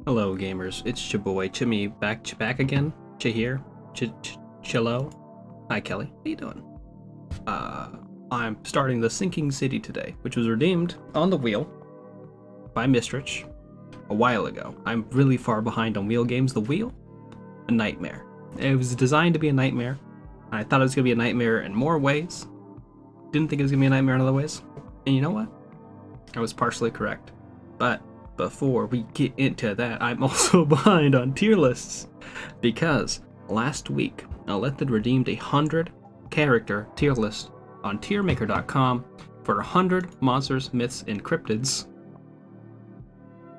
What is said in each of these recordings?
Hello, gamers. It's your boy Chimmy back again. Chihir, Chillo. Hi, Kelly. How you doing? I'm starting the Sinking City today, which was redeemed on the wheel by Mistrich a while ago. I'm really far behind on wheel games. The wheel, a nightmare. It was designed to be a nightmare. I thought it was gonna be a nightmare in more ways. Didn't think it was gonna be a nightmare in other ways. And you know what? I was partially correct. But before we get into that, I'm also behind on tier lists because last week Alethid redeemed a 100 character tier list on tiermaker.com for 100 monsters, myths, and cryptids.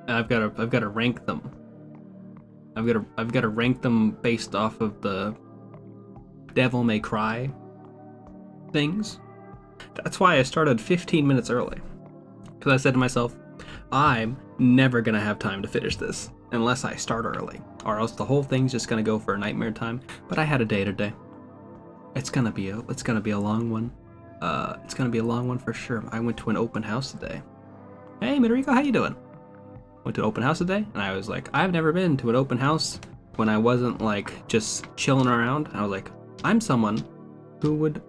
And I've got to rank them. I've got to rank them based off of the Devil May Cry things. That's why I started 15 minutes early. Because I said to myself, I'm never gonna have time to finish this unless I start early, or else the whole thing's just gonna go for a nightmare time. But I had a day today. It's gonna be a long one. It's gonna be a long one for sure. I went to an open house today. Hey, Midorico, how you doing? Went to an open house today, and I was like, I've never been to an open house when I wasn't like just chilling around. I was like, I'm someone who would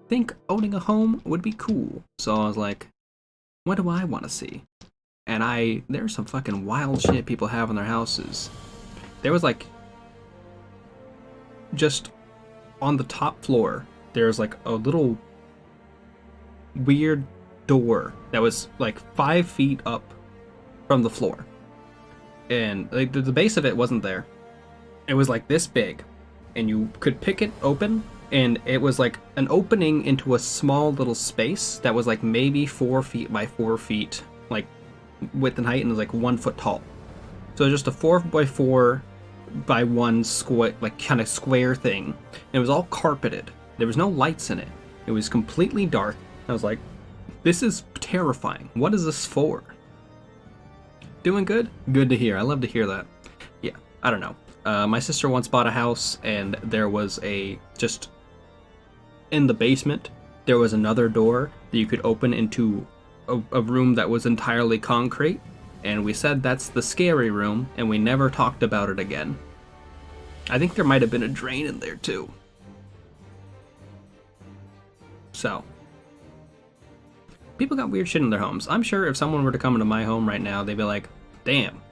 think owning a home would be cool. So I was like, what do I want to see? And there's some fucking wild shit people have in their houses. There was like, just on the top floor, there's like a little weird door that was like 5 feet up from the floor. And like the base of it wasn't there. It was like this big, and you could pick it open, and it was like an opening into a small little space that was like maybe 4 feet by 4 feet, like width and height, and was like 1 foot tall. So just a 4x4 by 1 square, like kind of square thing. And it was all carpeted. There was no lights in it. It was completely dark. I was like, this is terrifying. What is this for? Doing good? Good to hear. I love to hear that. Yeah, I don't know. My sister once bought a house, and there was just in the basement, there was another door that you could open into a room that was entirely concrete, and we said that's the scary room, and we never talked about it again. I think there might have been a drain in there too. So, people got weird shit in their homes. I'm sure if someone were to come into my home right now, they'd be like, damn,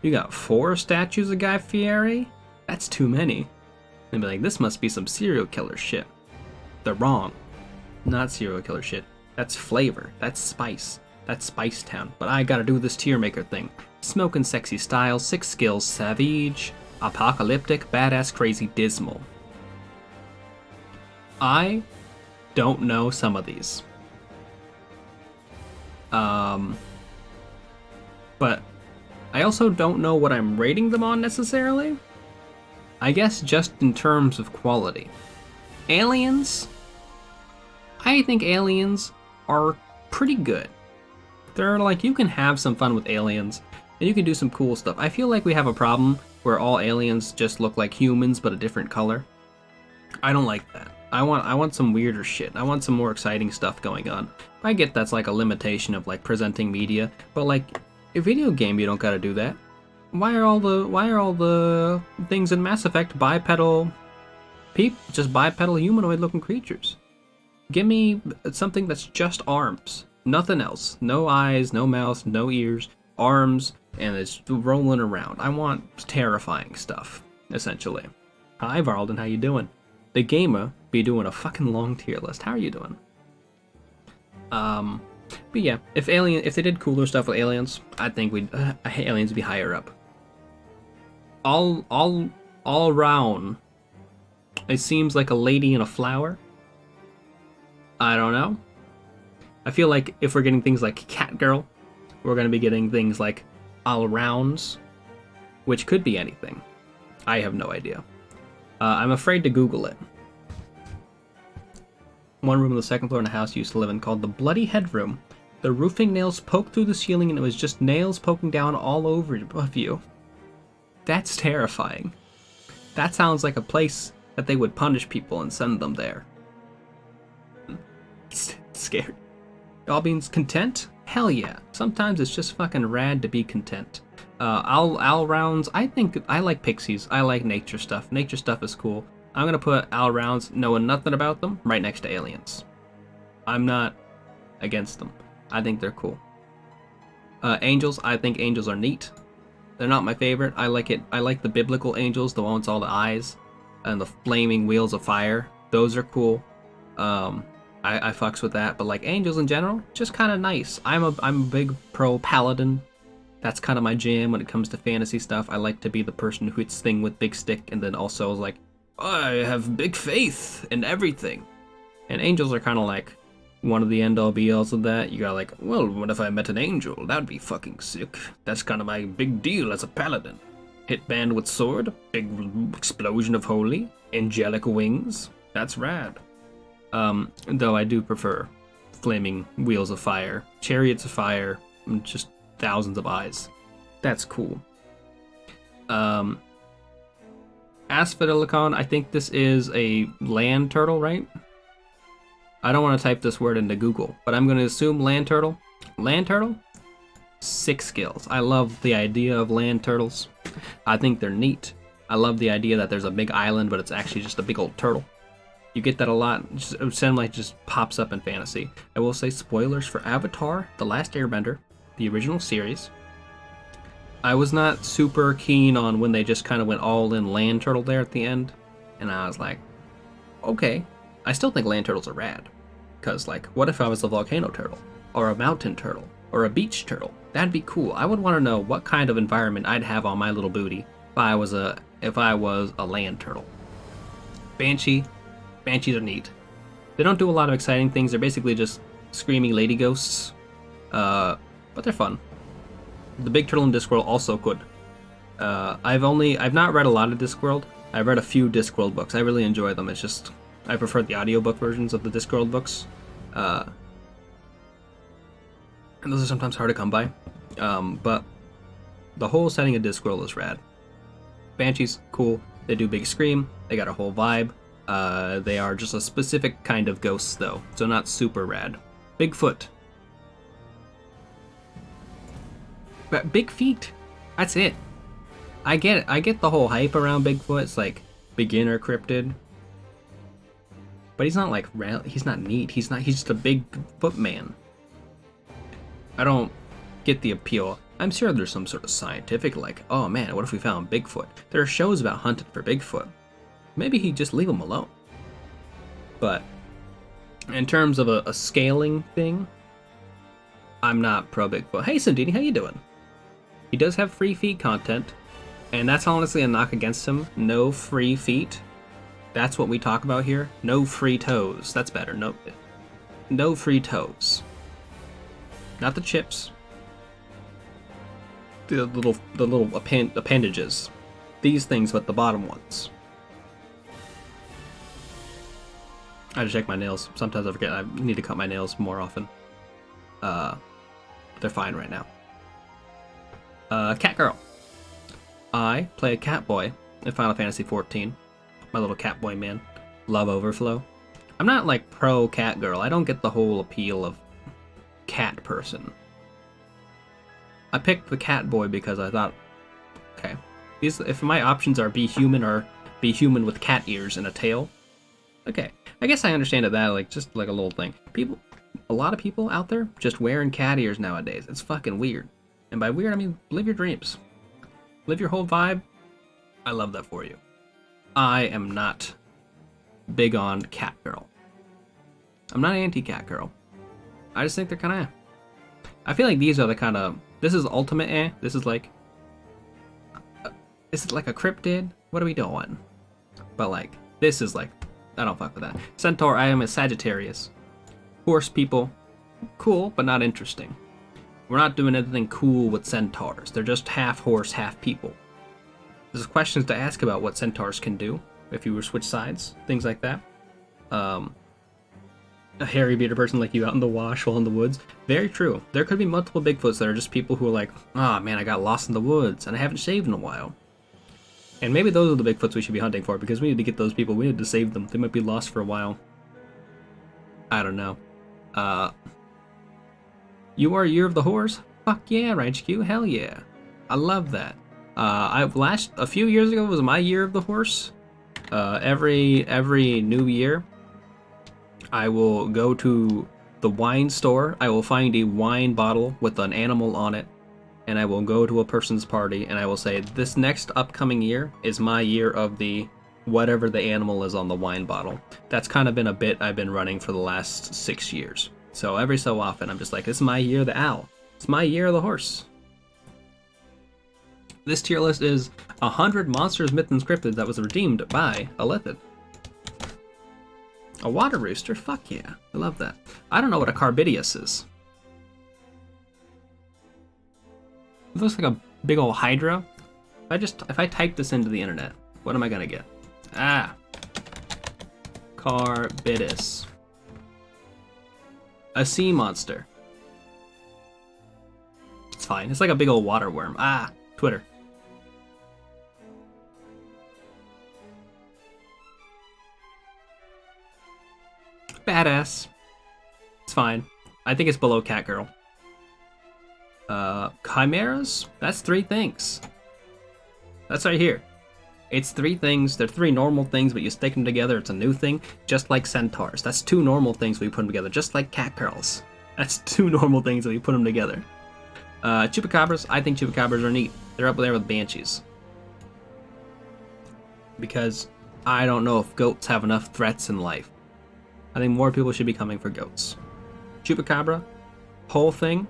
you got 4 statues of Guy Fieri? That's too many. They'd be like, this must be some serial killer shit. They're wrong. Not serial killer shit. That's flavor. That's spice. That's Spice Town. But I gotta do this tier maker thing. Smoking sexy style, 6 skills, savage, apocalyptic, badass, crazy, dismal. I don't know some of these. But I also don't know what I'm rating them on necessarily. I guess just in terms of quality. Aliens? I think aliens are pretty good. They're like, you can have some fun with aliens, and you can do some cool stuff. I feel like we have a problem where all aliens just look like humans but a different color. I don't like that. I want some weirder shit. I want some more exciting stuff going on. I get that's like a limitation of like presenting media, but like a video game you don't gotta do that. Why are all the things in Mass Effect bipedal just bipedal humanoid looking creatures? Give me something that's just arms. Nothing else. No eyes, no mouth, no ears, arms, and it's rolling around. I want terrifying stuff, essentially. Hi Varlden, how you doing? The gamer be doing a fucking long tier list. How are you doing? But yeah, if they did cooler stuff with aliens, I think aliens would be higher up. All around, it seems like a lady in a flower. I don't know. I feel like if we're getting things like Catgirl, we're gonna be getting things like all arounds, which could be anything. I have no idea. I'm afraid to Google it. One room on the second floor in a house you used to live in called the Bloody Head Room. The roofing nails poked through the ceiling, and it was just nails poking down all over above you. That's terrifying. That sounds like a place that they would punish people and send them there. It's scary. Y'all being content? Hell yeah. Sometimes it's just fucking rad to be content. Owl rounds, I think I like pixies. I like nature stuff. Nature stuff is cool. I'm gonna put owl rounds, knowing nothing about them, right next to aliens. I'm not against them. I think they're cool. Angels, I think angels are neat. They're not my favorite. I like it. I like the biblical angels, the ones with all the eyes and the flaming wheels of fire. Those are cool. I fucks with that. But like angels in general, just kind of nice. I'm a big pro paladin. That's kind of my jam when it comes to fantasy stuff. I like to be the person who hits thing with big stick and then also is like, I have big faith in everything. And angels are kind of like one of the end-all be-alls of that. You got like, well, what if I met an angel? That'd be fucking sick. That's kind of my big deal as a paladin. Hit band with sword, big explosion of holy, angelic wings. That's rad. Though I do prefer flaming wheels of fire, chariots of fire, and just thousands of eyes. That's cool. Asphodelicon, I think this is a land turtle, right? I don't want to type this word into Google, but I'm going to assume land turtle. Land turtle? 6 skills. I love the idea of land turtles. I think they're neat. I love the idea that there's a big island, but it's actually just a big old turtle. You get that a lot. It sounds like it just pops up in fantasy. I will say spoilers for Avatar, The Last Airbender, the original series. I was not super keen on when they just kind of went all in land turtle there at the end. And I was like, okay. I still think land turtles are rad. Because, like, what if I was a volcano turtle? Or a mountain turtle? Or a beach turtle? That'd be cool. I would want to know what kind of environment I'd have on my little booty if I was a land turtle. Banshee. Banshees are neat. They don't do a lot of exciting things. They're basically just screaming lady ghosts. But they're fun. The Big Turtle in Discworld also good. I've not read a lot of Discworld. I've read a few Discworld books. I really enjoy them. It's just I prefer the audiobook versions of the Discworld books. And those are sometimes hard to come by. But the whole setting of Discworld is rad. Banshees, cool. They do big scream. They got a whole vibe. They are just a specific kind of ghosts, though, so not super rad. Bigfoot. But big feet. That's it. I get it. I get the whole hype around Bigfoot. It's like beginner cryptid. But he's not like he's not neat. He's just a big foot man. I don't get the appeal. I'm sure there's some sort of scientific like, oh man, what if we found Bigfoot? There are shows about hunting for Bigfoot. Maybe he'd just leave him alone. But in terms of a scaling thing, I'm not pro Bigfoot. Hey Sundini, how you doing? He does have free feet content, and that's honestly a knock against him. No free feet. That's what we talk about here. No free toes. That's better. No free toes. Not the chips. The little appendages. These things, but the bottom ones. I just check my nails. Sometimes I forget I need to cut my nails more often. They're fine right now. Cat girl. I play a cat boy in Final Fantasy XIV. My little cat boy man. Love overflow. I'm not like pro cat girl. I don't get the whole appeal of cat person. I picked the cat boy because I thought, okay, if my options are be human or be human with cat ears and a tail, okay. I guess I understand that like just like a little thing. A lot of people out there just wearing cat ears nowadays. It's fucking weird. And by weird, I mean live your dreams. Live your whole vibe. I love that for you. I am not big on cat girl. I'm not anti-cat girl. I just think they're kind of I feel like these are the kind of... This is ultimate This is like... Is it like a cryptid? What are we doing? But like, this is like... I don't fuck with that. Centaur, I am a Sagittarius. Horse people. Cool, but not interesting. We're not doing anything cool with centaurs. They're just half horse, half people. There's questions to ask about what centaurs can do if you were to switch sides, things like that. A hairy bearded person like you out in the wash while in the woods. Very true. There could be multiple Bigfoots that are just people who are like, ah, man, I got lost in the woods and I haven't shaved in a while. And maybe those are the Bigfoots we should be hunting for because we need to get those people. We need to save them. They might be lost for a while. I don't know. You are Year of the Horse? Fuck yeah, RanchQ, hell yeah. I love that. A few years ago was my Year of the Horse. Every new year, I will go to the wine store. I will find a wine bottle with an animal on it, and I will go to a person's party, and I will say, this next upcoming year is my year of the whatever the animal is on the wine bottle. That's kind of been a bit I've been running for the last 6 years. So every so often, I'm just like, this is my year of the owl. It's my year of the horse. This tier list is 100 monsters, myths, and cryptids that was redeemed by a Lithid. A water rooster? Fuck yeah. I love that. I don't know what a Carbidius is. It looks like a big old Hydra. If I type this into the internet, what am I gonna get? Ah. Carbidius. A sea monster. It's fine. It's like a big old water worm. Ah. Twitter. Badass. It's fine. I think it's below Catgirl. Chimeras? That's 3 things. That's right here. It's 3 things. They're 3 normal things, but you stick them together, it's a new thing. Just like centaurs. That's 2 normal things, we put them together. Just like catgirls. That's 2 normal things, and we put them together. Chupacabras? I think chupacabras are neat. They're up there with banshees. Because I don't know if goats have enough threats in life. I think more people should be coming for goats. Chupacabra, whole thing,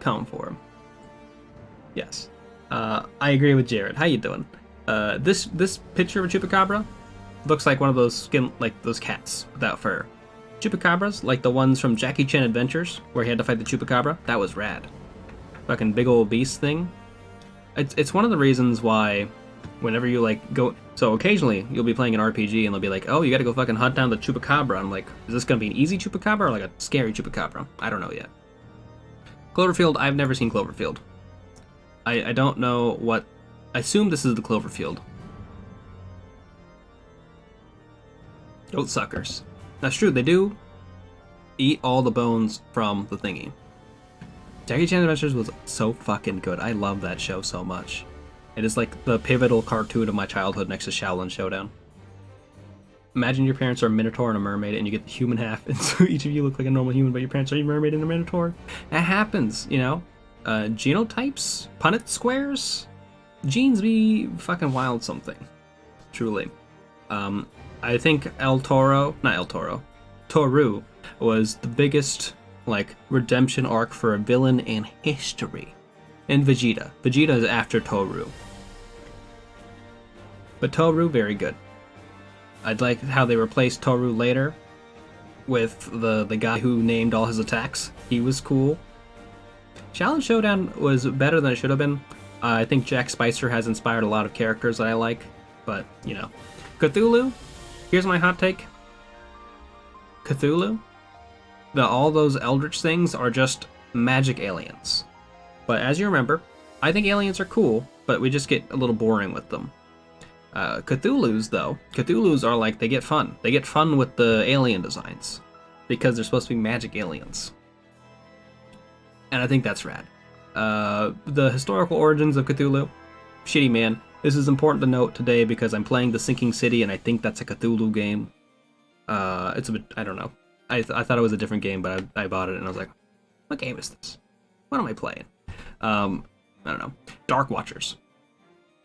come for him. Yes. I agree with Jared. How you doing? This picture of a chupacabra looks like one of those those cats without fur. Chupacabras, like the ones from Jackie Chan Adventures, where he had to fight the chupacabra, that was rad. Fucking big old beast thing. It's one of the reasons why whenever you go, so occasionally you'll be playing an RPG and they'll be like, oh, you gotta go fucking hunt down the chupacabra. I'm like, is this gonna be an easy chupacabra or like a scary chupacabra? I don't know yet. Cloverfield, I've never seen Cloverfield. I don't know what, I assume this is the Cloverfield. Goat suckers. That's true, they do eat all the bones from the thingy. Jackie Chan Adventures was so fucking good. I love that show so much. It is like the pivotal cartoon of my childhood next to Shaolin Showdown. Imagine your parents are a minotaur and a mermaid and you get the human half, and so each of you look like a normal human, but your parents are a mermaid and a minotaur. That happens, you know? Genotypes? Punnett squares? Genes be fucking wild something. Truly. I think Toru was the biggest, redemption arc for a villain in history. And Vegeta. Vegeta is after Toru. But Toru, very good. I'd like how they replaced Toru later with the guy who named all his attacks. He was cool. Shaolin Showdown was better than it should have been. I think Jack Spicer has inspired a lot of characters that I like, but, you know. Cthulhu? Here's my hot take. Cthulhu? All those eldritch things are just magic aliens. But as you remember, I think aliens are cool, but we just get a little boring with them. Cthulhu's are like, they get fun. They get fun with the alien designs, because they're supposed to be magic aliens. And I think that's rad. The historical origins of Cthulhu, shitty man. This is important to note today because I'm playing The Sinking City, and I think that's a Cthulhu game. It's a bit, I don't know. I thought it was a different game, but I bought it, and I was like, what game is this? What am I playing? I don't know. Dark Watchers.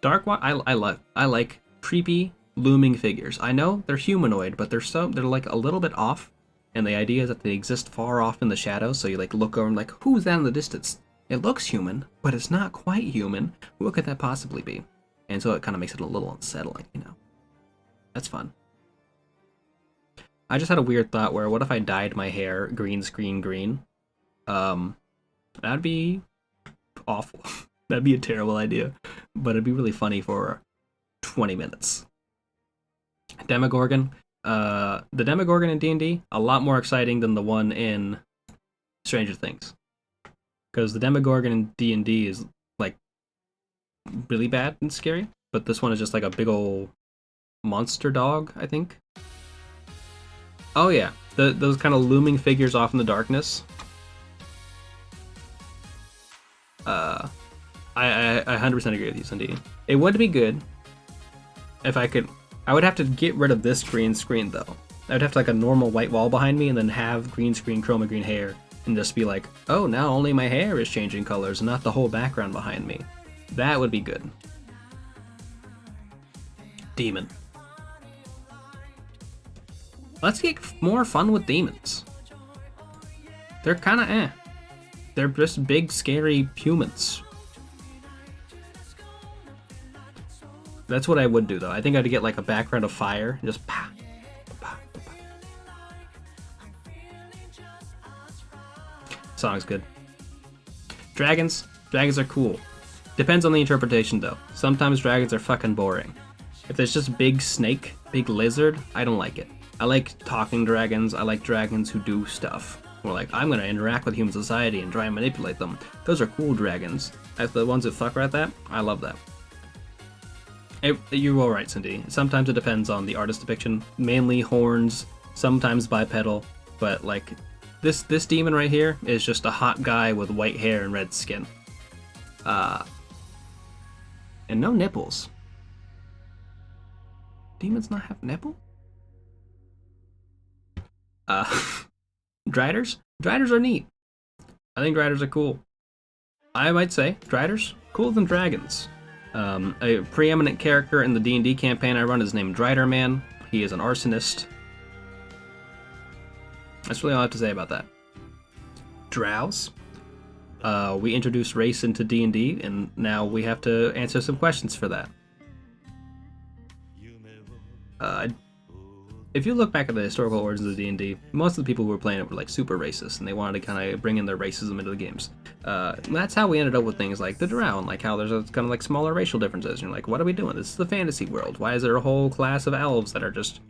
I like creepy looming figures. I know they're humanoid, but they're like a little bit off, and the idea is that they exist far off in the shadows. So you look over and who's that in the distance? It looks human, but it's not quite human. What could that possibly be? And so it kind of makes it a little unsettling, you know. That's fun. I just had a weird thought where, what if I dyed my hair green screen green? That'd be awful. That'd be a terrible idea, but it'd be really funny for 20 minutes. Demogorgon. The Demogorgon in D&D, a lot more exciting than the one in Stranger Things. Because the Demogorgon in D&D is, really bad and scary, but this one is just like a big old monster dog, I think. Oh yeah, those kind of looming figures off in the darkness. I 100% agree with you, Cindy. It would be good if I could. I would have to get rid of this green screen though. I would have to like a normal white wall behind me and then have green screen chroma green hair and just be like, oh, now only my hair is changing colors and not the whole background behind me. That would be good. Demon. Let's get more fun with demons. They're kind of eh. They're just big, scary humans. That's what I would do, though. I think I'd get like a background of fire, and just pa, pa, pa. Song's good. Dragons. Dragons are cool. Depends on the interpretation, though. Sometimes dragons are fucking boring. If there's just big snake, big lizard, I don't like it. I like talking dragons. I like dragons who do stuff. Or like, I'm gonna interact with human society and try and manipulate them. Those are cool dragons. As the ones that fuck right that, I love that. You're all right, Cindy. Sometimes it depends on the artist depiction. Mainly horns, sometimes bipedal, but like this demon right here is just a hot guy with white hair and red skin. And no nipples. Demons not have nipple? Driders? Driders are neat. I think Driders are cool. I might say Driders cooler than dragons. A preeminent character in the D&D campaign I run is named Driderman. He is an arsonist. That's really all I have to say about that. Drows. We introduced race into D&D, and now we have to answer some questions for that. If you look back at the historical origins of D&D, most of the people who were playing it were like super racist, and they wanted to kind of bring in their racism into the games. That's how we ended up with things like the Drow, and like how there's kind of like smaller racial differences. And you're like, what are we doing? This is the fantasy world. Why is there a whole class of elves that are just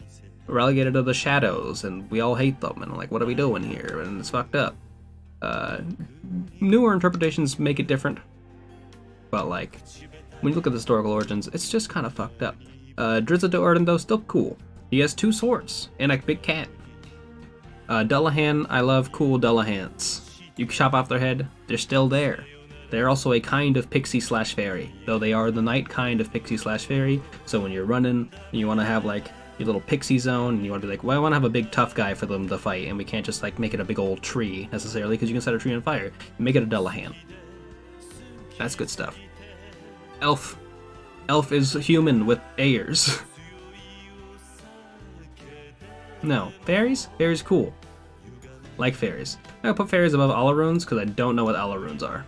relegated to the shadows, and we all hate them? And like, what are we doing here? And it's fucked up. Newer interpretations make it different, but like when you look at the historical origins, it's just kind of fucked up. Drizzt Do'Urden though, still cool. He has 2 swords and a big cat. Dullahan, I love cool Dullahans. You chop off their head, they're still there. They're also a kind of pixie/fairy, though they are the night kind of pixie/fairy. So when you're running, you want to have like your little pixie zone, and you want to be like, well, I want to have a big tough guy for them to fight, and we can't just like make it a big old tree necessarily, because you can set a tree on fire. Make it a Dullahan. That's good stuff. Elf. Elf is human with ears. No. Fairies? Fairies cool. Like fairies. I'll put fairies above Allarunes because I don't know what Allarunes are.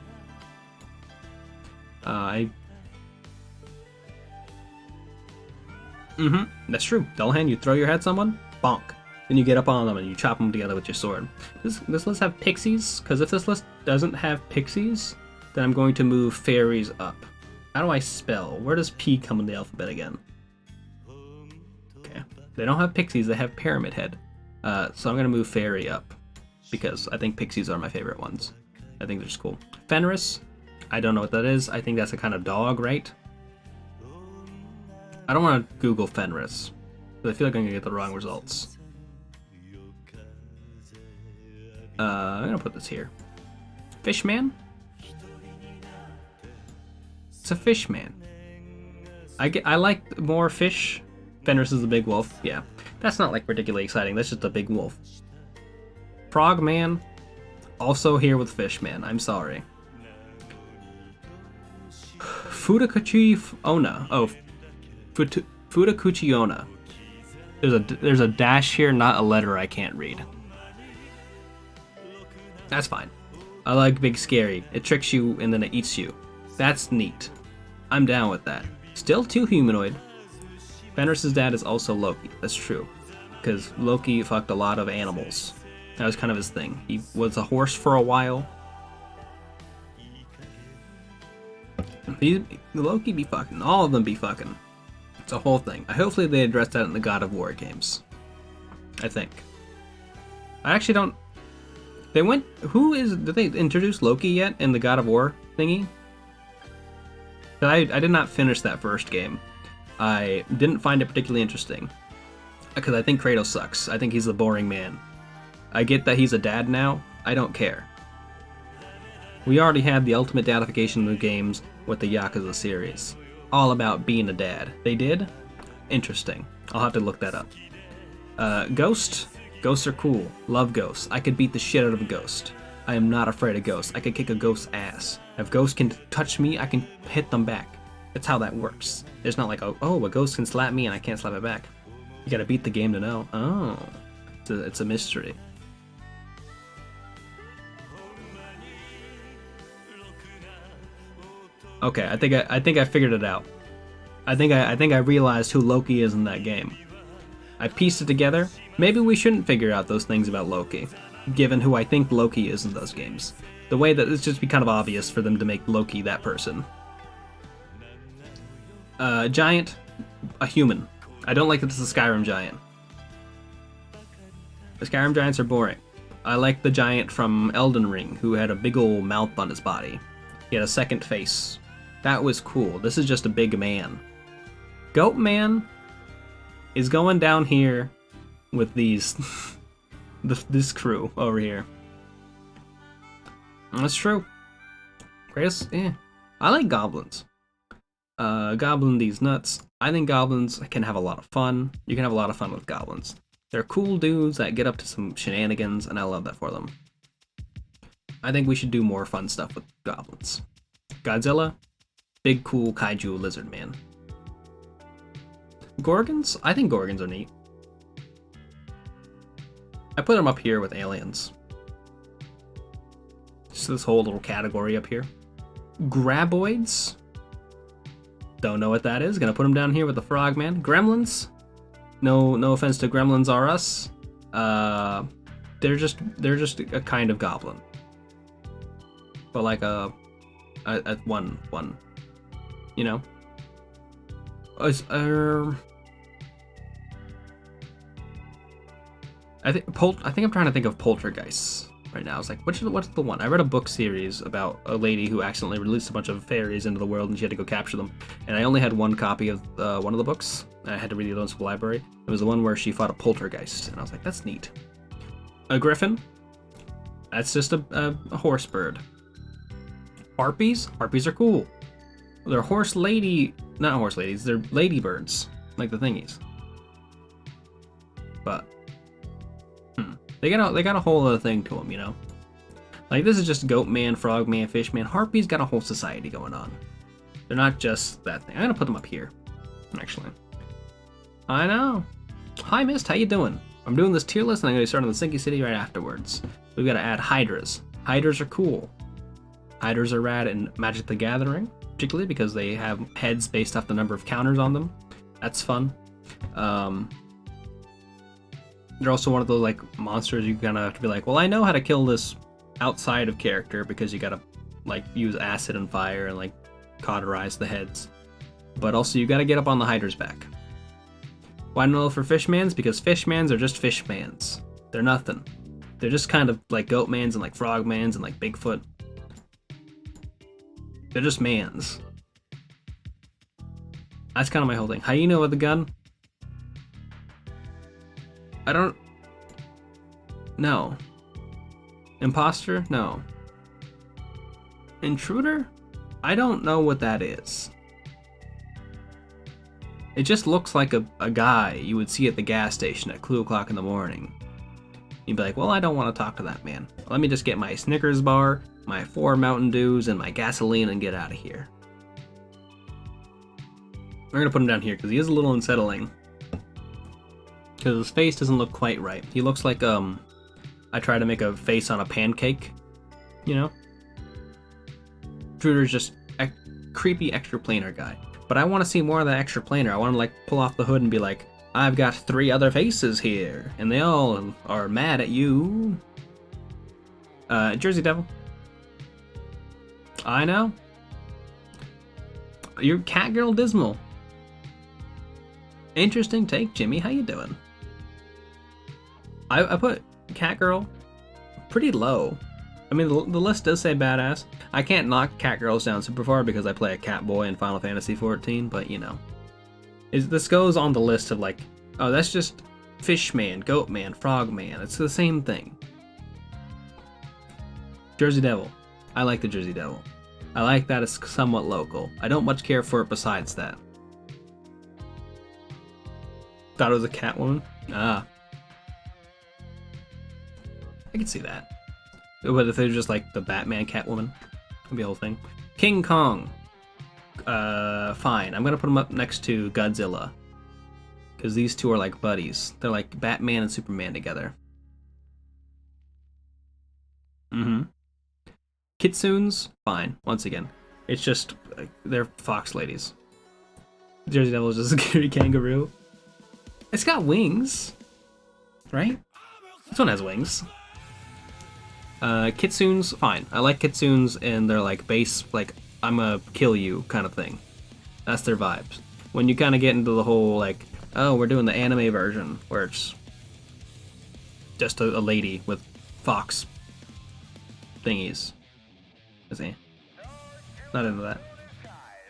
That's true. Dullahan, you throw your head at someone, bonk. Then you get up on them and you chop them together with your sword. This list have pixies? Because if this list doesn't have pixies, then I'm going to move fairies up. How do I spell? Where does P come in the alphabet again? Okay. They don't have pixies, they have Pyramid Head. So I'm going to move fairy up, because I think pixies are my favorite ones. I think they're just cool. Fenris, I don't know what that is. I think that's a kind of dog, right? I don't want to Google Fenris, because I feel like I'm going to get the wrong results. I'm going to put this here. Fishman? It's a fishman. I like more fish. Fenris is the big wolf. Yeah. That's not like particularly exciting. That's just a big wolf. Frogman. Also here with Fishman. I'm sorry. Fudakuchi Ona. Oh. Fudakuchi Ona. There's a dash here, not a letter I can't read. That's fine. I like Big Scary. It tricks you and then it eats you. That's neat. I'm down with that. Still too humanoid. Fenris's dad is also Loki. That's true. Because Loki fucked a lot of animals. That was kind of his thing. He was a horse for a while. Loki be fucking. All of them be fucking. It's a whole thing. Hopefully they address that in the God of War games. I think. I actually don't... Did they introduce Loki yet in the God of War thingy? I did not finish that first game. I didn't find it particularly interesting. Because I think Kratos sucks. I think he's the boring man. I get that he's a dad now. I don't care. We already had the ultimate dadification of the games with the Yakuza series. All about being a dad. They did? Interesting. I'll have to look that up. Ghost? Ghosts are cool. Love ghosts. I could beat the shit out of a ghost. I am not afraid of ghosts. I could kick a ghost's ass. If ghosts can touch me, I can hit them back. That's how that works. It's not like, oh, a ghost can slap me and I can't slap it back. You gotta beat the game to know. Oh, it's a mystery. Okay, I think I figured it out. I think I realized who Loki is in that game. I pieced it together. Maybe we shouldn't figure out those things about Loki, given who I think Loki is in those games. The way that it's just be kind of obvious for them to make Loki that person. Giant, a human. I don't like that it's a Skyrim giant. The Skyrim giants are boring. I like the giant from Elden Ring, who had a big ol' mouth on his body. He had a second face. That was cool. This is just a big man. Goat Man is going down here with these... this crew over here. That's true. Greatest? Yeah. I like goblins. Goblin these nuts. I think goblins can have a lot of fun. You can have a lot of fun with goblins. They're cool dudes that get up to some shenanigans, and I love that for them. I think we should do more fun stuff with goblins. Godzilla, big cool kaiju lizard man. Gorgons? I think Gorgons are neat. I put them up here with aliens. Just this whole little category up here. Graboids? Don't know what that is. Gonna put them down here with the Frogman. Gremlins? No offense to Gremlins R Us. They're just a kind of goblin. But like a one, you know. I think I'm trying to think of poltergeists right now. It's like, what's the one? I read a book series about a lady who accidentally released a bunch of fairies into the world and she had to go capture them. And I only had one copy of one of the books. I had to read it on the library. It was the one where she fought a poltergeist, and I was like, that's neat. A griffin? That's just a horse bird. Harpies? Harpies are cool. They're not horse ladies, they're ladybirds, like the thingies. But they got a whole other thing to them, you know. Like this is just goat man, frog man, fish man. Harpies got a whole society going on. They're not just that thing. I'm gonna put them up here, actually. I know. Hi, Mist. How you doing? I'm doing this tier list, and I'm gonna start on the Sinky City right afterwards. We've got to add hydras. Hydras are cool. Hydras are rad in Magic the Gathering, particularly because they have heads based off the number of counters on them. That's fun. They're also one of those like monsters you kind of have to be like, well, I know how to kill this outside of character because you gotta like use acid and fire and like cauterize the heads. But also you gotta get up on the Hydra's back. Why not for Fishmans? Because Fishmans are just Fishmans. They're nothing. They're just kind of like Goatmans and like Frogmans and like Bigfoot. They're just mans. That's kind of my whole thing. Hyena with a gun? I don't... No. Imposter? No. Intruder? I don't know what that is. It just looks like a guy you would see at the gas station at 2 o'clock in the morning. You'd be like, well, I don't want to talk to that man. Let me just get my Snickers bar, my 4 Mountain Dews, and my gasoline and get out of here. We're going to put him down here because he is a little unsettling. Because his face doesn't look quite right. He looks like, I try to make a face on a pancake, you know? Intruder's just a creepy extraplanar guy. But I want to see more of that extraplanar. I want to, like, pull off the hood and be like, I've got 3 other faces here, and they all are mad at you. Jersey Devil. I know. You're Catgirl Dismal. Interesting take, Jimmy. How you doing? I put Catgirl pretty low. I mean, the list does say badass. I can't knock Catgirls down super far because I play a Catboy in Final Fantasy XIV, but you know. This goes on the list of like, oh, that's just Fishman, Goatman, Frogman. It's the same thing. Jersey Devil. I like the Jersey Devil. I like that it's somewhat local. I don't much care for it besides that. Thought it was a Catwoman? Ah. I can see that. But if they're just like the Batman Catwoman, it'd be a whole thing. King Kong. Fine. I'm gonna put him up next to Godzilla. Because these two are like buddies. They're like Batman and Superman together. Mm-hmm. Kitsunes, fine. Once again, it's just they're fox ladies. Jersey Devil is just a scary kangaroo. It's got wings, right? This one has wings. Kitsunes, fine. I like Kitsunes, and they're like base, like I'm gonna kill you kind of thing. That's their vibes. When you kind of get into the whole like, oh, we're doing the anime version where it's just a lady with fox thingies. Is he? Not into that.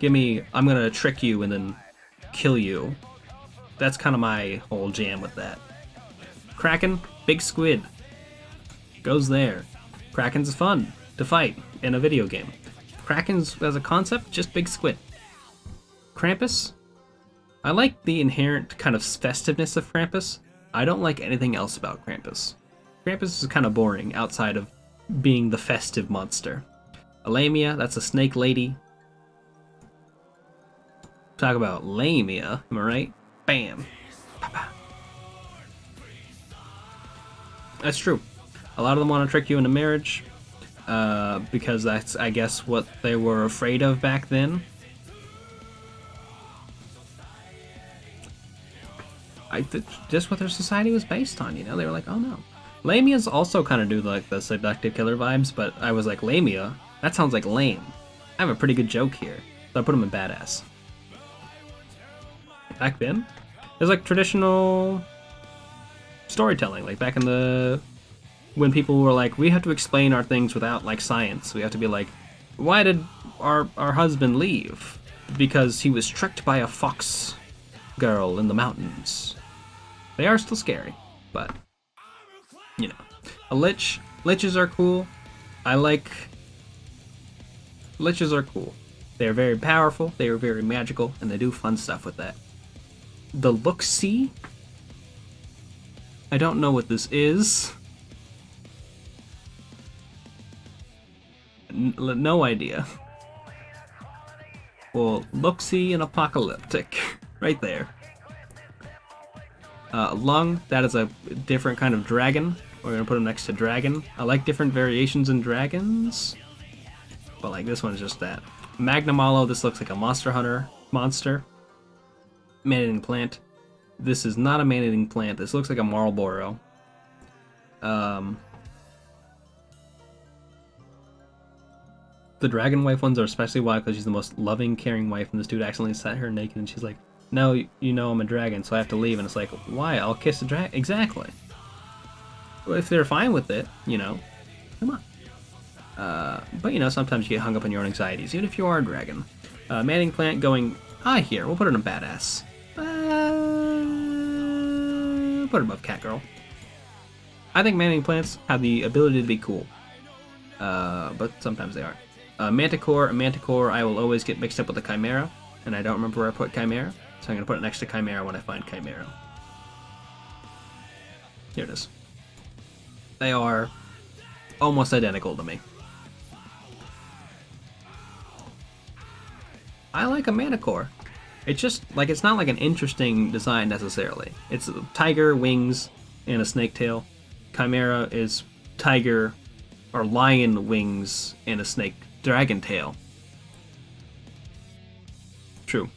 Give me, I'm gonna trick you and then kill you. That's kind of my whole jam with that. Kraken, big squid. Goes there. Kraken's fun to fight in a video game. Kraken's, as a concept, just big squid. Krampus, I like the inherent kind of festiveness of Krampus. I don't like anything else about Krampus. Krampus is kind of boring outside of being the festive monster. Lamia, that's a snake lady. Talk about Lamia, am I right? Bam. That's true. A lot of them want to trick you into marriage, because that's, I guess, what they were afraid of back then. Just what their society was based on, you know? They were like, oh no. Lamia's also kind of do like the seductive killer vibes, but I was like, Lamia? That sounds like lame. I have a pretty good joke here, so I put him in badass. Back then, there's like traditional storytelling, like back in the... when people were like, we have to explain our things without like science. We have to be like, why did our husband leave? Because he was tricked by a fox girl in the mountains. They are still scary, but you know. A lich. Liches are cool. I like... Liches are cool. They're very powerful, they are very magical, and they do fun stuff with that. The Look-See? I don't know what this is. No idea. Well, Look-See and Apocalyptic. Right there. Lung, that is a different kind of dragon. We're gonna put him next to dragon. I like different variations in dragons, but like this one's just that. Magnamalo, this looks like a Monster Hunter monster. Man-eating plant. This is not a man-eating plant. This looks like a Marlboro. The dragon wife ones are especially wild because she's the most loving, caring wife, and this dude accidentally sat her naked, and she's like, no, you know I'm a dragon, so I have to leave. And it's like, why? I'll kiss a dragon. Exactly. Well, if they're fine with it, you know, come on. But, you know, sometimes you get hung up on your own anxieties, even if you are a dragon. Man-eating plant going, here, we'll put it in badass. Put it above Catgirl. I think man-eating plants have the ability to be cool. But sometimes they aren't. Manticore, I will always get mixed up with the Chimera, and I don't remember where I put Chimera, so I'm going to put it next to Chimera when I find Chimera. Here it is. They are almost identical to me. I like a Manticore. It's just, like, it's not like an interesting design necessarily. It's tiger, wings, and a snake tail. Chimera is tiger or lion wings and a snake dragon tail. True.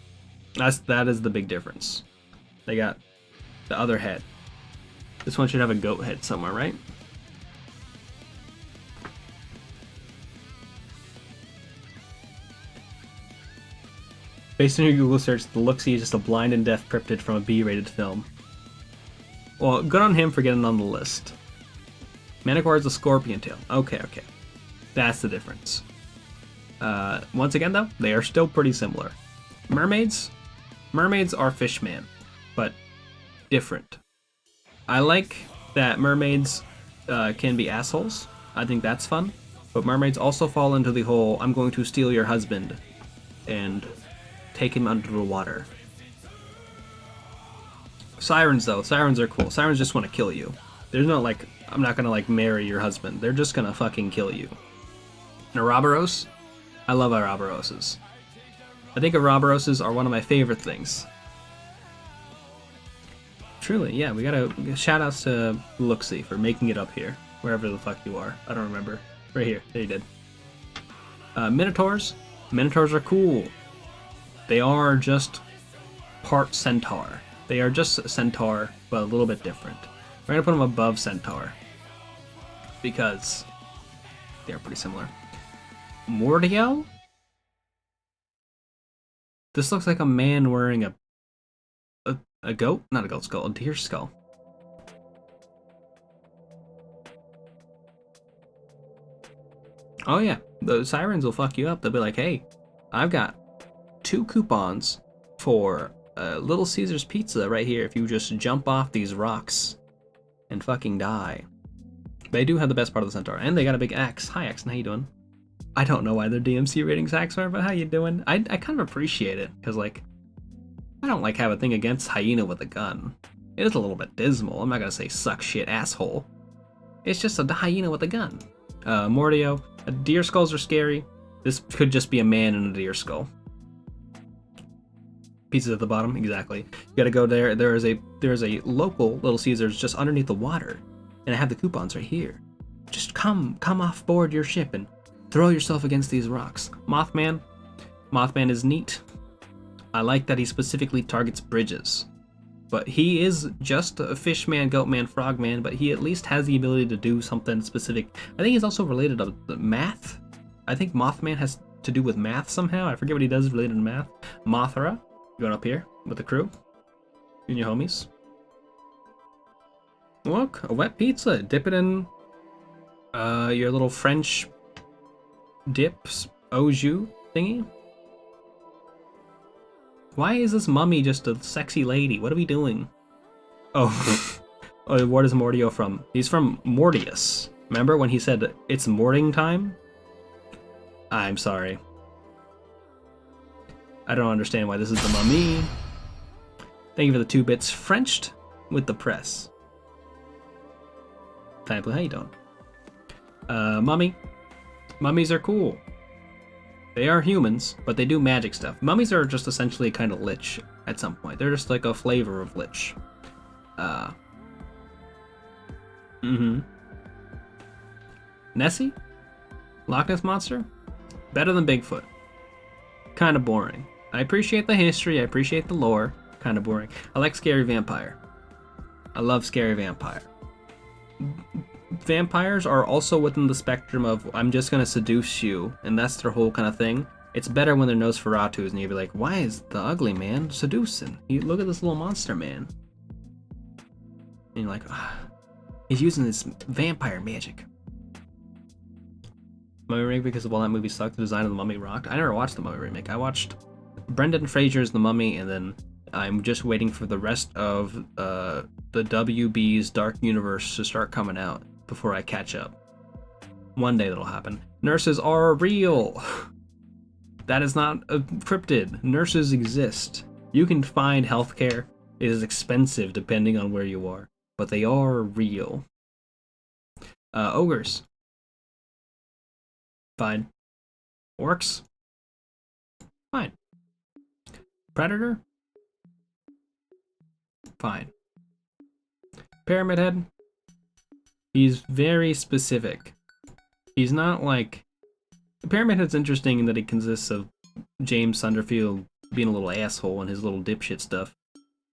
That is the big difference. They got the other head. This one should have a goat head somewhere, right? Based on your Google search, the Look-See is just a blind and deaf cryptid from a B-rated film. Well, good on him for getting on the list. Manticore is a scorpion tail. Okay. That's the difference. Once again, though, they are still pretty similar. Mermaids? Mermaids are Fishman, but different. I like that mermaids can be assholes. I think that's fun. But mermaids also fall into the whole, I'm going to steal your husband and take him under the water. Sirens, though. Sirens are cool. Sirens just want to kill you. There's no, like, I'm not gonna, like, marry your husband. They're just gonna fucking kill you. And Ouroboros? I love Ouroboroses. I think Ouroboroses are one of my favorite things. Truly, yeah, we gotta... Shoutouts to Luxie for making it up here. Wherever the fuck you are. I don't remember. Right here. There you did. Minotaurs? Minotaurs are cool. They are just part centaur. They are just a centaur, but a little bit different. We're gonna put them above centaur. Because they're pretty similar. Mordio? This looks like a man wearing a goat? Not a goat skull, a deer skull. Oh yeah, the sirens will fuck you up. They'll be like, hey, I've got 2 coupons for Little Caesar's Pizza right here if you just jump off these rocks and fucking die. They do have the best part of the centaur, and they got a big axe. Hi, Axon, how you doing? I don't know why their DMC ratings axe are, but how you doing? I kind of appreciate it, because, like, I don't, like, have a thing against hyena with a gun. It is a little bit dismal. I'm not gonna say suck shit asshole. It's just a hyena with a gun. Mordio. Deer skulls are scary. This could just be a man in a deer skull. Pieces at the bottom, exactly. You gotta go there. There is a local Little Caesars just underneath the water, and I have the coupons right here. Just come off board your ship and throw yourself against these rocks. Mothman. Mothman is neat. I like that he specifically targets bridges. But he is just a fish man, goat man, frog man, but he at least has the ability to do something specific. I think he's also related to math. I think Mothman has to do with math somehow. I forget what he does related to math. Mothra, going up here with the crew and your homies. Look, a wet pizza. Dip it in your little French dips au jus thingy. Why is this mummy just a sexy lady? What are we doing? Oh, oh, what is Mordio from? He's from Mortius. Remember when he said, it's morning time? I'm sorry. I don't understand why this is the mummy. Thank you for the 2 bits. Frenched with the press. Thankfully, how you doing? Mummy. Mummies are cool. They are humans, but they do magic stuff. Mummies are just essentially kind of lich at some point. They're just like a flavor of lich. Nessie? Loch Ness Monster? Better than Bigfoot. Kind of boring. I appreciate the history, I appreciate the lore. Kind of boring. I like Scary Vampire. I love Scary Vampire. Vampires are also within the spectrum of I'm just gonna seduce you, and that's their whole kind of thing. It's better when they're Nosferatus and you'd be like, why is the ugly man seducing? Look at this little monster man. And you're like, he's using this vampire magic. Mummy remake, because while that movie sucked, the design of the Mummy rocked. I never watched the Mummy remake. I watched Brendan Fraser's The Mummy, and then I'm just waiting for the rest of the WB's Dark Universe to start coming out before I catch up. One day that'll happen. Nurses are real. That is not a cryptid. Nurses exist. You can find healthcare. It is expensive depending on where you are, but they are real. Ogres. Fine. Orcs. Fine. Predator. Fine. Pyramid Head. He's very specific. He's not like... The Pyramid Head's interesting in that it consists of James Sunderfield being a little asshole and his little dipshit stuff.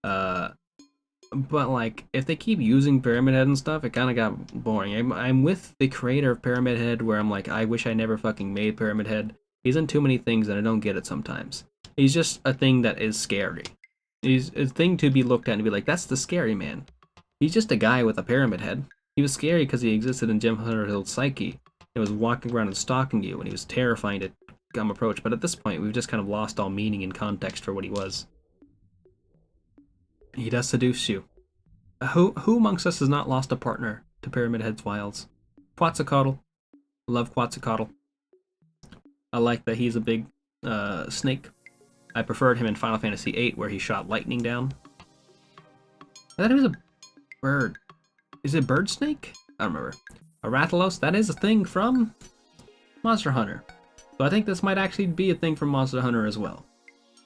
But like, if they keep using Pyramid Head and stuff, it kind of got boring. I'm with the creator of Pyramid Head where I'm like, I wish I never fucking made Pyramid Head. He's in too many things and I don't get it sometimes. He's just a thing that is scary. He's a thing to be looked at and be like, that's the scary man. He's just a guy with a pyramid head. He was scary because he existed in Jim Hunterhill's psyche. He was walking around and stalking you, and he was terrifying to come approach. But at this point, we've just kind of lost all meaning and context for what he was. He does seduce you. Who amongst us has not lost a partner to Pyramid Head's wilds? Quetzalcoatl. Love Quetzalcoatl. I like that he's a big snake. I preferred him in Final Fantasy VIII, where he shot lightning down. I thought he was a bird. Is it bird snake? I don't remember. A Rathalos, that is a thing from Monster Hunter. So I think this might actually be a thing from Monster Hunter as well.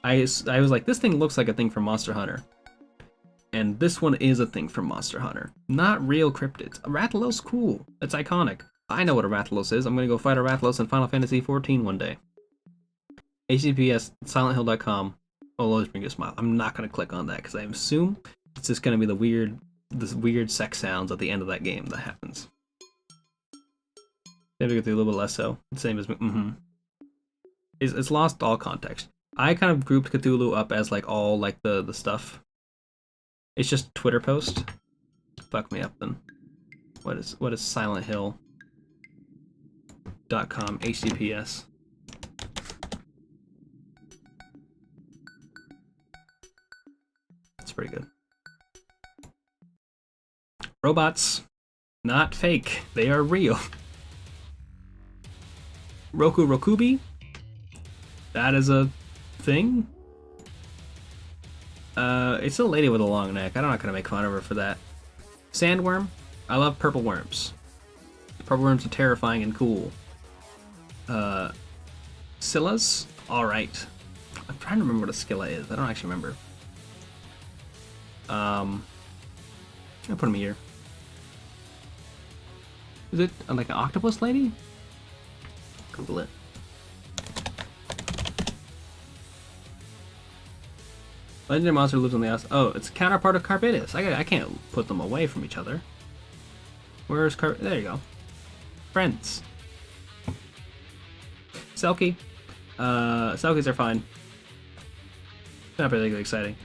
I was like, this thing looks like a thing from Monster Hunter. And this one is a thing from Monster Hunter. Not real cryptids. A Rathalos, cool. It's iconic. I know what a Rathalos is. I'm gonna go fight a Rathalos in Final Fantasy XIV one day. HTTPS SilentHill.com. will always bring you a smile. I'm not gonna click on that because I assume it's just gonna be this weird sex sounds at the end of that game that happens. Maybe get through a little bit less so. Same as It's lost all context. I kind of grouped Cthulhu up as like all like the stuff. It's just Twitter post. Fuck me up then. What is SilentHill.com HTTPS? That's pretty good. Robots, not fake. They are real. Rokubi? That is a thing? It's a lady with a long neck. I'm not gonna make fun of her for that. Sandworm? I love purple worms. Purple worms are terrifying and cool. Scyllas? Alright. I'm trying to remember what a Scylla is. I don't actually remember. I'll put him here. Is it like an octopus lady? Google it. Legendary monster lives on the ice. Oh, it's a counterpart of Carbitis. I can't put them away from each other. Where's There you go. Friends. Selkie. Selkies are fine. Not particularly exciting.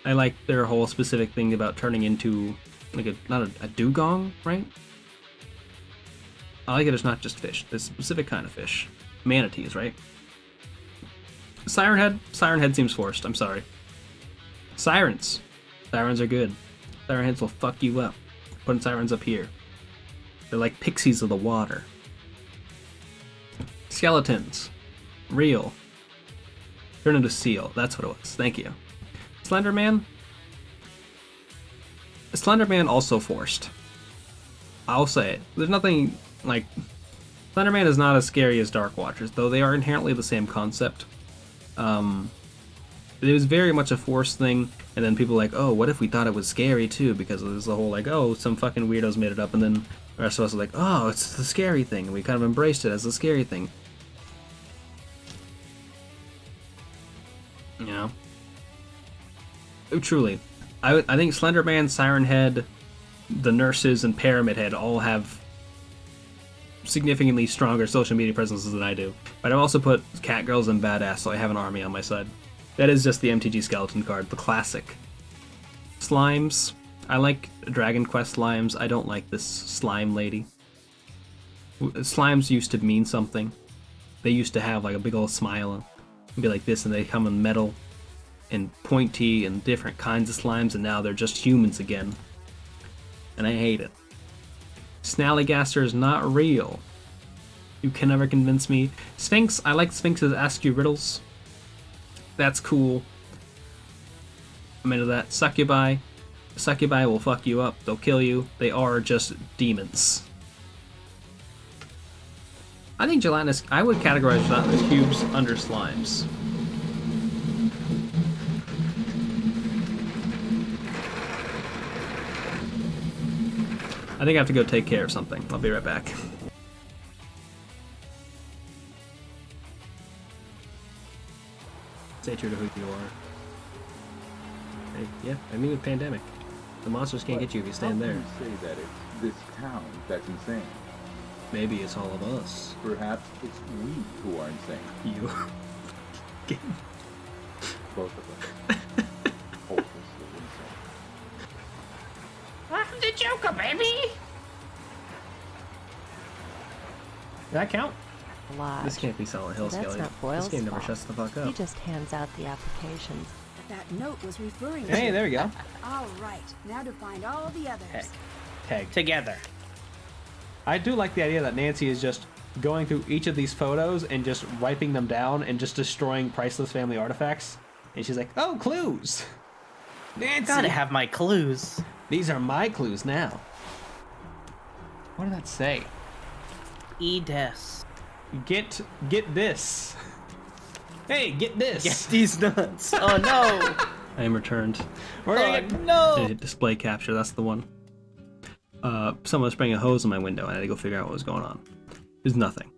I like their whole specific thing about turning into like not a dugong, right? I like it. It's not just fish. This specific kind of fish. Manatees, right? Siren Head. Siren Head seems forced. I'm sorry. Sirens. Sirens are good. Siren heads will fuck you up. Putting sirens up here. They're like pixies of the water. Skeletons. Real. Turn into seal. That's what it was. Thank you. Slenderman. Slenderman also forced. I'll say it. There's nothing like... Slenderman is not as scary as Dark Watchers, though they are inherently the same concept. It was very much a forced thing, and then people were like, oh, what if we thought it was scary too? Because there's the whole like, oh, some fucking weirdos made it up, and then the rest of us are like, oh, it's the scary thing, and we kind of embraced it as the scary thing. You know? Truly. I think Slenderman, Siren Head, the nurses, and Pyramid Head all have significantly stronger social media presences than I do. But I've also put Catgirls and Badass, so I have an army on my side. That is just the MTG skeleton card, the classic. Slimes. I like Dragon Quest slimes. I don't like this slime lady. Slimes used to mean something. They used to have like a big old smile and be like this, and they come in metal and pointy and different kinds of slimes, and now they're just humans again. And I hate it. Snallygaster is not real. You can never convince me. Sphinx. I like Sphinxes ask you riddles. That's cool. I'm into that. Succubi. Succubi will fuck you up. They'll kill you. They are just demons. I think gelatinous... I would categorize gelatinous cubes under slimes. I think I have to go take care of something. I'll be right back. Stay true to who you are. Hey, yeah, I mean with pandemic. The monsters can't get you if you stand there. How can you say that it's this town that's insane? Maybe it's all of us. Perhaps it's we who are insane. You. Both of us. Hopelessly insane. I'm the Joker, baby! Did that count? Lodge. This can't be Silent Hill, That's Skelly. not Boyle's This game never fault. shuts the fuck He up. just hands out the applications. That note was referring Hey, to. there we go. All right, now to find all the others. Tag. Together. I do like the idea that Nancy is just going through each of these photos and just wiping them down and just destroying priceless family artifacts. And she's like, "Oh, clues! Nancy, Gotta have my clues. these are my clues now." What did that say? Edes. Get this. Hey, get this. Get these nuts. Oh no. I am returned. We're Oh gonna get no. display capture. That's the one. Someone was spraying a hose in my window, and I had to go figure out what was going on. There's nothing.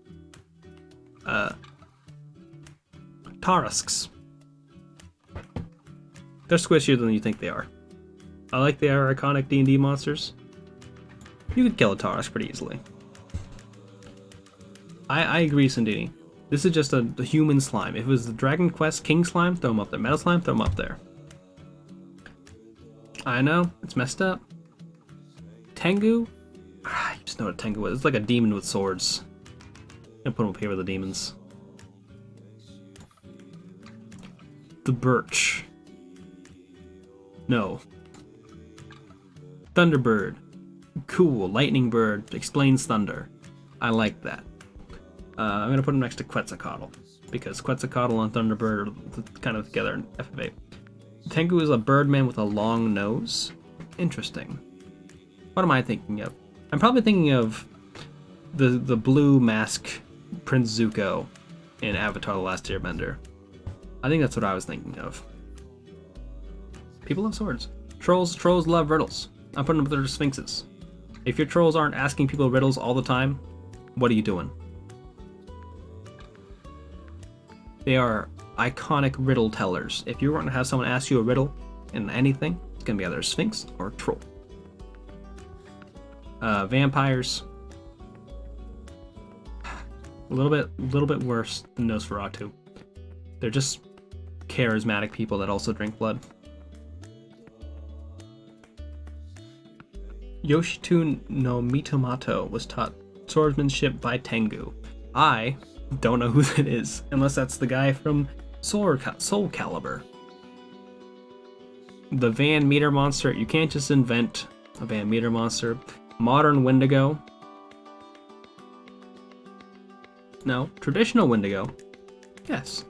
Tarrasques. They're squishier than you think they are. I like they are iconic D&D monsters. You could kill a Tarrasque pretty easily. I agree, Sandini. This is just a human slime. If it was the Dragon Quest King slime, throw him up there. Metal slime, throw him up there. I know, it's messed up. Tengu? You just know what a Tengu is. It's like a demon with swords. I'm gonna put him up here with the demons. The Birch. No. Thunderbird. Cool. Lightning Bird explains thunder. I like that. I'm gonna put him next to Quetzalcoatl because Quetzalcoatl and Thunderbird are kind of together in FFA. Tengu is a birdman with a long nose. Interesting. What am I thinking of? I'm probably thinking of the blue mask Prince Zuko in Avatar: The Last Airbender. I think that's what I was thinking of. People love swords. Trolls love riddles. I'm putting them up there as sphinxes. If your trolls aren't asking people riddles all the time, what are you doing? They are iconic riddle tellers. If you want to have someone ask you a riddle in anything, it's gonna be either a sphinx or a troll. Vampires. A little bit worse than Nosferatu. They're just charismatic people that also drink blood. Yoshitu no Mitomato was taught swordsmanship by Tengu. I don't know who that is, unless that's the guy from Soul Calibur. The Van Meter monster. You can't just invent a Van Meter monster. Modern Wendigo. No. Traditional Wendigo. Yes.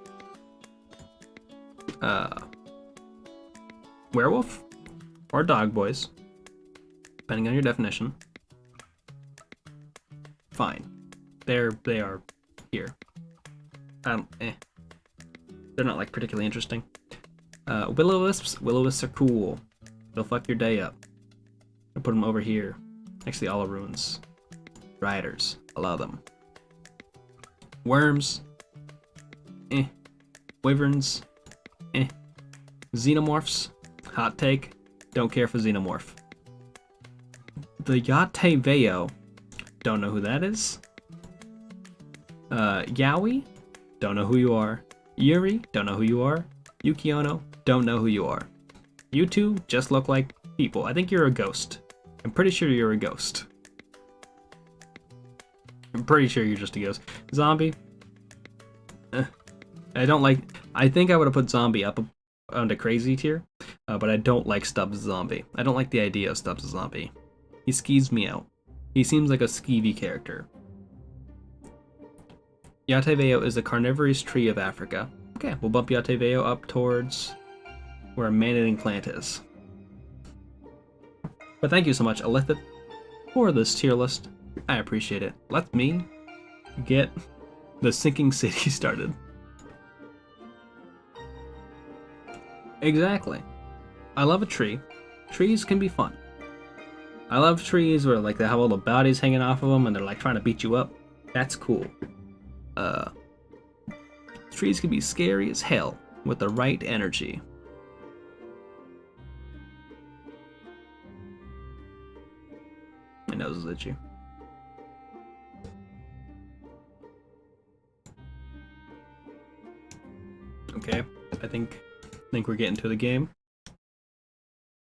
Werewolf or dog boys, depending on your definition. Fine. They are here. They're not like particularly interesting. Will-o-wisps. Will-o-wisps are cool. They'll fuck your day up. I'll put them over here, next to the Olive Ruins. Riders. I love them. Worms. Wyverns. Xenomorphs. Hot take. Don't care for Xenomorph. The Yate Veo. Don't know who that is. Yaoi. Don't know who you are. Yuri. Don't know who you are. Yukiono. Don't know who you are. You two just look like people. I think you're a ghost. I'm pretty sure you're a ghost. I'm pretty sure you're just a ghost. Zombie. I think I would have put Zombie up onto Crazy tier, but I don't like Stubbs Zombie. I don't like the idea of Stubbs Zombie. He skeeves me out. He seems like a skeevy character. Yateveo is a carnivorous tree of Africa. Okay, we'll bump Yateveo up towards where a man-eating plant is. But thank you so much, Alithith, for this tier list. I appreciate it. Let me get the sinking city started. Exactly. I love a tree. Trees can be fun. I love trees where like they have all the bodies hanging off of them and they're like trying to beat you up. That's cool. Trees can be scary as hell with the right energy. My nose is itchy. Okay, I think we're getting to the game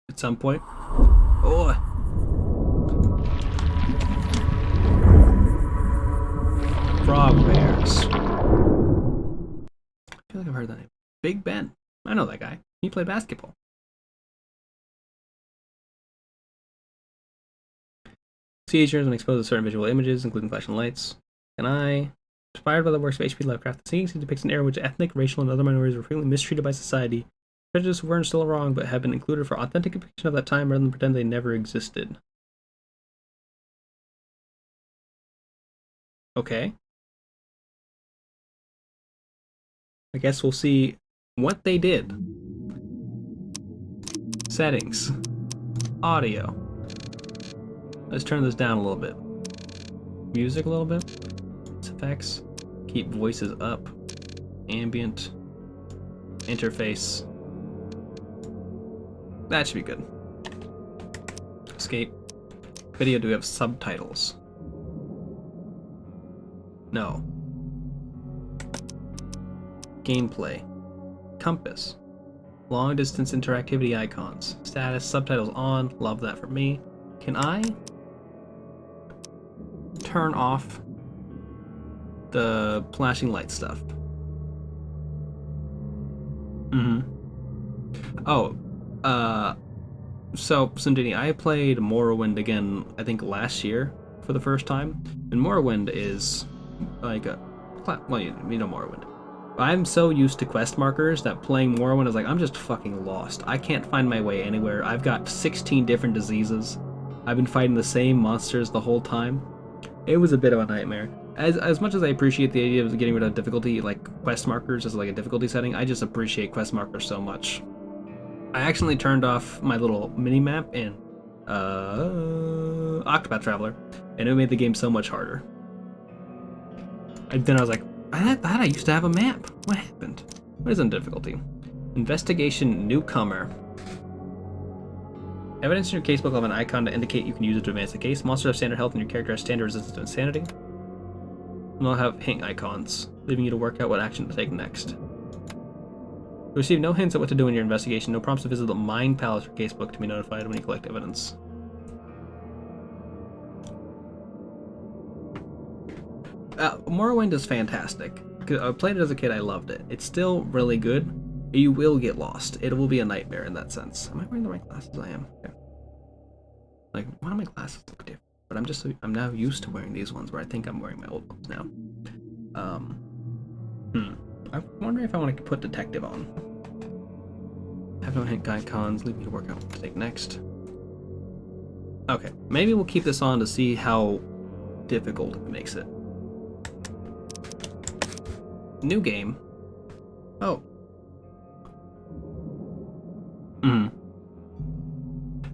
at some point. Oh. Frog Bears. I feel like I've heard that name. Big Ben. I know that guy. He played basketball. CHRs when exposed to certain visual images, including flashing lights. Can I? Inspired by the works of H.P. Lovecraft, the series depicts an era in which ethnic, racial, and other minorities were frequently mistreated by society. Prejudices weren't still wrong, but have been included for authentic depiction of that time rather than pretend they never existed. Okay. I guess we'll see what they did. Settings. Audio. Let's turn this down a little bit. Music a little bit. Effects. Keep voices up. Ambient. Interface. That should be good. Escape. Video, do we have subtitles? No. Gameplay. Compass. Long distance interactivity icons. Status, subtitles on. Love that for me. Can I turn off the flashing light stuff? Oh, so Sundini, I played Morrowind again, I think last year for the first time, and Morrowind is like a, well, you know Morrowind. I'm so used to quest markers that playing Morrowind is like, I'm just fucking lost. I can't find my way anywhere. I've got 16 different diseases. I've been fighting the same monsters the whole time. It was a bit of a nightmare. As much as I appreciate the idea of getting rid of difficulty, like quest markers as like a difficulty setting, I just appreciate quest markers so much. I accidentally turned off my little mini-map in Octopath Traveler, and it made the game so much harder. And then I was like, I thought I used to have a map. What happened? What is in difficulty? Investigation Newcomer. Evidence in your casebook will have an icon to indicate you can use it to advance the case. Monsters have standard health and your character has standard resistance to insanity. And they'll have hint icons, leaving you to work out what action to take next. You receive no hints at what to do in your investigation, no prompts to visit the Mind Palace or casebook to be notified when you collect evidence. Morrowind is fantastic. I played it as a kid, I loved it. It's still really good. You will get lost. It will be a nightmare in that sense. Am I wearing the right glasses? I am. Okay. Like, why do my glasses look different? But I'm now used to wearing these ones where I think I'm wearing my old ones now. I'm wondering if I want to put detective on. Have no hint icons, leave me to work out what to take next. Okay, maybe we'll keep this on to see how difficult it makes it. New game. Oh.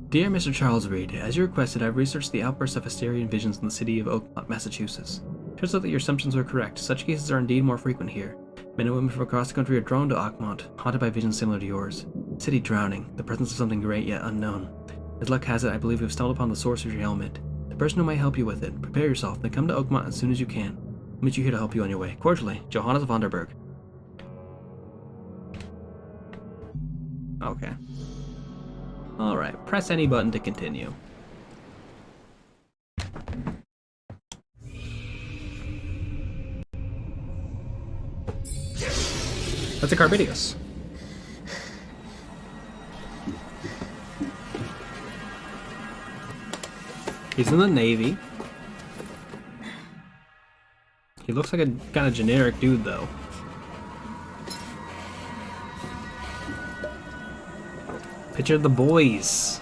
Dear Mr. Charles Reed, as you requested, I've researched the outbursts of Hysterian visions in the city of Oakmont, Massachusetts. Turns out that your assumptions were correct. Such cases are indeed more frequent here. Men and women from across the country are drawn to Oakmont, haunted by visions similar to yours. City drowning, the presence of something great yet unknown. As luck has it, I believe we've stumbled upon the source of your ailment. The person who might help you with it. Prepare yourself, then come to Oakmont as soon as you can. I'll meet you here to help you on your way. Cordially, Johannes Vonderberg. Okay. Alright, press any button to continue. That's a Carbidius. He's in the Navy. He looks like a kind of generic dude, though. Picture the boys.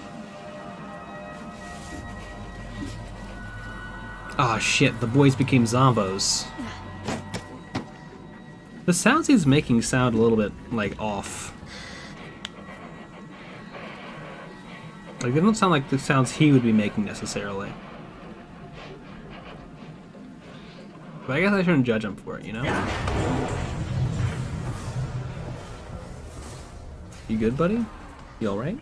Ah, shit, the boys became zombos. The sounds he's making sound a little bit, like, off. Like, they don't sound like the sounds he would be making, necessarily. But I guess I shouldn't judge him for it, you know? You good, buddy? You alright?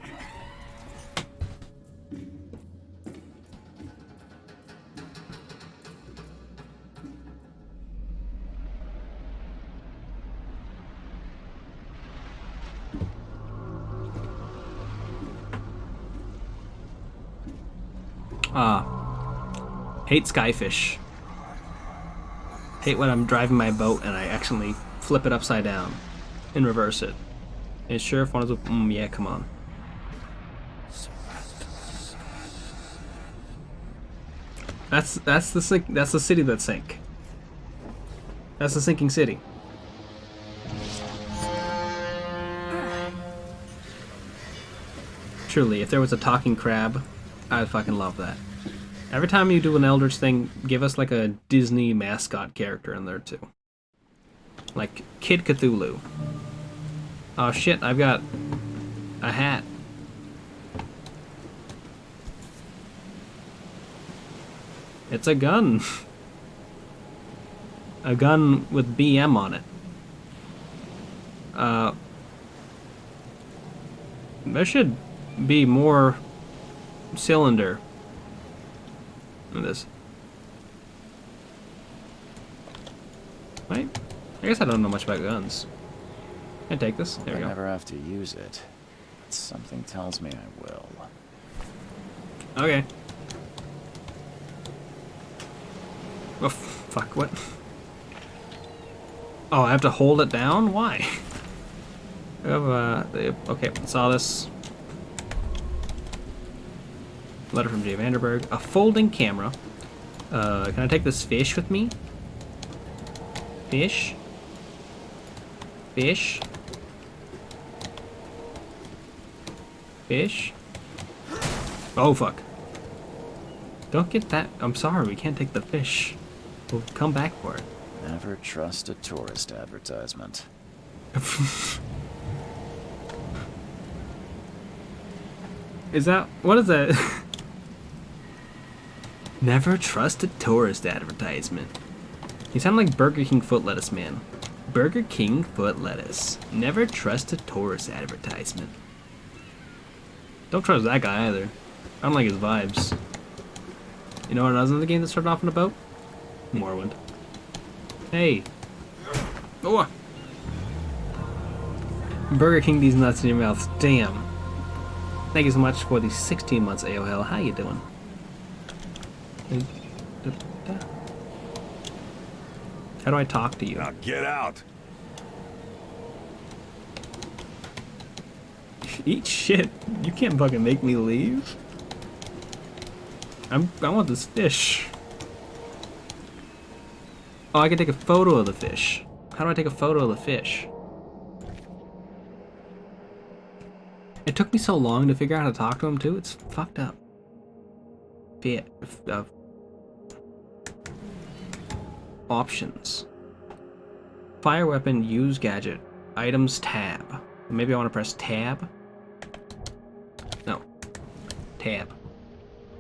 Hate Skyfish. Hate when I'm driving my boat and I accidentally flip it upside down and reverse it. And Sheriff wanted to, yeah, come on. That's the city that sank. That's the sinking city. Truly, if there was a talking crab, I'd fucking love that. Every time you do an Eldritch thing, give us like a Disney mascot character in there too. Like Kid Cthulhu. Oh shit, I've got a hat. It's a gun. A gun with BM on it. There should be more cylinder in this. Right? I guess I don't know much about guns. Can I take this? There we I go. never have to use it, but something tells me I will. Okay. Oh, fuck, what? Oh, I have to hold it down? Why? I have, okay, saw this. Letter from Jay Vanderberg. A folding camera. Can I take this fish with me? Fish? Fish? Fish? Oh, fuck. Don't get that. I'm sorry, we can't take the fish. We'll come back for it. Never trust a tourist advertisement. Is that... What is that? Never trust a tourist advertisement. You sound like Burger King foot lettuce, man. Burger King foot lettuce. Never trust a tourist advertisement. Don't trust that guy either. I don't like his vibes. You know what else in the game that started off in a boat? Morrowind. Hey. Oh. Burger King these nuts in your mouth. Damn. Thank you so much for the 16 months, AOL. How you doing? How do I talk to you? Now get out. Eat shit. You can't fucking make me leave. I want this fish. Oh, I can take a photo of the fish. How do I take a photo of the fish? It took me so long to figure out how to talk to him too. It's fucked up. Options. Fire weapon, use gadget, items tab. Maybe I want to press tab. No. Tab.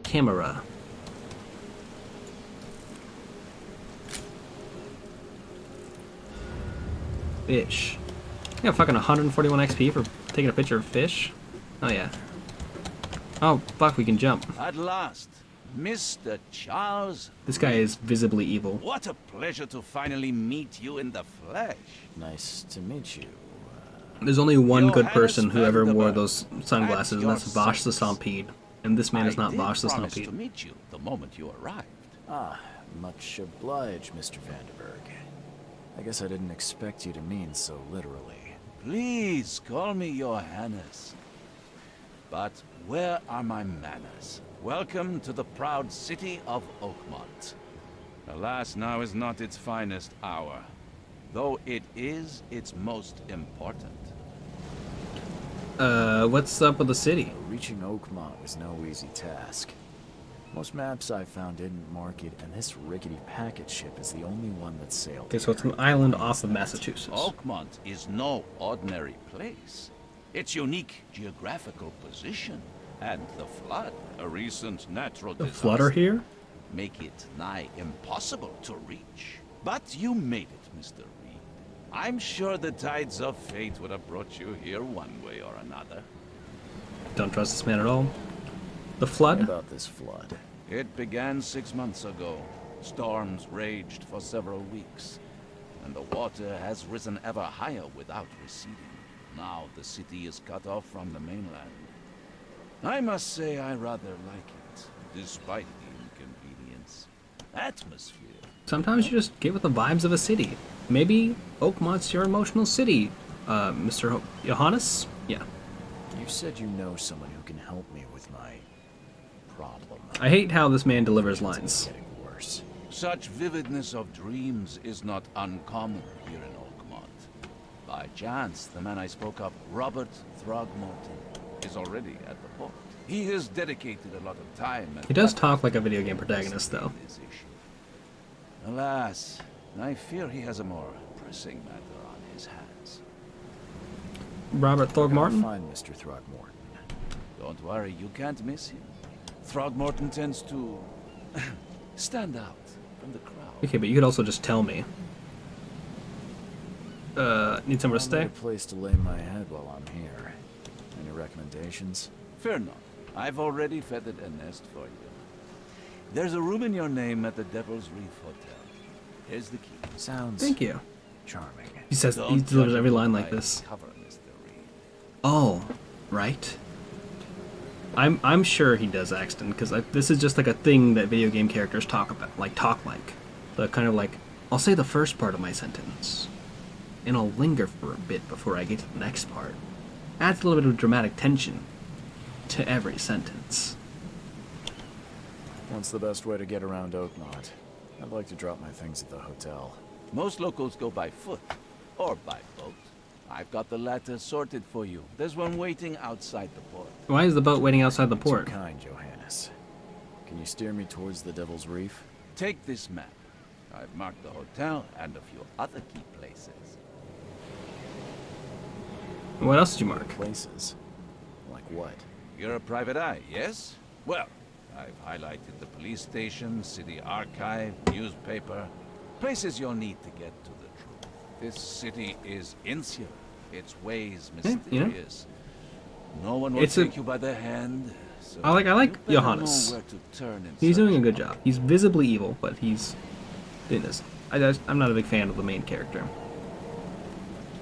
Camera. Fish. I got fucking 141 XP for taking a picture of fish. Oh yeah. Oh fuck, we can jump. At last, Mr. Charles. This guy is visibly evil. What a pleasure to finally meet you in the flesh. Nice to meet you. There's only one good Johannes person who ever wore Vanderberg. those sunglasses, and that's At your Vosh the service. Stampede. And this man is not I Vosh the did promise Stampede. to meet you the moment you arrived. Ah, much obliged, Mr. Vanderberg. I guess I didn't expect you to mean so literally. Please call me Johannes. But where are my manners? Welcome to the proud city of Oakmont. Alas, now is not its finest hour, though it is its most important. What's up with the city? Reaching Oakmont was no easy task. Most maps I found didn't mark it, and this rickety packet ship is the only one that sailed. Okay, so it's an island off of Massachusetts. Oakmont is no ordinary place. Its unique geographical position and the flood, a recent natural The disaster, Flutter here? make it nigh impossible to reach. But you made it, Mr. Reed. I'm sure the tides of fate would have brought you here one way or another. Don't trust this man at all. The What flood? about this flood? It began 6 months ago. Storms raged for several weeks, and the water has risen ever higher without receding. Now the city is cut off from the mainland. I must say I rather like it, despite the inconvenience. Atmosphere. Sometimes you just get with the vibes of a city. Maybe Oakmont's your emotional city, Mr. Johannes? Yeah. You said you know someone who can help me with my problem. I hate how this man delivers It's lines. getting worse. Such vividness of dreams is not uncommon here in Oakmont. By chance, the man I spoke of, Robert Throgmorton, is already at the port. He has dedicated a lot of time and He does effort talk like a to video game protagonist, though. this issue. Alas, I fear he has a more pressing matter on his hands. Robert I'll Thorgmartin? find Mr. Throgmorton. Don't worry, you can't miss him. Throgmorton tends to stand out from the crowd. Okay, but you could also just tell me. Need somewhere to I'll stay? need a place to lay my head while I'm here. Any recommendations? Fear not. I've already feathered a nest for you. There's a room in your name at the Devil's Reef Hotel. Here's the key. Sounds Thank you. charming. He says he Don't delivers judge every a book line by like its this. cover, Mr. Reed. Oh, right. I'm sure he does, Axton, because this is just like a thing that video game characters talk about, like the kind of like, I'll say the first part of my sentence, and I'll linger for a bit before I get to the next part. Adds a little bit of dramatic tension to every sentence. What's the best way to get around Oakmont? I'd like to drop my things at the hotel. Most locals go by foot or by boat. I've got the latter sorted for you. There's one waiting outside the port. Why is the boat waiting outside the port? Too kind, Johannes. Can you steer me towards the Devil's Reef? Take this map. I've marked the hotel and a few other key places. What else did you mark? Places? Like what? You're a private eye, yes? Well, I've highlighted the police station, city archive, newspaper, places you'll need to get to the truth. This city is insular, its ways Yeah, you know. mysterious. No one will It's a- take you by the hand. So I like you better Johannes. know where to turn in He's search doing a good of job. He's visibly evil, but he's doing this. I'm not a big fan of the main character.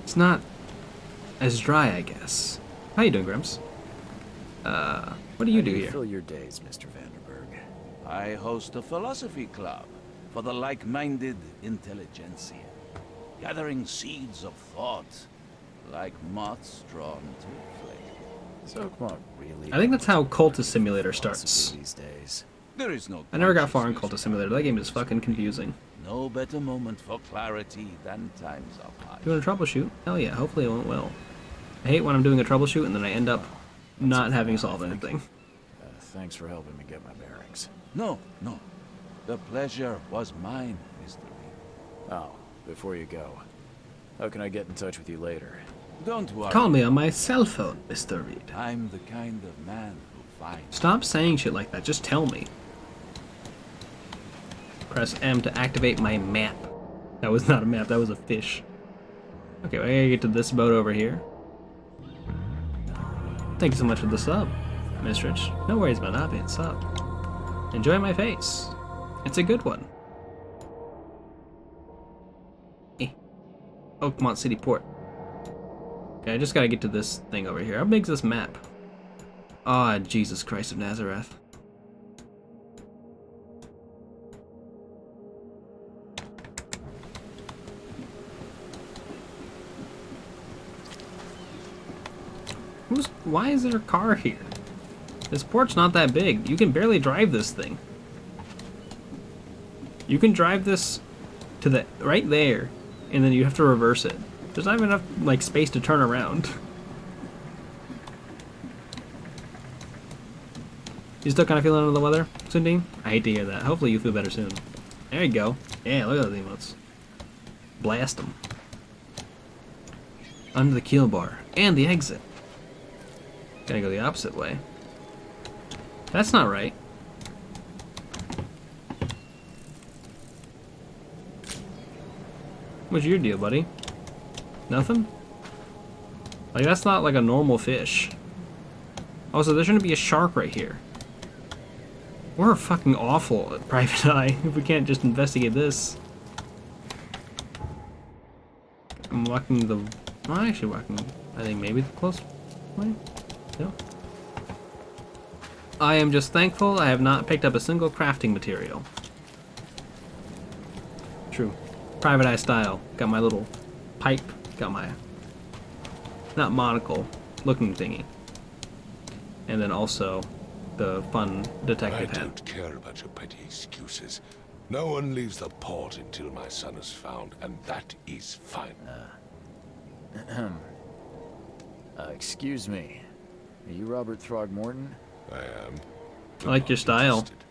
It's not as dry, I guess. How you doing, Grimps? What do you How do here? Fill your days, Mr. Vanderberg. I host a philosophy club for the like-minded intelligentsia, gathering seeds of thought like moths drawn to a flame. Is Oakmont really? I think that's how Cultist Simulator philosophy starts. these days. There is no I never got far in conscious Cultist Simulator. That game is use. fucking confusing. No better moment for clarity than times of hardship. Doing a troubleshoot? Hell yeah, hopefully it went well. I hate when I'm doing a troubleshoot and then I end up not having solved anything. Thanks for helping me get my bearings. No. The pleasure was mine, Mr. Reed. Oh, before you go, how can I get in touch with you later? Don't worry. Call me on my cell phone, Mr. Reed. I'm the kind of man who finds. Stop saying shit like that, just tell me. Press M to activate my map. That was not a map, that was a fish. Okay, well, I gotta get to this boat over here. Thank you so much for the sub, Miss Rich. No worries about not being sub. Enjoy my face. It's a good one. Oakmont City Port. Okay, I just gotta get to this thing over here. How big's this map? Ah, Jesus Christ of Nazareth. Why is there a car here? This port's not that big. You can barely drive this thing. You can drive this to the right there, and then you have to reverse it. There's not even enough like space to turn around. You still kind of feeling under the weather, Sundine? I hate to hear that. Hopefully you feel better soon. There you go. Yeah, look at those emotes. Blast them. Under the keel bar. And the exit. Gotta go the opposite way. That's not right. What's your deal, buddy? Nothing? Like, that's not like a normal fish. Also, there shouldn't be a shark right here. We're fucking awful at Private Eye if we can't just investigate this. I'm walking the... I'm actually walking, I think, maybe the close way? No? I am just thankful I have not picked up a single crafting material. True. Private Eye style. Got my little pipe. Got my... not monocle looking thingy. And then also the fun detective I hat. don't care about your petty excuses. No one leaves the port until my son is found, and that is fine. Excuse me. Are you Robert Throgmorton? I am. I like your style. Interested.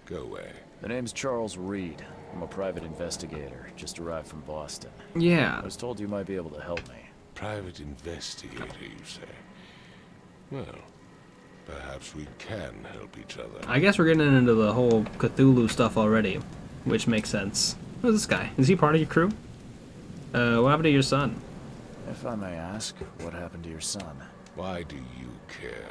Go away. The name's Charles Reed. I'm a private investigator, just arrived from Boston. Yeah. I was told you might be able to help me. Private investigator, you say? Well, perhaps we can help each other. I guess we're getting into the whole Cthulhu stuff already, which makes sense. Who's this guy? Is he part of your crew? What happened to your son? If I may ask, what happened to your son? Why do you care?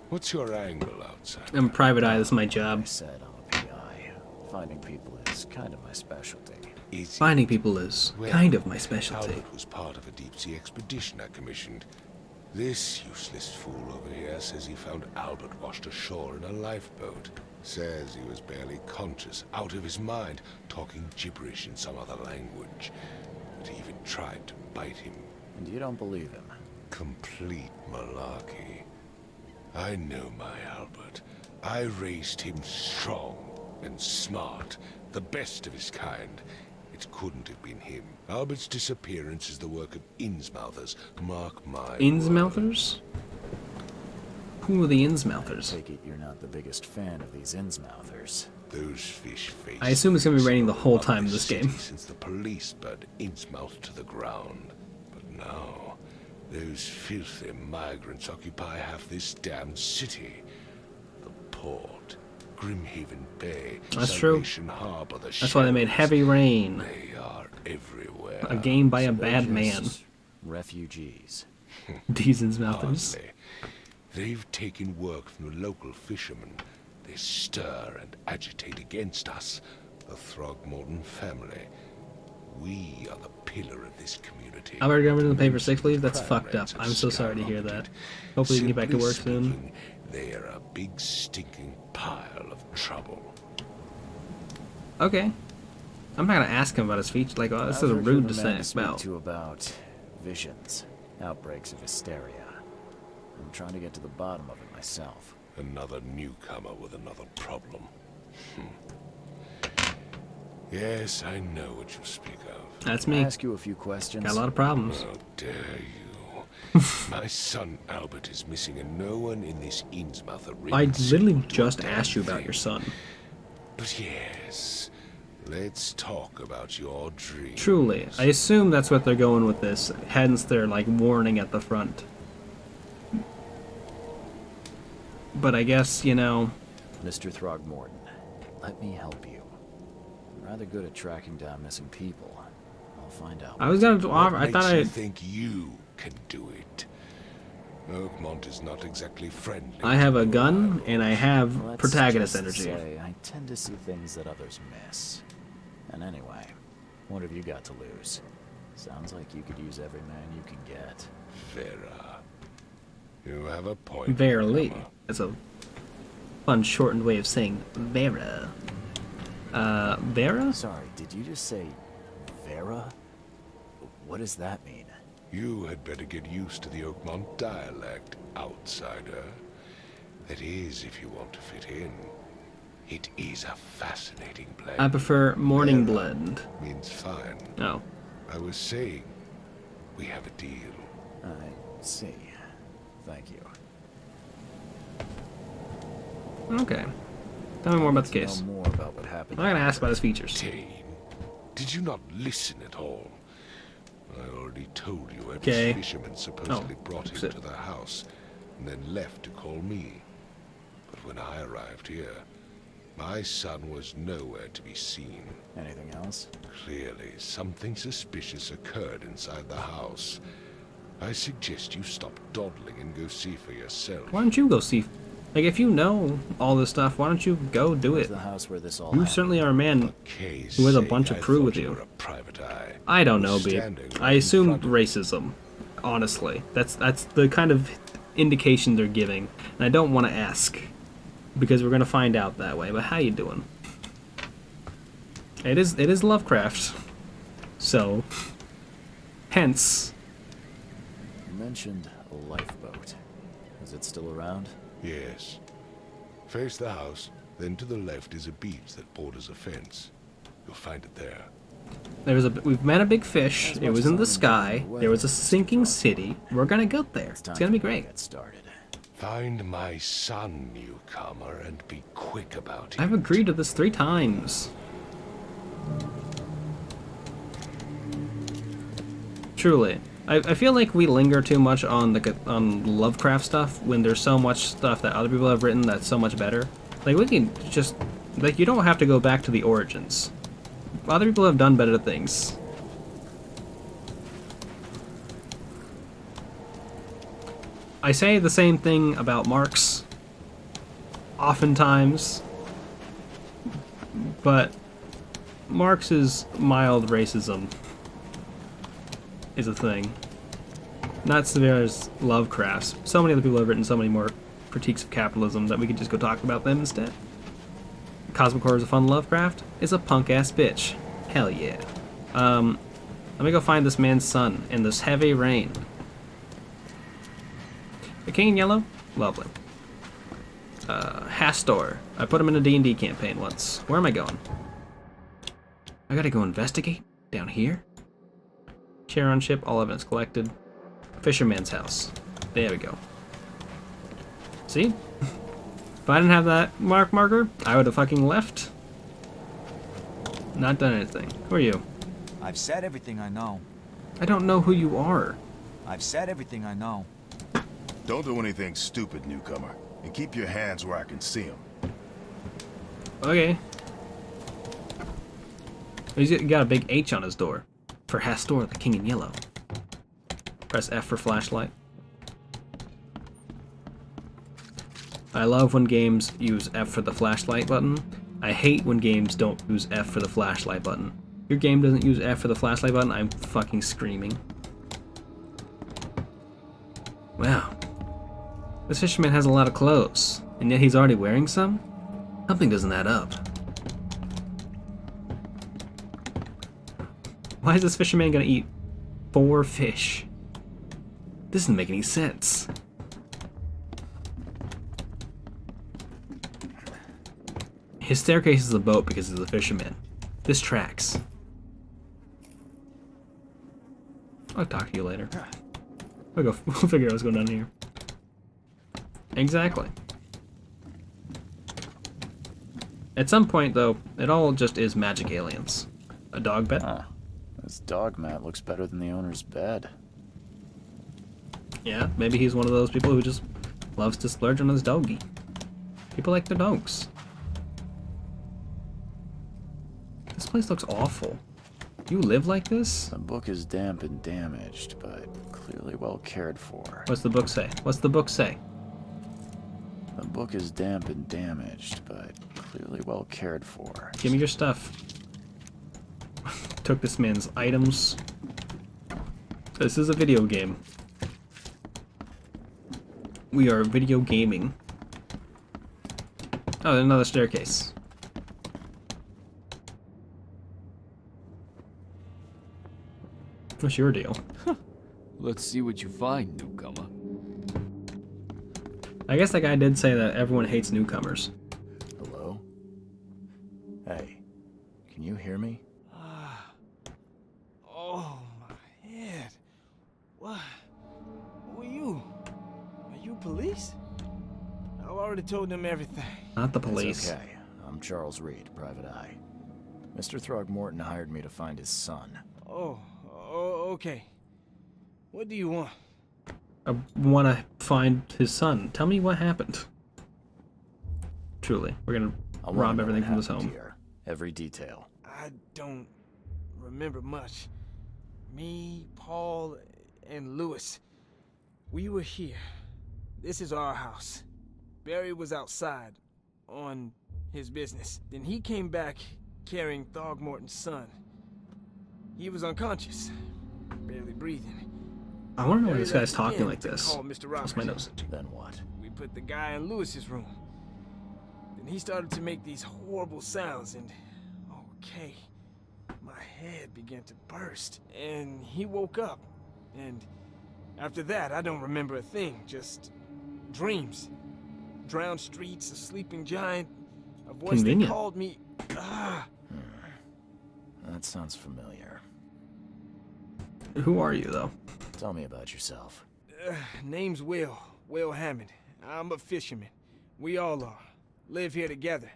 What's your angle outside? I'm a private eye, this is my job. I said I'm a PI. Finding people is kind of my specialty. Is Finding people is Well, kind of my specialty. Albert was part of a deep-sea expedition I commissioned. This useless fool over here says he found Albert washed ashore in a lifeboat. Says he was barely conscious, out of his mind, talking gibberish in some other language. But he even tried to bite him. And you don't believe him? Complete malarkey. I know my Albert. I raised him strong and smart, the best of his kind. It couldn't have been him. Albert's disappearance is the work of Innsmouthers. Mark my Innsmouthers? Who are the Innsmouthers? Take it you're not the biggest fan of these Innsmouthers. Those fish faces. I assume it's gonna be raining the whole time in this game. Since the police burned Innsmouth to the ground. But now, those filthy migrants occupy half this damned city. The port, Grimhaven Bay, That's true. Salvation Harbor, the That's why they made Heavy Rain, They are everywhere. a game by a bad man. Just refugees. These Innsmouthers. Hardly. They've taken work from the local fishermen. They stir and agitate against us, the Throgmorton family. We are the pillar of this community. Albert got rid of the paper sick leave? That's Crime fucked up. rates have I'm so sorry to hear that. skyrocketed. Hopefully you can get back to Simply work soon. speaking, they are a big stinking pile of trouble. Okay. I'm not gonna ask him about his feature. Like, oh, this I've is heard rude from to a man say. speak Well, to about visions, outbreaks of hysteria. I'm trying to get to the bottom of it myself. Another newcomer with another problem. Yes, I know what you speak of. that's Can I me. ask you a few questions? Got a lot of problems. How dare you? My son Albert is missing, and no one in this Innsmouther ring I seems literally to do a just damn asked you about thing. your son. But yes, let's talk about your dreams. Truly. I assume that's what they're going with this, hence their, like, warning at the front. But I guess, you know, Mr. Throgmorton, let me help you. I'm rather good at tracking down missing people. I'll find out. I was gonna offer, What I thought makes you I... think you can do it? Oakmont is not exactly friendly. I have to a new gun, arrivals. and I have Let's protagonist just energy. say I tend to see things that others miss. And anyway, what have you got to lose? Sounds like you could use every man you can get. Vera, you have a point. Verily. newcomer. That's a fun shortened way of saying Vera. Vera? Sorry, did you just say Vera? What does that mean? You had better get used to the Oakmont dialect, outsider. That is, if you want to fit in. It is a fascinating blend. I prefer morning Vera blend. means fine. Oh. I was saying, we have a deal. I see. Thank you. Okay. Tell me more about the To know case. more about what happened. I'm not gonna ask about his features. Tane, did you not listen at all? I already told you Ebbs Okay. fishermen supposedly Oh, brought him shit. to the house and then left to call me. But when I arrived here, my son was nowhere to be seen. Anything else? Clearly, something suspicious occurred inside the house. I suggest you stop dawdling and go see for yourself. Why don't you go see? Like, if you know all this stuff, why don't you go do Where's it? the house where this all You happened? certainly are a man. Case Who has a sake, bunch of I crew thought with you. were a private eye. I don't know, Was B. standing I right in assumed front of racism. Honestly, that's the kind of indication they're giving, and I don't want to ask because we're gonna find out that way. But how you doing? It is Lovecraft, so hence You mentioned a lifeboat. Is it still around? Yes. Face the house, Then to the left is a beach that borders a fence. You'll find it there. We've met a big fish. As It much was as in I'm the enjoying sky. the There was a weather, sinking Mr. city. We're gonna get there. It's time gonna be for me to great. Get started. Find my son, newcomer, and be quick about it. I've agreed to this 3 times. Truly. I feel like we linger too much on on Lovecraft stuff when there's so much stuff that other people have written that's so much better. Like, we can just... Like, you don't have to go back to the origins. Other people have done better things. I say the same thing about Marx. Oftentimes. But Marx's mild racism is a thing. Not severe as Lovecraft's. So many other people have written so many more critiques of capitalism that we could just go talk about them instead. Cosmic Horrors of Fun Lovecraft is a punk-ass bitch. Hell yeah. Let me go find this man's son in this heavy rain. The King in Yellow? Lovely. Hastor. I put him in a D&D campaign once. Where am I going? I gotta go investigate? Down here? Chair on ship, all evidence collected. Fisherman's house. There we go. See? If I didn't have that marker, I would have fucking left. Not done anything. Who are you? I've said everything I know. I don't know who you are. I've said everything I know. Don't do anything stupid, newcomer. And keep your hands where I can see them. Okay. He's got a big H on his door. For Hastor, the King in Yellow. Press F for flashlight. I love when games use F for the flashlight button. I hate when games don't use F for the flashlight button. Your game doesn't use F for the flashlight button, I'm fucking screaming. Wow. This fisherman has a lot of clothes, and yet he's already wearing some? Something doesn't add up. Why is this fisherman gonna eat 4 fish? This doesn't make any sense. His staircase is a boat because he's a fisherman. This tracks. I'll talk to you later. We'll figure out what's going on here. Exactly. At some point, though, it all just is magic aliens. A dog bed? Huh. This dog mat looks better than the owner's bed. Yeah, maybe he's one of those people who just loves to splurge on his doggy. People like their dogs. This place looks awful. You live like this? The book is damp and damaged, but clearly well cared for. What's the book say? What's the book say? The book is damp and damaged, but clearly well cared for. Give me your stuff. Took this man's items. This is a video game. We are video gaming. Oh, another staircase. What's your deal? Let's see what you find, newcomer. I guess that guy did say that everyone hates newcomers. Hello? Hey, can you hear me? Oh, my head. What? Who are you? Are you police? I've already told them everything. Not the It's police. okay. I'm Charles Reed, Private Eye. Mr. Throgmorton hired me to find his son. Oh, okay. What do you want? I want to find his son. Tell me what happened. Truly, we're gonna I wanna rob know everything what from this happened home. here. Every detail. I don't remember much. Me, Paul, and Lewis. We were here. This is our house. Barry was outside on his business. Then he came back carrying Throgmorton's son. He was unconscious, barely breathing. I want to know why Barry this guy's left talking again like to this. call Mr. That's my Roberts. notes. Then what? We put the guy in Lewis's room. Then he started to make these horrible sounds and, okay, my head began to burst. And he woke up. And after that, I don't remember a thing, just dreams. Drowned streets, a sleeping giant. A voice that Convenient. called me. Ah. That sounds familiar. Who are you, though? Tell me about yourself. Name's Will Hammond. I'm a fisherman. We all are. Live here together.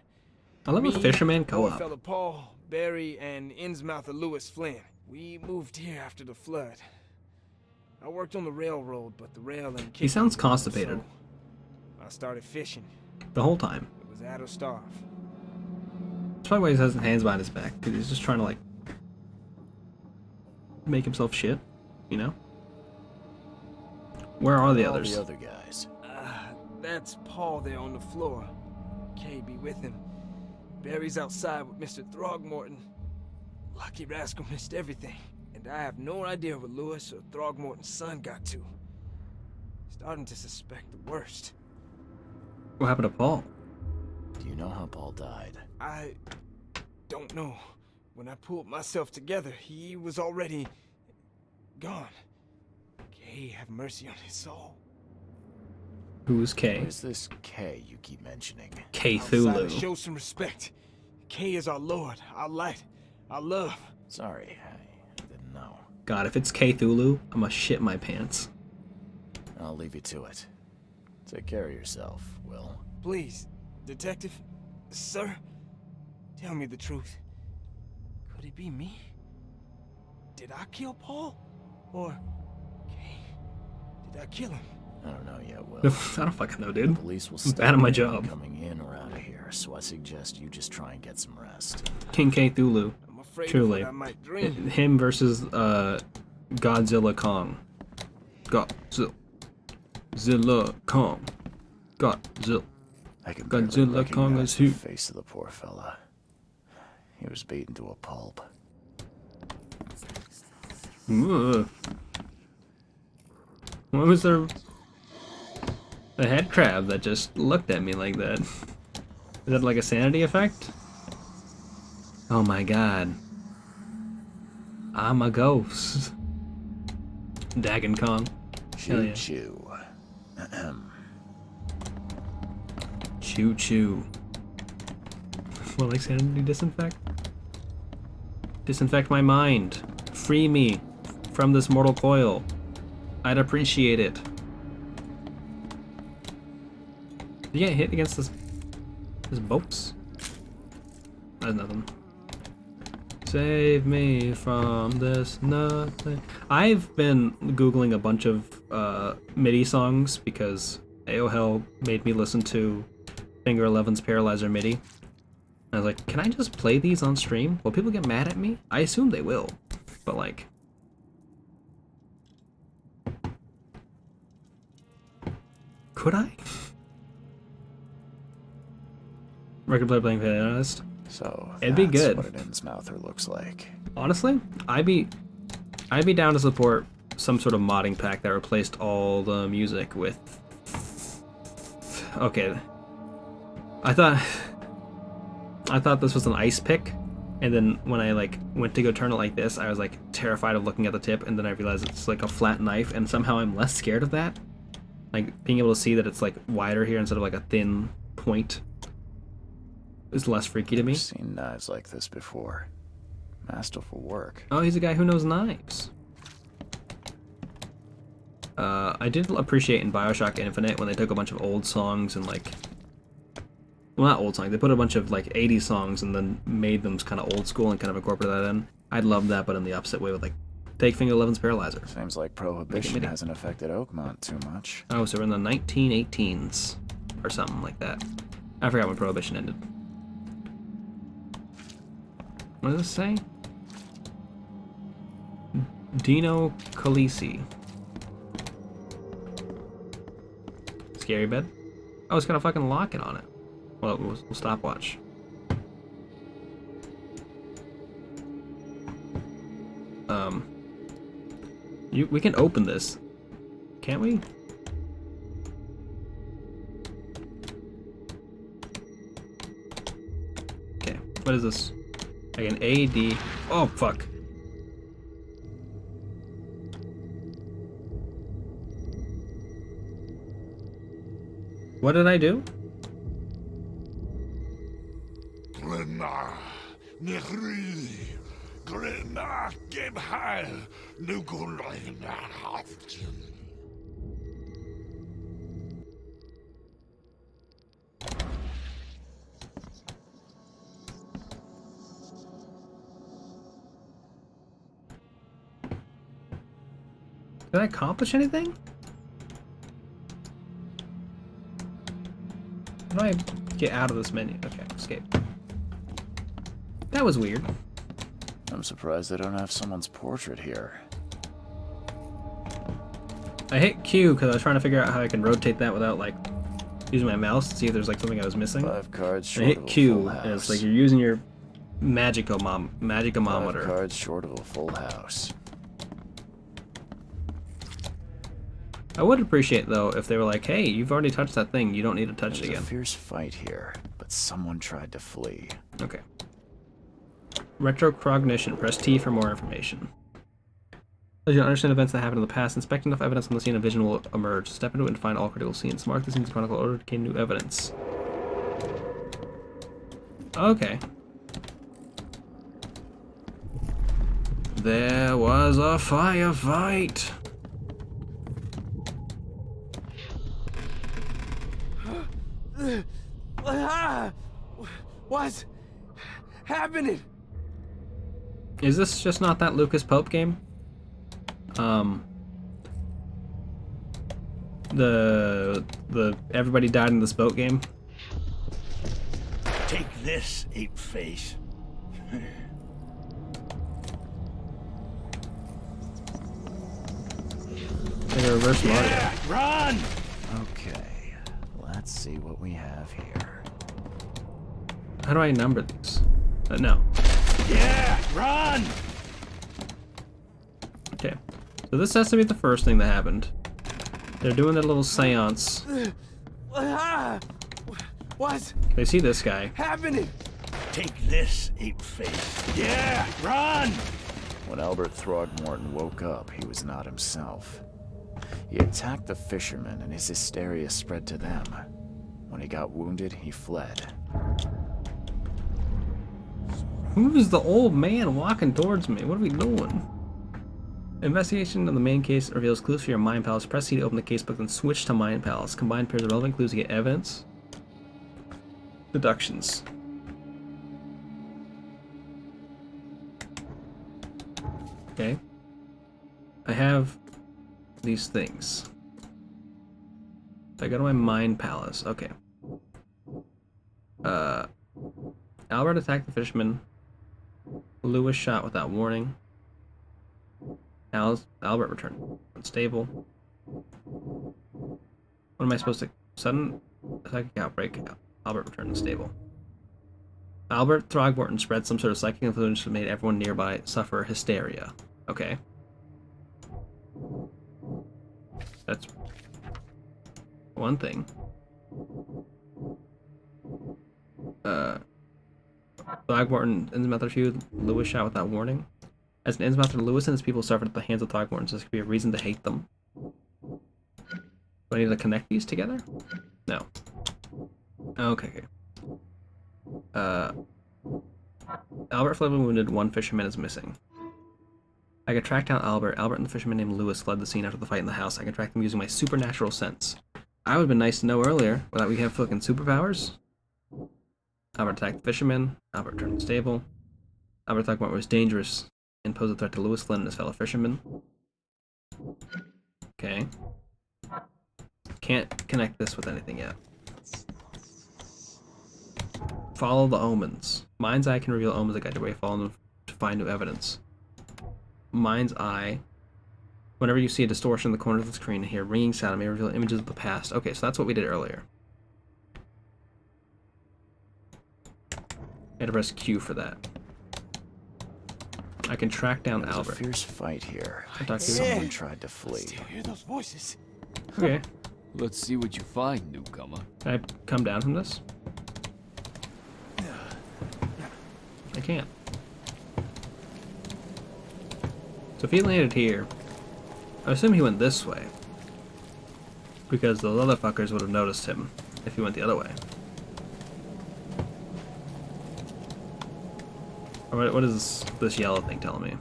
I love a fisherman poor co-op. fella Paul, Barry, and Innsmouther Lewis Flynn. We moved here after the flood. I worked on the railroad, but the rail ain't He sounds kicking, constipated. so I started fishing. The whole time. It was at or starve. That's probably why he has his hands behind his back, because he's just trying to, like, make himself shit, you know? Where are the All others? the other guys. That's Paul there on the floor. Kay be with him. Barry's outside with Mr. Throgmorton. Lucky rascal missed everything. And I have no idea what Lewis or Throgmorton's son got to. Starting to suspect the worst. What happened to Paul? Do you know how Paul died? I don't know. When I pulled myself together, he was already gone. Kay have mercy on his soul. Who's K? Who is this K you keep mentioning? K Outside, Thulu. show some respect. Kay is our lord, our light, our love. Sorry, I didn't know. God, if it's K Thulu, I'm gonna shit my pants. I'll leave you to it. Take care of yourself, Will. Please, detective, sir, tell me the truth. Could it be me? Did I kill Paul? Or Kay? Did I kill him? I don't know yet, Will. I don't fucking know, dude. Police will I'm stop bad at my you job. coming in or out of here, so I suggest you just try and get some rest. King K Thulu. I'm afraid Truly. of what I might dream. Him versus Godzilla Kong. Godzilla Kong. Godzilla. I can barely Godzilla Kong recognize is the who? face of the poor fella. He was beaten to a pulp. Ugh. What was there? A head crab that just looked at me like that. Is that like a sanity effect? Oh my god. I'm a ghost. Dagon Kong. Hell yeah. Choo. Ahem. Choo choo. Well, like sanity disinfect? Disinfect my mind. Free me from this mortal coil. I'd appreciate it. Did you get hit against this boats? That's nothing. Save me from this nothing. I've been Googling a bunch of MIDI songs because AOL made me listen to Finger 11's Paralyzer MIDI. And I was like, can I just play these on stream? Will people get mad at me? I assume they will. But like... could I? Record player playing pianist. So It'd be that's good. what an Innsmouther looks like. Honestly, I'd be down to support some sort of modding pack that replaced all the music with... Okay. I thought this was an ice pick, and then when I like went to go turn it like this, I was like terrified of looking at the tip, and then I realized it's like a flat knife, and somehow I'm less scared of that. Like being able to see that it's like wider here instead of like a thin point is less freaky to me. I've seen knives like this before. Masterful work. Oh, he's a guy who knows knives. I did appreciate in Bioshock Infinite when they took a bunch of old songs and like... Well, not old songs. They put a bunch of like 80s songs and then made them kind of old school and kind of incorporated that in. I'd love that, but in the opposite way with like take Finger 11's Paralyzer. Seems like Prohibition MIDI. hasn't affected Oakmont too much. Oh, so we're in the 1918s or something like that. I forgot when Prohibition ended. What does this say? Dino Calisi. Scary bed? Oh, it's got a fucking locket on it. Well, we'll stopwatch. We can open this. Can't we? Okay, what is this? Like an AD. Oh, fuck. What did I do? Did I accomplish anything? How do I get out of this menu? Okay, escape. That was weird. I'm surprised they don't have someone's portrait here. I hit Q because I was trying to figure out how I can rotate that without like using my mouse to see if there's like something I was missing. 5 cards And I short of hit a Q full and it's house. like you're using your 5 magicomometer. cards short of a full house. I would appreciate though if they were like, hey, you've already touched that thing, you don't need to touch it There's a again. fierce fight here, but someone tried to flee. Okay. Retrocognition. Press T for more information. As you understand events that happened in the past, inspect enough evidence on the scene, a vision will emerge. Step into it and find all critical scenes. Mark the scenes in chronicle order to gain new evidence. Okay. There was a firefight. What's happening? Is this just not that Lucas Pope game? The everybody died in this boat game. Take this, ape face. Like a reverse Mario. Run! Okay, let's see what we have here. How do I number these? No. Yeah, run! Okay. So this has to be the first thing that happened. They're doing their little seance. What's They see this guy. happening? Take this, ape face. Yeah, run! When Albert Throgmorton woke up, he was not himself. He attacked the fishermen and his hysteria spread to them. When he got wounded, he fled. Who's the old man walking towards me? What are we doing? Investigation of the main case reveals clues for your Mind Palace. Press C to open the casebook, then switch to Mind Palace. Combine pairs of relevant clues to get evidence. Deductions. Okay. I have these things. If I go to my Mind Palace, okay. Albert attacked the fisherman. Lewis shot without warning. Albert returned unstable. What am I supposed to... Sudden psychic outbreak. Albert returned unstable. Albert Throgmorton spread some sort of psychic influence that made everyone nearby suffer hysteria. Okay. That's one thing. Throgmorton ends Method feud. Lewis shot without warning. As an Innsmouth, Lewis and his people suffered at the hands of Throgmorton, so this could be a reason to hate them. Do I need to connect these together? No. Okay. Albert fled when wounded. One fisherman is missing. I can track down Albert. Albert and the fisherman named Lewis fled the scene after the fight in the house. I can track them using my supernatural sense. I would have been nice to know earlier, without we have fucking superpowers. Albert attacked the fisherman. Albert turned unstable. Albert Throgmorton was dangerous and posed a threat to Lewis Flynn and his fellow fishermen. Okay. Can't connect this with anything yet. Follow the omens. Mind's Eye can reveal omens that guide your way. Follow them to find new evidence. Mind's Eye. Whenever you see a distortion in the corner of the screen and hear a ringing sound, it may reveal images of the past. Okay, so that's what we did earlier. I had to press Q for that. I can track down There's Albert. a fierce fight here. I'll talk to you. Someone tried to flee. Still hear those voices. Okay. Let's see what you find, newcomer. Can I come down from this? I can't. So if he landed here, I assume he went this way. Because those other fuckers would have noticed him if he went the other way. Or what is this yellow thing telling me?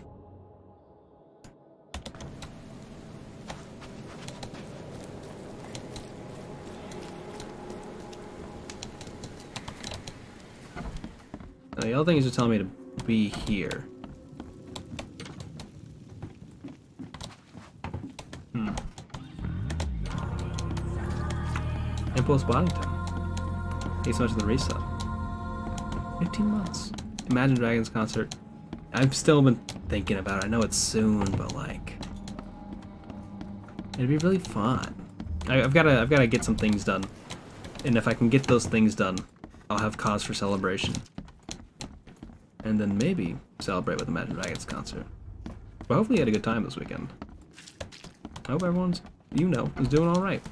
The yellow thing is just telling me to be here. Impulse Boddington. Thanks so much for the reset. 15 months. Imagine Dragons concert. I've still been thinking about it. I know it's soon, but like, it'd be really fun. I've gotta get some things done, and if I can get those things done, I'll have cause for celebration, and then maybe celebrate with Imagine Dragons concert. But hopefully, you had a good time this weekend. I hope everyone's, is doing all right.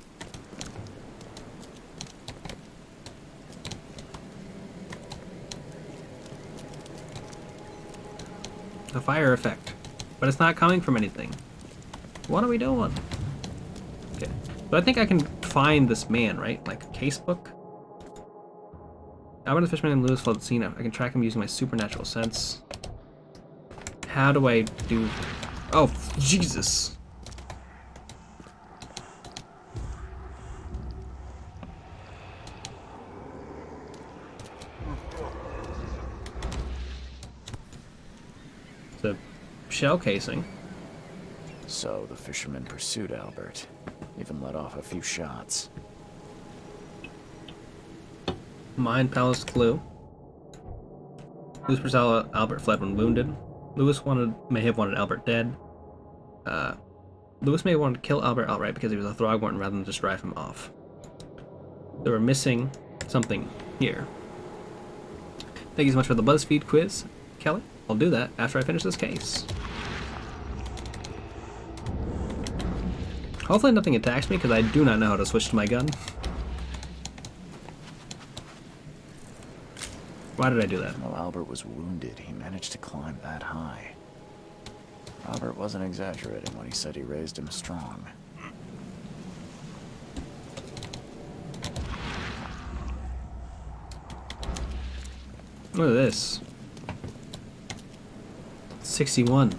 The fire effect, but it's not coming from anything. What are we doing? Okay, but I think I can find this man, right? Like a casebook. Albert the Fisherman and Lewis fled the scene. I can track him using my supernatural sense. How do I do? Oh, Jesus! The shell casing. So the fisherman pursued Albert, even let off a few shots. Mind Palace clue. Lewis pursued Albert fled when wounded. Lewis may have wanted Albert dead. Lewis may have wanted to kill Albert outright because he was a Throgmorton rather than just drive him off. They were missing something here. Thank you so much for the BuzzFeed quiz, Kelly. I'll do that after I finish this case. Hopefully nothing attacks me because I do not know how to switch to my gun. Why did I do that? While Albert was wounded, he managed to climb that high. Albert wasn't exaggerating when he said he raised him strong. Look at this. 61.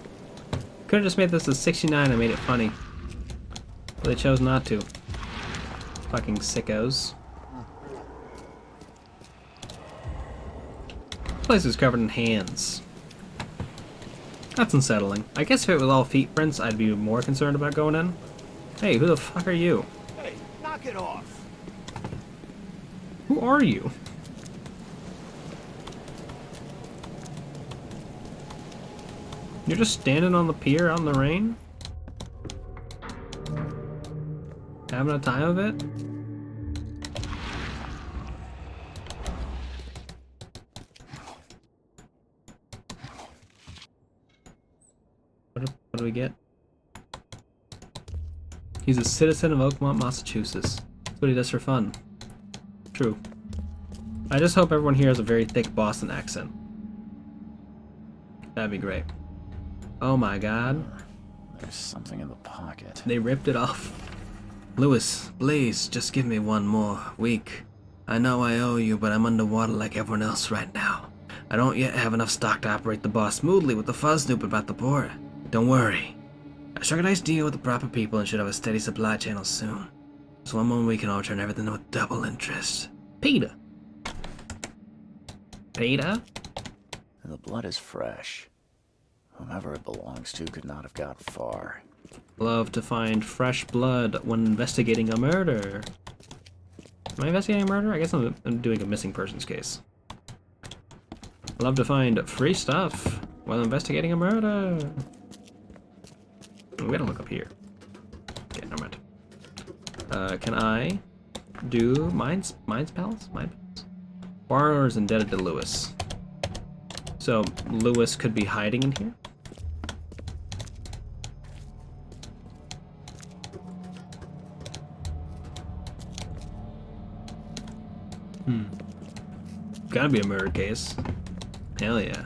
Could have just made this a 69 and made it funny. But they chose not to. Fucking sickos. This place is covered in hands. That's unsettling. I guess if it was all feet prints, I'd be more concerned about going in. Hey, who the fuck are you? Hey, knock it off. Who are you? You're just standing on the pier out in the rain? Having a time of it? What do we get? He's a citizen of Oakmont, Massachusetts. That's what he does for fun. True. I just hope everyone here has a very thick Boston accent. That'd be great. Oh my god. There's something in the pocket. They ripped it off. Lewis, please, just give me one more week. I know I owe you, but I'm underwater like everyone else right now. I don't yet have enough stock to operate the bar smoothly with the fuzz snoop about the port. Don't worry. I struck a nice deal with the proper people and should have a steady supply channel soon. So one more week and I'll return everything with double interest. Peter. Peter? And the blood is fresh. Whomever it belongs to could not have got far. Love to find fresh blood when investigating a murder. Am I investigating a murder? I guess I'm doing a missing persons case. Love to find free stuff while investigating a murder. We gotta look up here. Okay, never mind. Can I do Mines Palace? Mine Palace? Bar is indebted to Lewis. So Lewis could be hiding in here? Gotta be a murder case. Hell yeah.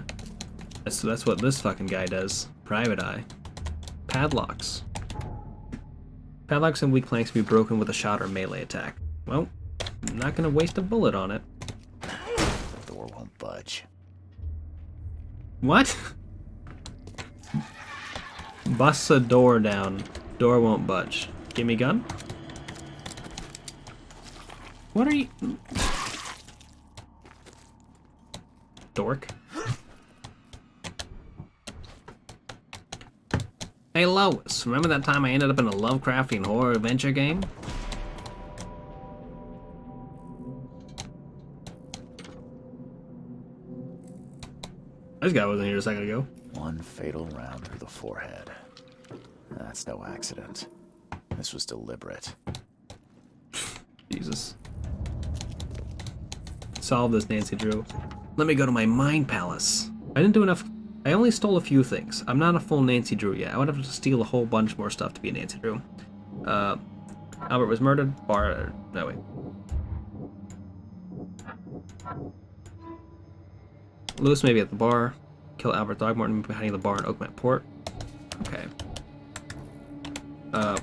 That's what this fucking guy does. Private Eye. Padlocks. Padlocks and weak planks can be broken with a shot or melee attack. Well, I'm not gonna waste a bullet on it. The door won't budge. What? Bust a door down. Door won't budge. Give me gun? What are you... Dork. Hey Lois, remember that time I ended up in a Lovecraftian horror adventure game? This guy wasn't here a second ago. One fatal round through the forehead. That's no accident. This was deliberate. Jesus. Solve this, Nancy Drew. Let me go to my mind palace. I didn't do enough. I only stole a few things. I'm not a full Nancy Drew yet. I would have to steal a whole bunch more stuff to be a Nancy Drew. Albert was murdered. Bar. No, wait. Lewis may be at the bar. Kill Albert Throgmorton behind the bar in Oakmont Port. Okay.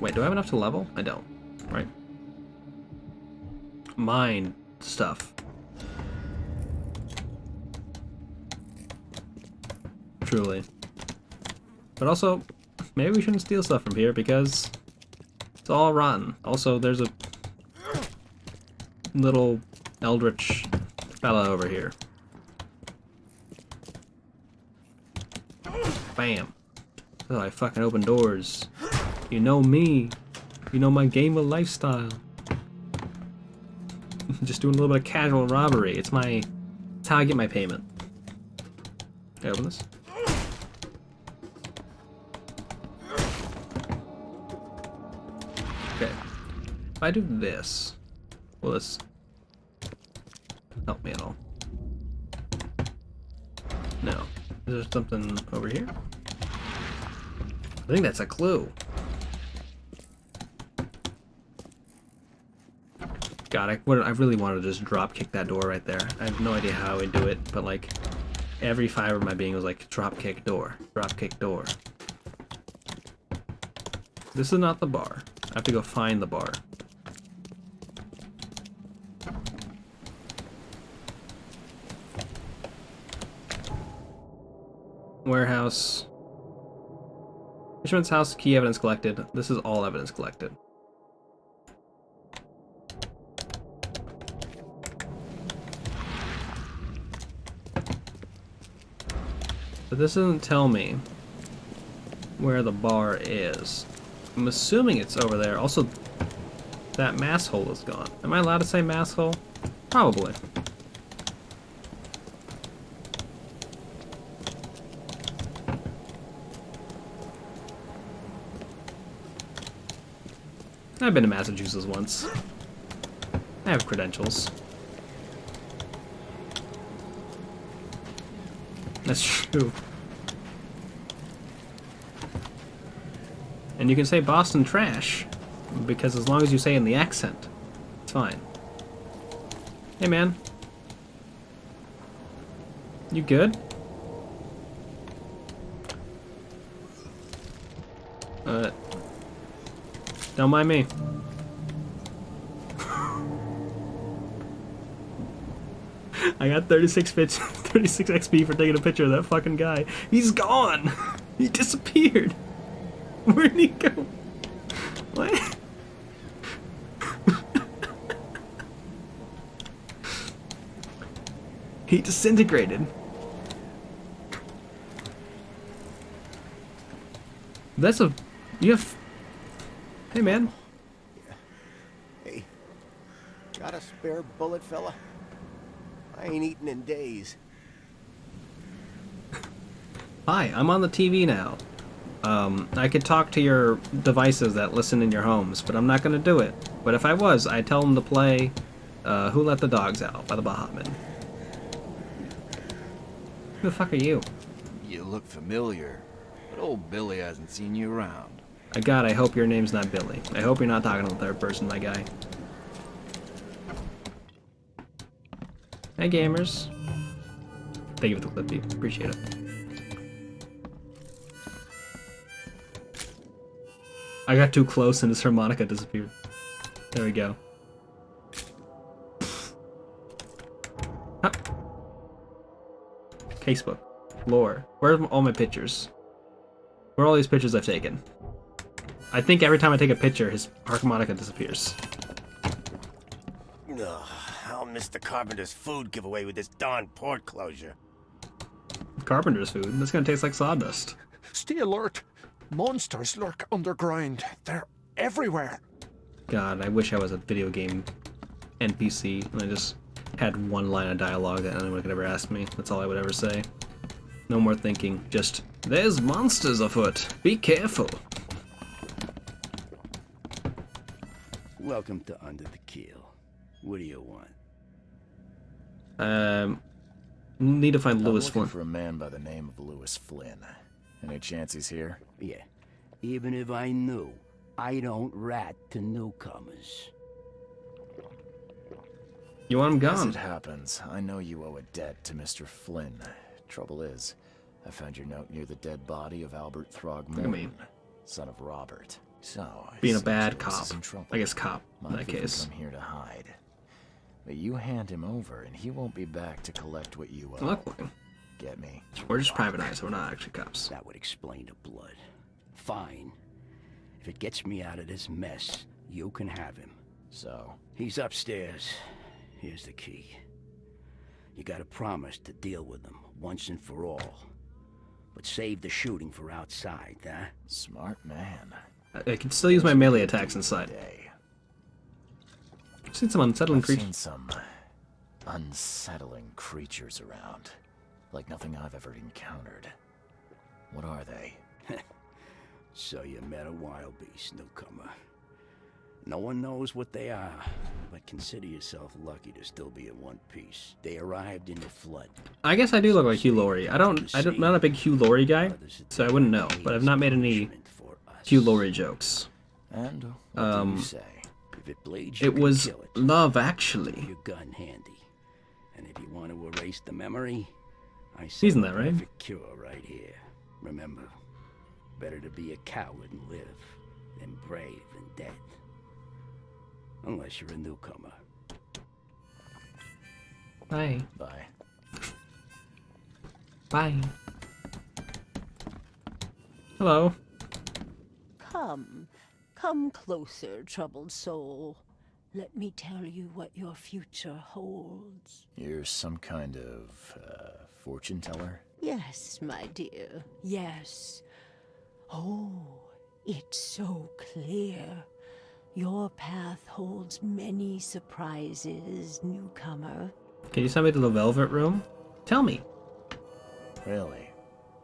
Wait, do I have enough to level? I don't. Right. Mine stuff. Truly. But also, maybe we shouldn't steal stuff from here because it's all rotten. Also, there's a little eldritch fella over here. Bam. Oh, I fucking open doors. You know me. You know my gamer lifestyle. Just doing a little bit of casual robbery. It's how I get my payment. Can I open this? Okay. If I do this, will this help me at all? No. Is there something over here? I think that's a clue. God, I really wanted to just drop kick that door right there. I have no idea how I would do it, but like every fiber of my being was like drop kick door, drop kick door. This is not the bar. I have to go find the bar. Warehouse. Fisherman's house, key evidence collected. This is all evidence collected. But this doesn't tell me where the bar is. I'm assuming it's over there. Also, that mass hole is gone. Am I allowed to say mass hole? Probably. I've been to Massachusetts once. I have credentials. That's true. And you can say Boston trash, because as long as you say in the accent, it's fine. Hey man. You good? Don't mind me. I got 36 XP for taking a picture of that fucking guy. He's gone! He disappeared! Where'd he go? What? He disintegrated. That's a... You have... Hey, man. Hey, got a spare bullet, fella? I ain't eaten in days. Hi, I'm on the TV now. I could talk to your devices that listen in your homes, but I'm not gonna do it. But if I was, I'd tell them to play Who Let the Dogs Out by the Bahatmen. Who the fuck are you? You look familiar, but old Billy hasn't seen you around. God, I hope your name's not Billy. I hope you're not talking to the third person, my guy. Hey, gamers. Thank you for the clip, appreciate it. I got too close and his harmonica disappeared. There we go. Huh. Casebook. Lore. Where's all my pictures? Where are all these pictures I've taken? I think every time I take a picture, his harmonica disappears. Ugh, I'll miss the carpenter's food giveaway with this darn port closure. Carpenter's food? That's gonna taste like sawdust. Stay alert. Monsters lurk underground. They're everywhere. God, I wish I was a video game NPC and I just had one line of dialogue that anyone could ever ask me. That's all I would ever say. No more thinking. Just, there's monsters afoot. Be careful. Welcome to Under the Keel. What do you want? Need to find Lewis I'm looking Flynn. for a man by the name of Lewis Flynn. Any chance he's here? Yeah. Even if I knew, I don't rat to newcomers. You want him gone? As it happens, I know you owe a debt to Mr. Flynn. Trouble is, I found your note near the dead body of Albert Throgmorton, son of Robert. So, Being a seems bad Lewis cop. is in trouble. I guess cop, in Might that even case. come here to hide. But you hand him over, and he won't be back to collect what you owe. Luckily. Get me? We're just private eyes, we're not actually cops. That would explain the blood. Fine. If it gets me out of this mess, you can have him. So? He's upstairs. Here's the key. You gotta promise to deal with him once and for all. But save the shooting for outside, huh? Smart man. I can still use my melee attacks inside. I've seen some unsettling I've creatures. seen some unsettling creatures around. Like nothing I've ever encountered. What are they? So you met a wild beast, newcomer. No one knows what they are, but consider yourself lucky to still be in one piece. They arrived in the flood. I guess I do look like Hugh Laurie. I'm not a big Hugh Laurie guy, so I wouldn't know. But I've not made any Hugh Laurie jokes. And what do you say? If it bleeds, you It can was kill it. Love Actually. Your gun handy. And if you want to erase the memory, I He's said in that, right? perfect cure right here. Remember, better to be a coward and live than brave and dead. Unless you're a newcomer. Bye. Bye. Bye. Hello. Come closer, troubled soul. Let me tell you what your future holds. You're some kind of, fortune teller? Yes, my dear, yes. Oh, it's so clear. Your path holds many surprises, newcomer. Can you send me to the Velvet Room? Tell me. Really?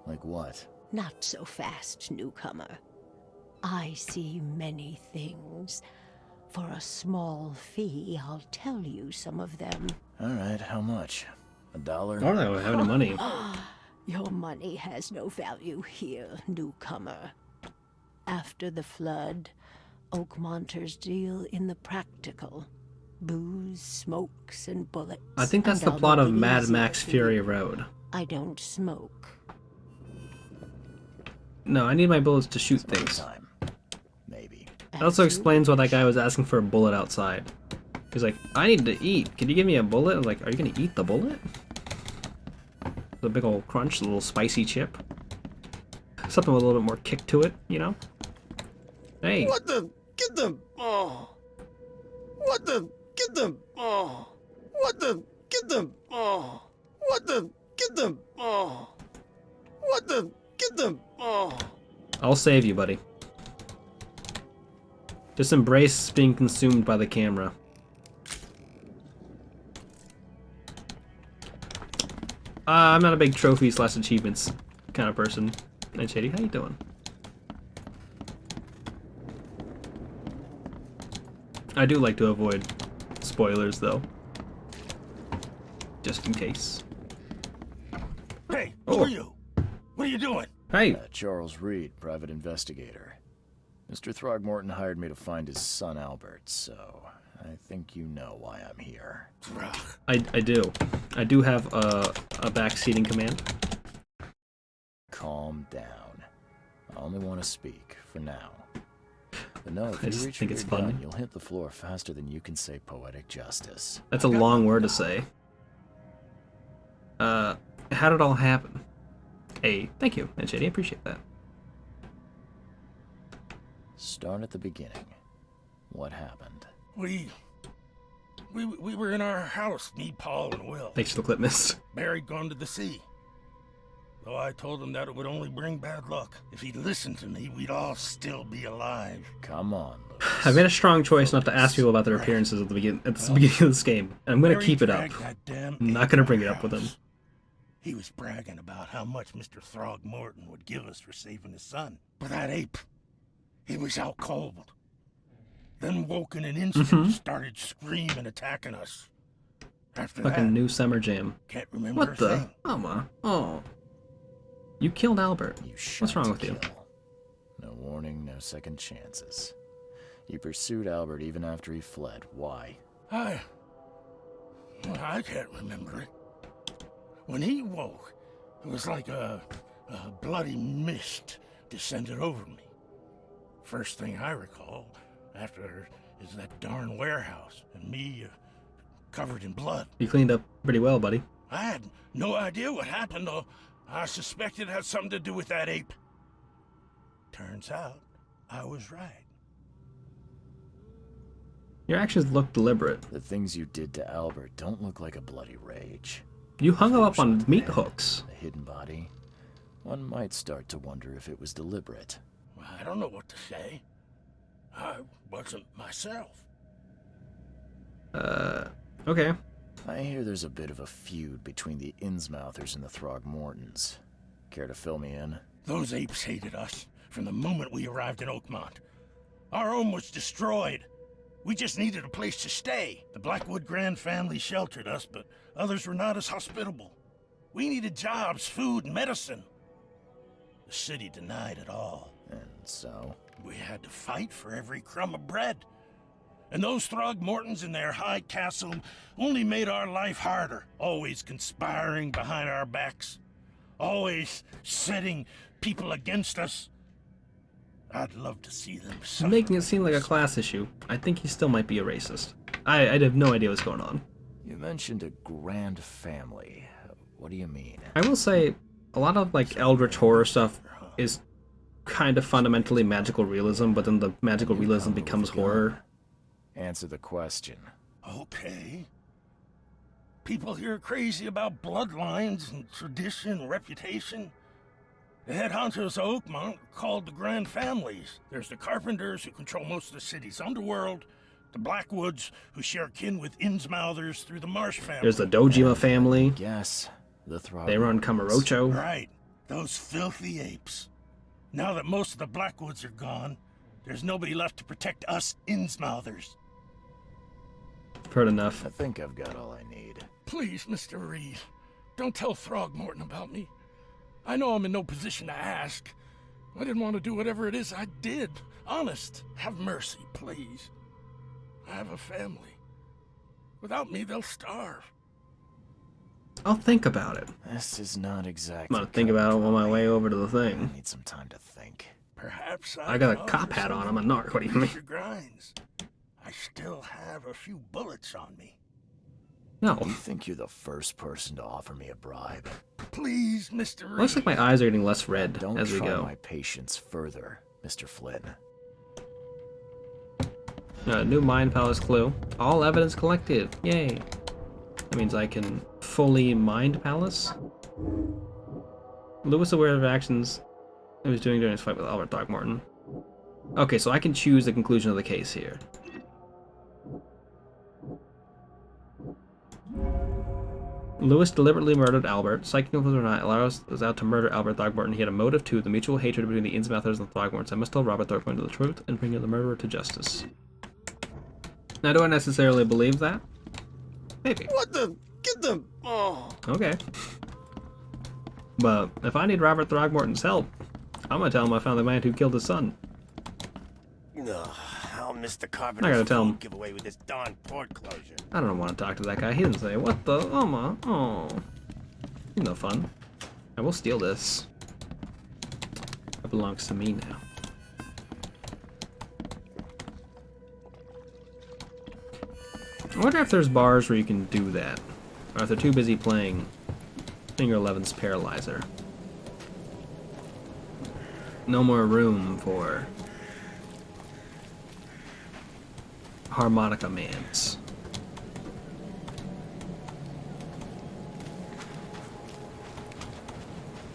Like what? Not so fast, newcomer. I see many things. For a small fee, I'll tell you some of them. Alright, how much? $1? I don't know if I have any money. Your money has no value here, newcomer. After the flood, Oakmonters deal in the practical. Booze, smokes, and bullets. I think that's and the I'll plot make of it Mad easier Max for Fury you. Road. I don't smoke. No, I need my bullets to shoot things. Maybe. That also explains why that guy was asking for a bullet outside. He's like, I need to eat. Can you give me a bullet? I'm like, are you gonna eat the bullet? The big old crunch, the little spicy chip. Something with a little bit more kick to it, you know? Hey. What the? Get them! Oh! What the? Get them! Oh! What the? Get them! Oh! What the? Get them! Oh! What the? Get them! Oh! I'll save you, buddy. Just embrace being consumed by the camera. I'm not a big trophy/achievements kind of person. Hey, Shady, how you doing? I do like to avoid spoilers, though. Just in case. Hey, Oh. who are you? What are you doing? Hey! Charles Reed, private investigator. Mr. Throgmorton hired me to find his son Albert, so I think you know why I'm here. I do. I do have a backseating command. Calm down. I only want to speak, for now. But no, if I you just reach think for it's your funny. gun, you'll hit the floor faster than you can say poetic justice. That's a long word to say. How did it all happen? Hey, thank you, Shady. I appreciate that. Start at the beginning. What happened? We were in our house, me, Paul, and Will. Thanks for the clip, Mist. Barry'd gone to the sea. Though I told him that it would only bring bad luck. If he'd listened to me, we'd all still be alive. Come on, Lewis. I made a strong choice not to ask people about their appearances at the beginning of this game, and I'm gonna keep it up. I'm not gonna bring it up with him. He was bragging about how much Mr. Throgmorton would give us for saving his son. But that ape, he was out cold. Then woke in an instant, started screaming, attacking us. After Fucking that, new summer jam. can't remember What a the? thing. Oh. You killed Albert. What's wrong with you? No warning, no second chances. You pursued Albert even after he fled. Why? I can't remember it. When he woke, it was like a bloody mist descended over me. First thing I recall after is that darn warehouse and me covered in blood. You cleaned up pretty well, buddy. I had no idea what happened, though. I suspected it had something to do with that ape. Turns out, I was right. Your actions look deliberate. The things you did to Albert don't look like a bloody rage. You hung him up on meat hooks. A hidden body. One might start to wonder if it was deliberate. I don't know what to say. I wasn't myself. Okay. I hear there's a bit of a feud between the Innsmouthers and the Throgmortons. Care to fill me in? Those apes hated us from the moment we arrived in Oakmont. Our home was destroyed. We just needed a place to stay. The Blackwood Grand family sheltered us, but others were not as hospitable. We needed jobs, food, and medicine. The city denied it all. And so? We had to fight for every crumb of bread. And those Throgmortons in their high castle only made our life harder, always conspiring behind our backs, always setting people against us. I'd love to see them suffer. Making it seem like a class issue. I think he still might be a racist. I have no idea what's going on. You mentioned a grand family. What do you mean? I will say, a lot of like eldritch horror stuff is kind of fundamentally magical realism, but then the magical realism becomes horror. Answer the question. Okay. People here are crazy about bloodlines and tradition and reputation. The head honchos of Oakmont are called the Grand Families. There's the Carpenters, who control most of the city's underworld, the Blackwoods, who share kin with Innsmouthers through the Marsh family. There's the Dojima family. Yes, the Throg. They run Kamurocho. Right, those filthy apes. Now that most of the Blackwoods are gone, there's nobody left to protect us Innsmouthers. Heard enough. I think I've got all I need. Please, Mr. Reed, don't tell Throgmorton about me. I know I'm in no position to ask. I didn't want to do whatever it is I did. Honest, have mercy, please. I have a family. Without me, they'll starve. I'll think about it. This is not exactly. I'm gonna think about it on my way over to the thing. I need some time to think. Perhaps I got a cop hat on. I'm a narc. What do you mean? Mr. Grimes, I still have a few bullets on me. No. You think you're the first person to offer me a bribe? Please, Mr. Reed. Looks like my eyes are getting less red Don't as we try go. my patience further, Mr. Flynn. New Mind Palace clue. All evidence collected. Yay. That means I can fully Mind Palace. Lewis aware of actions he was doing during his fight with Albert Throgmorton. Okay, so I can choose the conclusion of the case here. Lewis deliberately murdered Albert. Psychic influence or not, Lewis was out to murder Albert Throgmorton. He had a motive too, the mutual hatred between the Innsmouthers and the Throgmortons. I must tell Robert Throgmorton the truth and bring the murderer to justice. Now, do I necessarily believe that? Maybe. What the? Get the. Oh. Okay. But if I need Robert Throgmorton's help, I'm gonna tell him I found the man who killed his son. I'll miss the I Carpenter's gotta tell him. food giveaway with this darn port closure. I don't want to talk to that guy. He didn't say, what the? Oh. He's no fun. I will steal this. It belongs to me now. I wonder if there's bars where you can do that. Or if they're too busy playing Finger Eleven's Paralyzer. no more room for harmonica mans.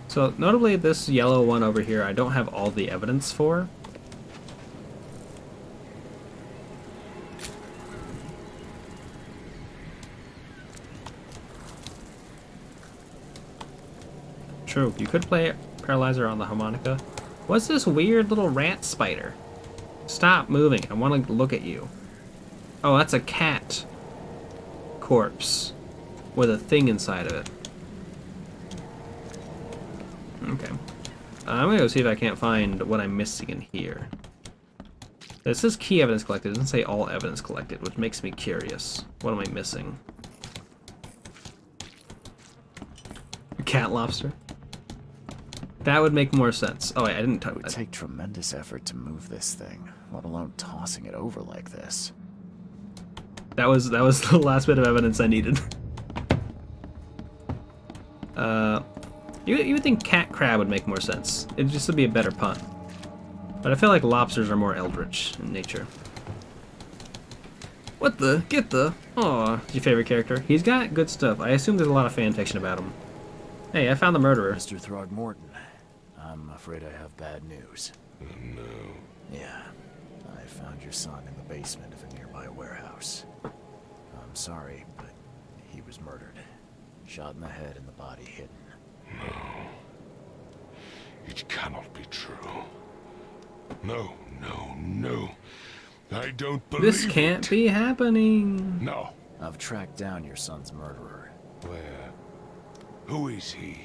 So notably this yellow one over here I don't have all the evidence for. True, you could play Paralyzer on the harmonica. What's this weird little rat spider? Stop moving, I want to look at you. Oh, that's a cat corpse with a thing inside of it. Okay. I'm gonna go see if I can't find what I'm missing in here. It says key evidence collected, it doesn't say all evidence collected, which makes me curious. What am I missing? A cat lobster? That would make more sense. Oh wait, I didn't It would take tremendous effort to move this thing, let alone tossing it over like this. That was the last bit of evidence I needed. You would think cat crab would make more sense. It just would be a better pun. But I feel like lobsters are more eldritch in nature. What the? Get the? Aw, your favorite character. He's got good stuff. I assume there's a lot of fan fiction about him. Hey, I found the murderer. Mr. Throgmorton, I'm afraid I have bad news. No. Yeah, I found your son in the basement of a nearby warehouse. I'm sorry, but he was murdered. Shot in the head and the body hidden. No. It cannot be true. No, no, no. I don't believe This can't be happening. No. I've tracked down your son's murderer. Where? Who is he?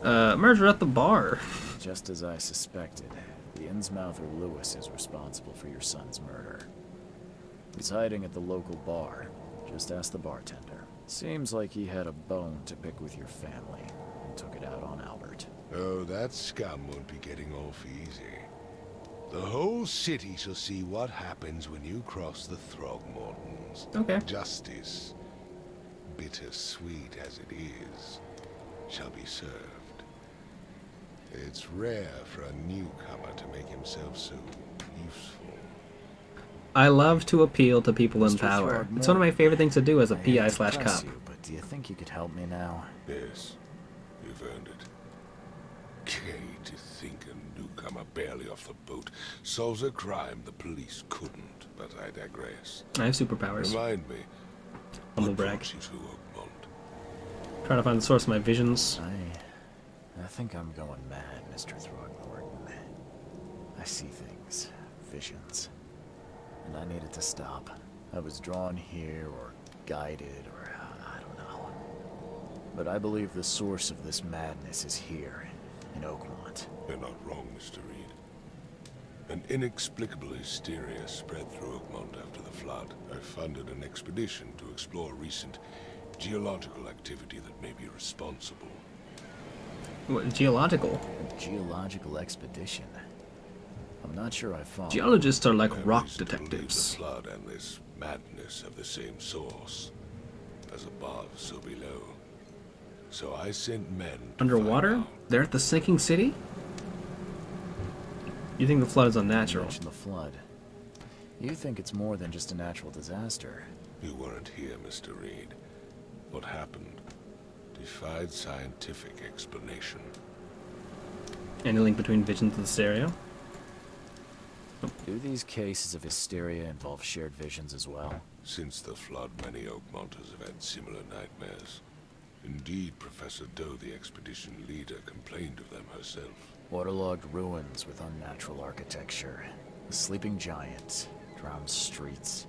Murderer at the bar. Just as I suspected, the Innsmouther Lewis is responsible for your son's murder. He's hiding at the local bar. Just ask the bartender. Seems like he had a bone to pick with your family and took it out on Albert. Oh, that scum won't be getting off easy. The whole city shall see what happens when you cross the Throgmortons. Okay. Justice, bittersweet as it is, shall be served. It's rare for a newcomer to make himself so useful. I love to appeal to people in power. It's one of my favorite things to do as a PI/cop. But do you think you could help me now? Yes, you've earned it. Gay to think a newcomer barely off the boat solves a crime the police couldn't, but I digress. I have superpowers. Remind me, Humble brag. brought you to Oakmont? Trying to find the source of my visions. I think I'm going mad, Mr. Throgmorton. I see things, visions, and I needed to stop. I was drawn here, or guided, or I don't know. But I believe the source of this madness is here, in Oakmont. You're not wrong, Mr. Reed. An inexplicable hysteria spread through Oakmont after the flood. I funded an expedition to explore recent geological activity that may be responsible. What, geological? A geological expedition? I'm not sure I follow. Geologists are like rock Reason to believe detectives. The flood and this madness have the same source. As above, so below. So I sent men to Underwater? They're at the sinking city? You think the flood is unnatural? mention the flood. You think it's more than just a natural disaster. You weren't here, Mr. Reed. What happened defied scientific explanation. Any link between visions and the stereo? Do these cases of hysteria involve shared visions as well? Since the flood, many Oakmonters have had similar nightmares. Indeed, Professor Doe, the expedition leader, complained of them herself. Waterlogged ruins with unnatural architecture. The sleeping giant. Drowned streets.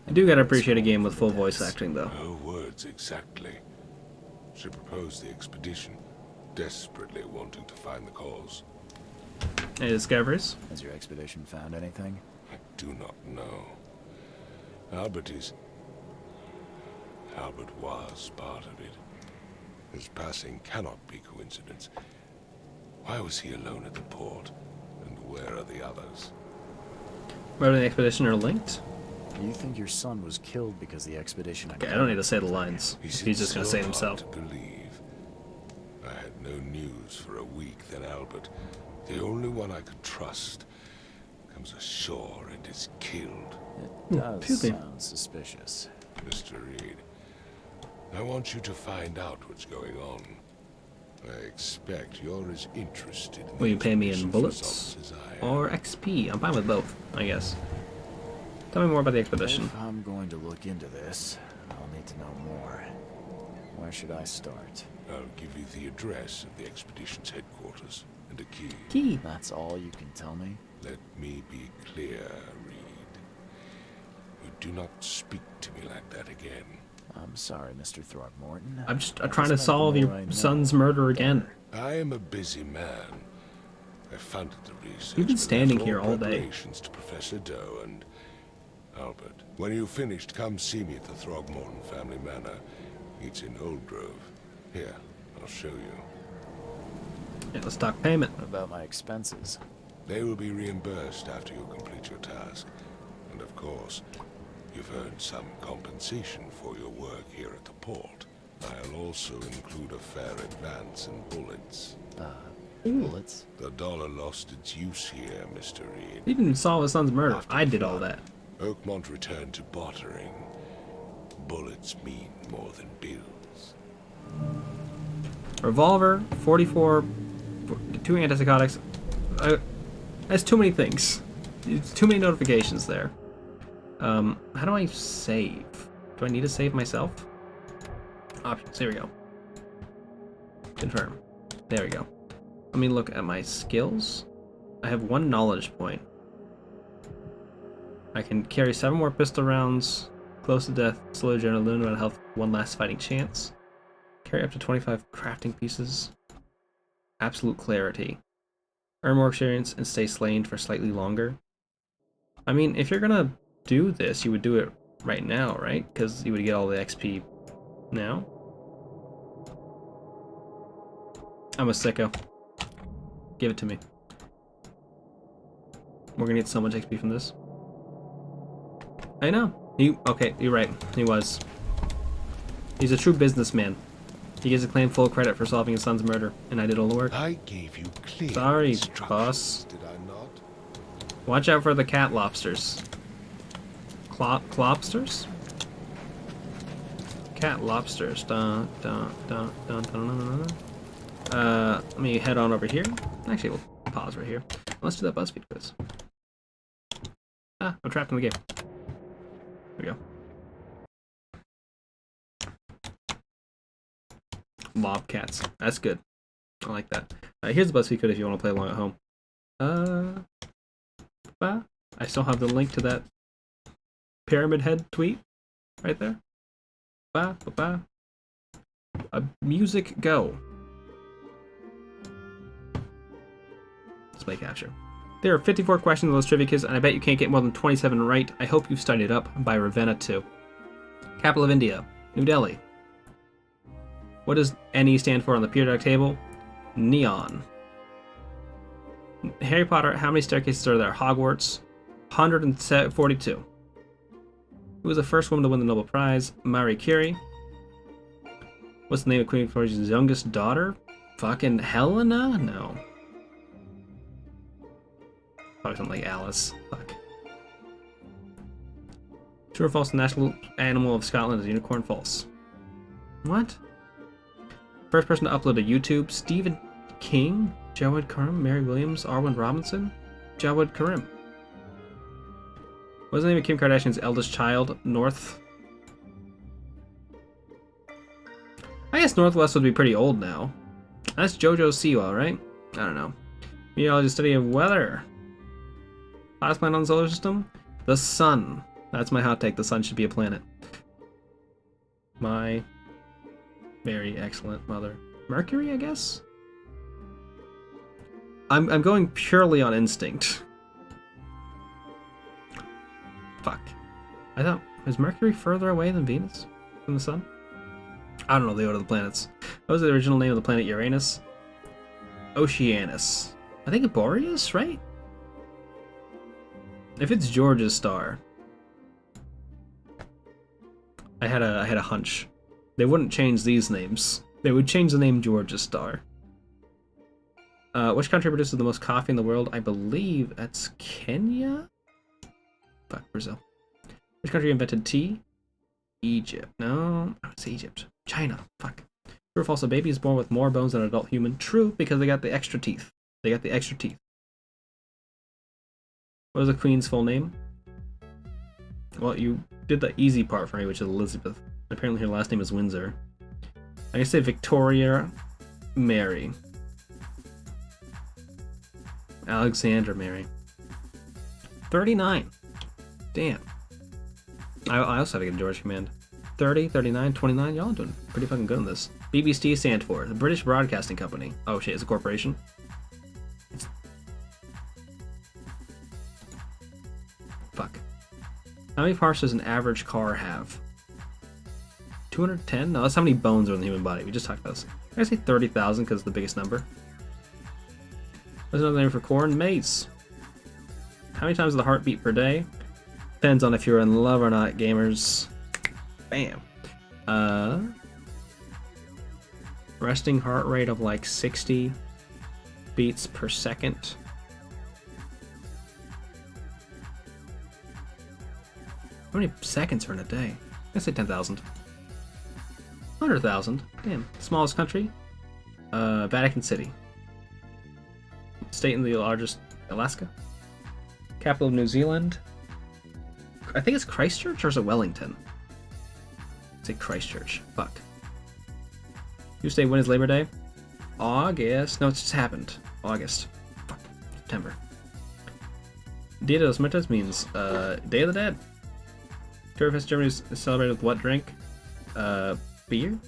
I do gotta appreciate a game with full voice acting, though. Her words exactly. She proposed the expedition, desperately wanting to find the cause. Any discoveries? Has your expedition found anything? I do not know. Albert was part of it. His passing cannot be coincidence. Why was he alone at the port? And where are the others? Murder and the expedition are linked? You think your son was killed because the expedition... Okay, I don't need to say the lines. He's just gonna say it himself. To believe. I had no news for a week, then Albert, the only one I could trust, comes ashore and is killed. It does sound suspicious. Mr. Reed, I want you to find out what's going on. I expect you're as interested in Will you pay me in the bullets results as I am. or XP? I'm fine with both, I guess. Tell me more about the expedition. If I'm going to look into this, I'll need to know more. Where should I start? I'll give you the address of the expedition's headquarters and a key. Key? That's all you can tell me? Let me be clear, Reed. You do not speak to me like that again. I'm sorry, Mr. Throckmorton. I'm just trying to solve your son's murder again. I am a busy man. I funded the research. You've been but standing left here all day. preparations to Professor Doe and Albert. When you've finished, come see me at the Throgmorton family manor. It's in Old Grove. Here, I'll show you. Yeah, let's talk payment. What about my expenses? They will be reimbursed after you complete your task. And of course, you've earned some compensation for your work here at the port. I'll also include a fair advance in bullets. Bullets? The dollar lost its use here, Mr. Reed. He didn't solve his son's murder. I did all that. Oakmont returned to bartering. Bullets mean more than bills. Revolver, 44, 2 antipsychotics. That's too many things. It's too many notifications there. How do I save? Do I need to save myself? Options, here we go. Confirm. There we go. Let me look at my skills. I have 1 knowledge point. I can carry 7 more pistol rounds. Close to death, slow general, limited amount of health, 1 last fighting chance. Carry up to 25 crafting pieces. Absolute clarity. Earn more experience and stay slain for slightly longer. I mean, if you're gonna do this, you would do it right now, right? Because you would get all the XP now. I'm a sicko. Give it to me. We're gonna get so much XP from this. I know. Okay, you're right. He was. He's a true businessman. He gives a claim full credit for solving his son's murder, and I did all the work. I gave you clear Sorry, instructions, boss. did I not? Watch out for the cat lobsters. Clobsters? Cat lobsters. Dun, dun, dun, dun, dun, dun, dun. Let me head on over here. Actually, we'll pause right here. Let's do that BuzzFeed quiz. Ah, I'm trapped in the game. Here we go. Lobcats. That's good. I like that. Here's the BuzzFeed code if you want to play along at home. I still have the link to that Pyramid Head tweet right there. Music go. Display capture. There are 54 questions on those trivia quiz, and I bet you can't get more than 27 right. I hope you've studied up by Ravenna 2. Capital of India, New Delhi. What does NE stand for on the periodic table? Neon. Harry Potter, how many staircases are there? Hogwarts, 142. Who was the first woman to win the Nobel Prize? Marie Curie. What's the name of Queen Victoria's youngest daughter? Fucking Helena? No. Probably something like Alice. Fuck. True or false, the national animal of Scotland is unicorn? False. What? First person to upload to YouTube, Stephen King, Jawed Karim, Mary Williams, Arwen Robinson, Jawed Karim. What's the name of Kim Kardashian's eldest child? North. I guess Northwest would be pretty old now. That's JoJo Siwa, right? I don't know. Meteorology study of weather. Hottest planet on the solar system? The sun. That's my hot take. The sun should be a planet. My very excellent mother. Mercury, I guess? I'm going purely on instinct. Fuck. I thought, is Mercury further away than Venus from the sun? I don't know the order of the planets. What was the original name of the planet Uranus? Oceanus. I think Boreas, right? If it's George's star. I had a hunch. They wouldn't change these names. They would change the name Georgia Star. Which country produces the most coffee in the world? I believe that's Kenya? Fuck, Brazil. Which country invented tea? Egypt. No, it's Egypt. China. Fuck. True or false, a baby is born with more bones than an adult human. True, because they got the extra teeth. They got the extra teeth. What is the Queen's full name? Well, you did the easy part for me, which is Elizabeth. Apparently her last name is Windsor. I'm gonna say Victoria Mary. Alexander Mary. 39. Damn. I also had to get a George command. 30, 39, 29. Y'all doing pretty fucking good on this. BBC stand for the British Broadcasting Company. Oh shit, it's a corporation. Fuck. How many parts does an average car have? 210? No, that's how many bones are in the human body. We just talked about this. I say 30,000 because it's the biggest number. What's another name for corn? Maize. How many times is the heartbeat per day? Depends on if you're in love or not, gamers. Bam. Resting heart rate of like 60 beats per second. How many seconds are in a day? I say 10,000. 100,000. Damn. Smallest country? Vatican City. State in the largest Alaska. Capital of New Zealand. I think it's Christchurch or is it Wellington? Say Christchurch. Fuck. Tuesday, when is Labor Day? August. No, it just happened. August. Fuck. September. Dia de los Muertos means Day of the Dead. Oktoberfest Germany is celebrated with what drink? Beer?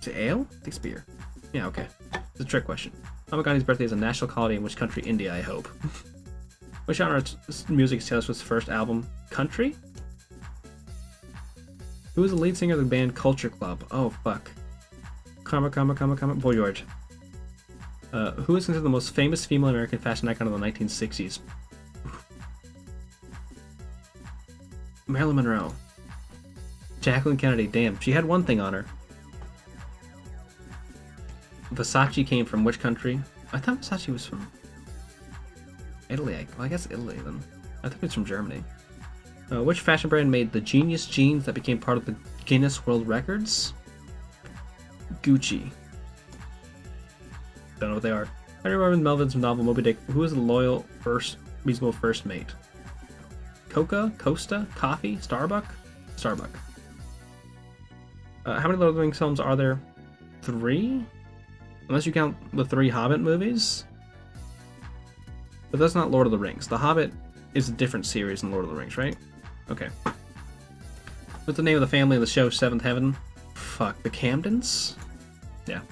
Is it ale? I think it's beer. Yeah, okay. It's a trick question. Mahatma Gandhi's birthday is a national holiday in which country? India, I hope. Which genre of music is Taylor Swift's first album? Country? Who is the lead singer of the band Culture Club? Oh, fuck. Boy George. Who is considered the most famous female American fashion icon of the 1960s? Marilyn Monroe. Jacqueline Kennedy. Damn, she had one thing on her. Versace came from which country? I thought Versace was from Italy. Well, I guess Italy then. I think it's from Germany. Which fashion brand made the Genius jeans that became part of the Guinness World Records? Gucci. Don't know what they are. Henry Morgan Melvin's novel Moby Dick. Who is the loyal reasonable first mate? Costa? Coffee? Starbuck? Starbuck. How many Lord of the Rings films are there? 3? Unless you count the 3 Hobbit movies. But that's not Lord of the Rings. The Hobbit is a different series than Lord of the Rings, right? Okay. What's the name of the family of the show Seventh Heaven? Fuck, the Camdens? Yeah.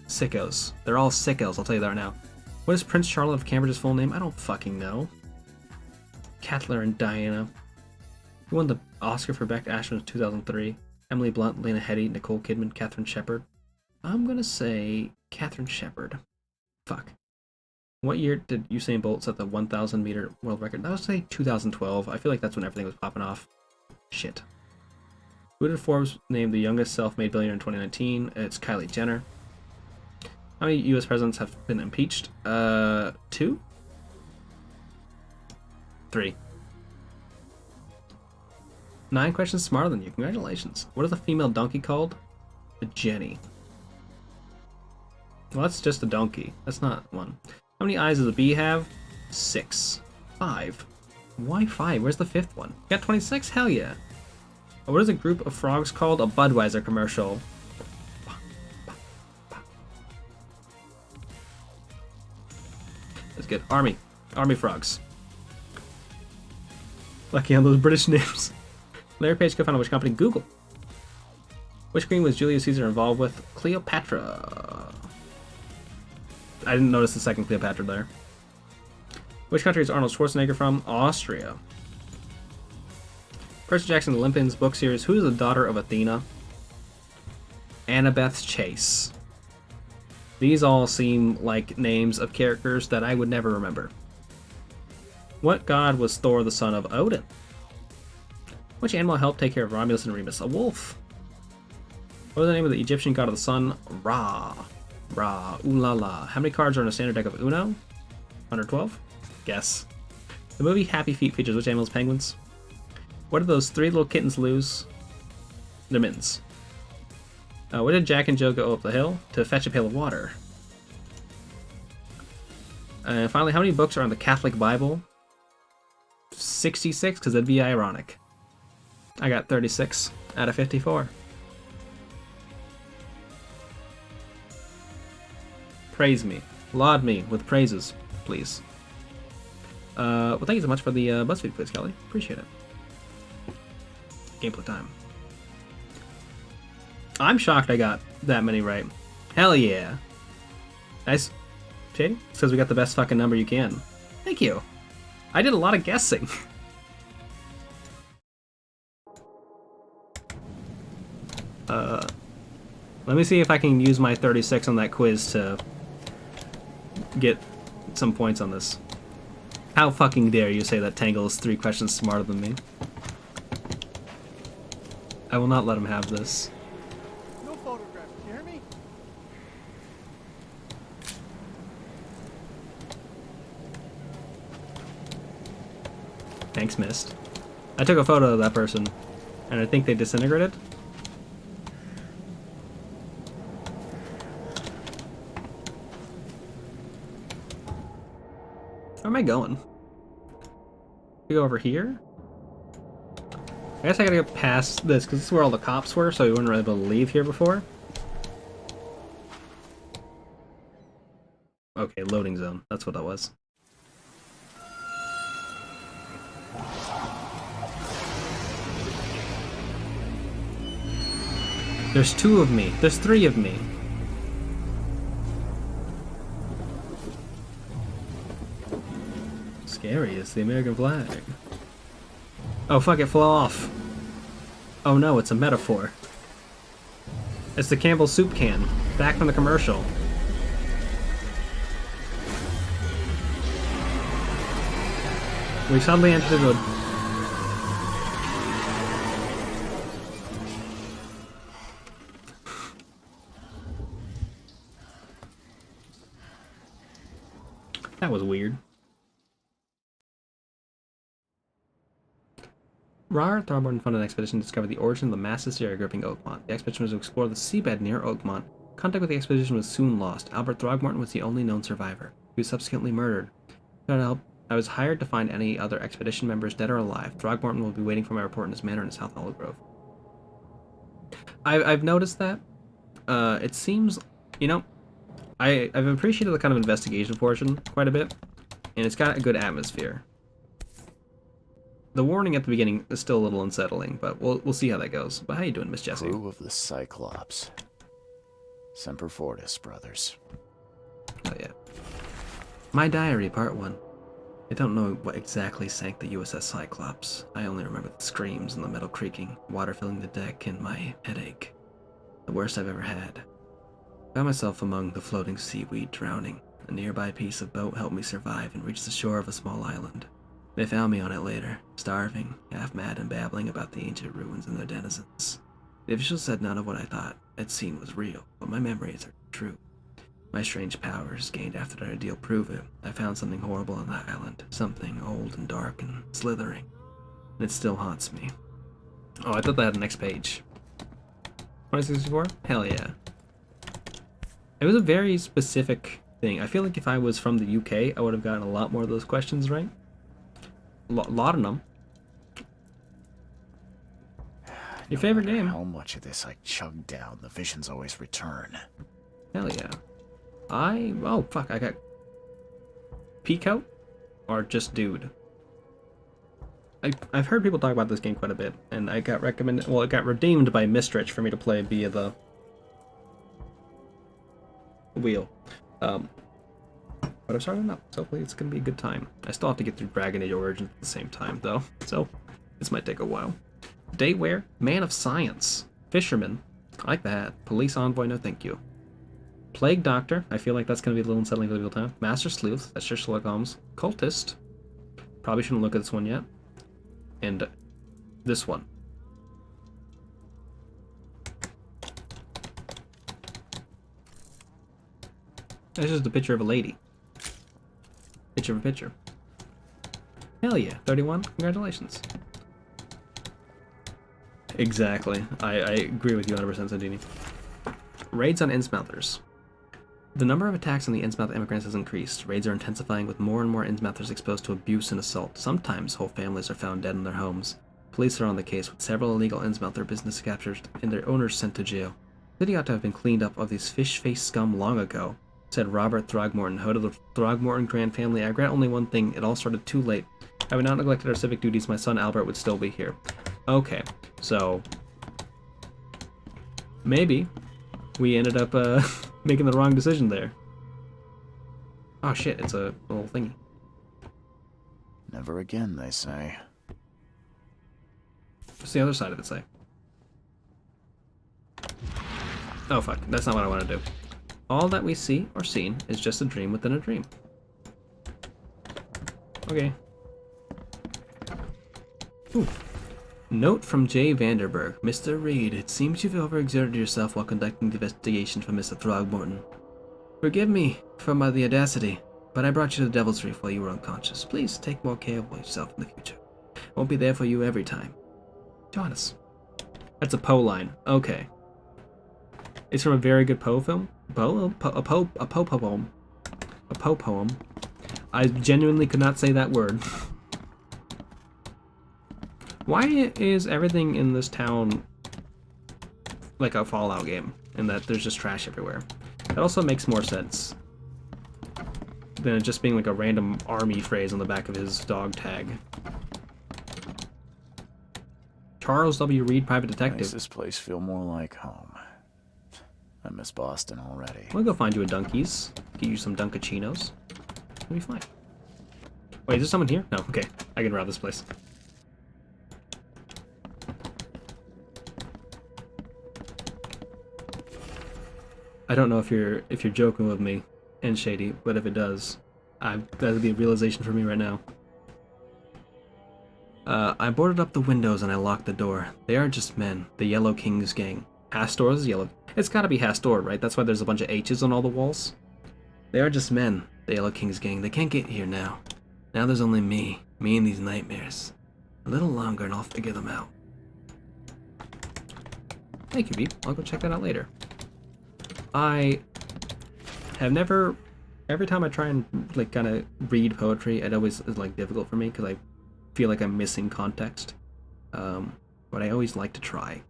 Sickos. They're all sickos, I'll tell you that right now. What is Prince Charlotte of Cambridge's full name? I don't fucking know. Catelyn and Diana. Who won the Oscar for Beck Ashton in 2003? Emily Blunt, Lena Headey, Nicole Kidman, Catherine Shepard. I'm gonna say Catherine Shepard. Fuck. What year did Usain Bolt set the 1,000 meter world record? I would say 2012. I feel like that's when everything was popping off. Shit. Who did Forbes name the youngest self-made billionaire in 2019? It's Kylie Jenner. How many U.S. presidents have been impeached? 2? 3. 9 questions smarter than you. Congratulations. What is a female donkey called? A Jenny. Well, that's just a donkey. That's not one. How many eyes does a bee have? 6. 5. Why 5? Where's the 5th one? You got 26? Hell yeah. What is a group of frogs called? A Budweiser commercial. That's good. Army. Army frogs. Lucky on those British names. Larry Page co-founded which company? Google. Which queen was Julius Caesar involved with? Cleopatra. I didn't notice the second Cleopatra there. Which country is Arnold Schwarzenegger from? Austria. Percy Jackson Olympians book series. Who is the daughter of Athena? Annabeth Chase. These all seem like names of characters that I would never remember. What god was Thor the son of Odin? Which animal helped take care of Romulus and Remus? A wolf. What was the name of the Egyptian god of the sun? Ra. Ra. Ooh la la. How many cards are in a standard deck of Uno? 112? Guess. The movie Happy Feet features which animals? Penguins? What did those 3 little kittens lose? Their mittens. Where did Jack and Jill go up the hill? To fetch a pail of water. Finally, how many books are in the Catholic Bible? 66, because that'd be ironic. I got 36 out of 54. Praise me. Laud me with praises, please. Well, thank you so much for the BuzzFeed quiz, Kelly. Appreciate it. Gameplay time. I'm shocked I got that many right. Hell yeah. Nice. Shady? It's because we got the best fucking number you can. Thank you. I did a lot of guessing. Let me see if I can use my 36 on that quiz to get some points on this. How fucking dare you say that Tangle is 3 questions smarter than me? I will not let him have this. No photographs, you hear me? Thanks, missed. I took a photo of that person, and I think they disintegrated. Where am I going? We go over here? I guess I gotta go past this, because this is where all the cops were, so we wouldn't really be able to leave here before. Okay, loading zone. That's what that was. There's 2 of me. There's 3 of me. Scary is the American flag. Oh fuck, it flew off. Oh no, it's a metaphor. It's the Campbell soup can, back from the commercial. We suddenly entered the... That was weird. Rar Throgmorton funded an expedition to discover the origin of the mass hysteria gripping Oakmont. The expedition was to explore the seabed near Oakmont. Contact with the expedition was soon lost. Albert Throgmorton was the only known survivor. He was subsequently murdered. I was hired to find any other expedition members, dead or alive. Throgmorton will be waiting for my report in his manor in South Olive Grove. I've noticed that. It seems, you know, I've appreciated the kind of investigation portion quite a bit, and it's got a good atmosphere. The warning at the beginning is still a little unsettling, but we'll see how that goes. But how you doing, Miss Jessie? Crew of the Cyclops. Semper Fortis, brothers. Oh yeah. My diary, part 1. I don't know what exactly sank the USS Cyclops. I only remember the screams and the metal creaking, water filling the deck, and my headache. The worst I've ever had. I found myself among the floating seaweed, drowning. A nearby piece of boat helped me survive and reach the shore of a small island. They found me on it later, starving, half-mad and babbling about the ancient ruins and their denizens. The officials said none of what I thought I'd seen was real, but my memories are true. My strange powers gained after that ordeal prove it. I found something horrible on that island, something old and dark and slithering, and it still haunts me. Oh, I thought that had the next page. 2064? Hell yeah. It was a very specific thing. I feel like if I was from the UK, I would have gotten a lot more of those questions right. A lot of them. Your favorite game? How much of this I chug down, the visions always return. Hell yeah. Oh fuck, I got Peacoat? Or just Dude? I've heard people talk about this game quite a bit, and I got recommended, well, it got redeemed by Mistrich for me to play via the wheel. But I'm starting up, so hopefully it's gonna be a good time. I still have to get through Dragon Age Origins at the same time, though, so this might take a while. Daywear, Man of Science, Fisherman, I like that. Police Envoy, no thank you. Plague Doctor, I feel like that's gonna be a little unsettling for the real time. Master Sleuth, that's just Sherlock Holmes. Cultist, probably shouldn't look at this one yet. And this one. That's just a picture of a lady. Picture of a picture. Hell yeah, 31. Congratulations. Exactly. I agree with you 100%, Sandini. Raids on Innsmouthers. The number of attacks on the Innsmouth immigrants has increased. Raids are intensifying with more and more Innsmouthers exposed to abuse and assault. Sometimes whole families are found dead in their homes. Police are on the case with several illegal Innsmouther business captured and their owners sent to jail. The city ought to have been cleaned up of these fish-faced scum long ago, said Robert Throgmorton, head of the Throgmorton Grand Family. I regret only one thing. It all started too late. Had we not neglected our civic duties, my son Albert would still be here. Okay, so maybe we ended up making the wrong decision there. Oh shit, it's a little thingy. Never again, they say. What's the other side of it say? Oh fuck, that's not what I want to do. All that we see or seen is just a dream within a dream. Okay. Ooh. Note from J. Vanderberg. Mr. Reed, it seems you've overexerted yourself while conducting the investigation for Mr. Throgmorton. Forgive me for the audacity, but I brought you to the Devil's Reef while you were unconscious. Please take more care of yourself in the future. Won't be there for you every time. Join us. That's a Poe line. Okay. It's from a very good Poe film. A Poe poem. A Poe poem. I genuinely could not say that word. Why is everything in this town like a Fallout game, in that there's just trash everywhere? That also makes more sense than it just being like a random army phrase on the back of his dog tag. Charles W. Reed, private detective. Makes this place feel more like home. I miss Boston already. We'll go find you a Dunkies. Get you some Dunkachinos. It'll be fine. Wait, is there someone here? No, okay. I can rob this place. I don't know if you're joking with me, and Shady, but if it does, that'd be a realization for me right now. I boarded up the windows and I locked the door. They are just men, the Yellow King's gang. Hastor's Yellow. It's gotta be Hastor, right? That's why there's a bunch of H's on all the walls. They are just men, the Yellow King's gang. They can't get here now. Now there's only me and these nightmares. A little longer and I'll figure them out. Thank you, Beep. I'll go check that out later. I have never, every time I try and like kind of read poetry, it always is like difficult for me because I feel like I'm missing context. But I always like to try.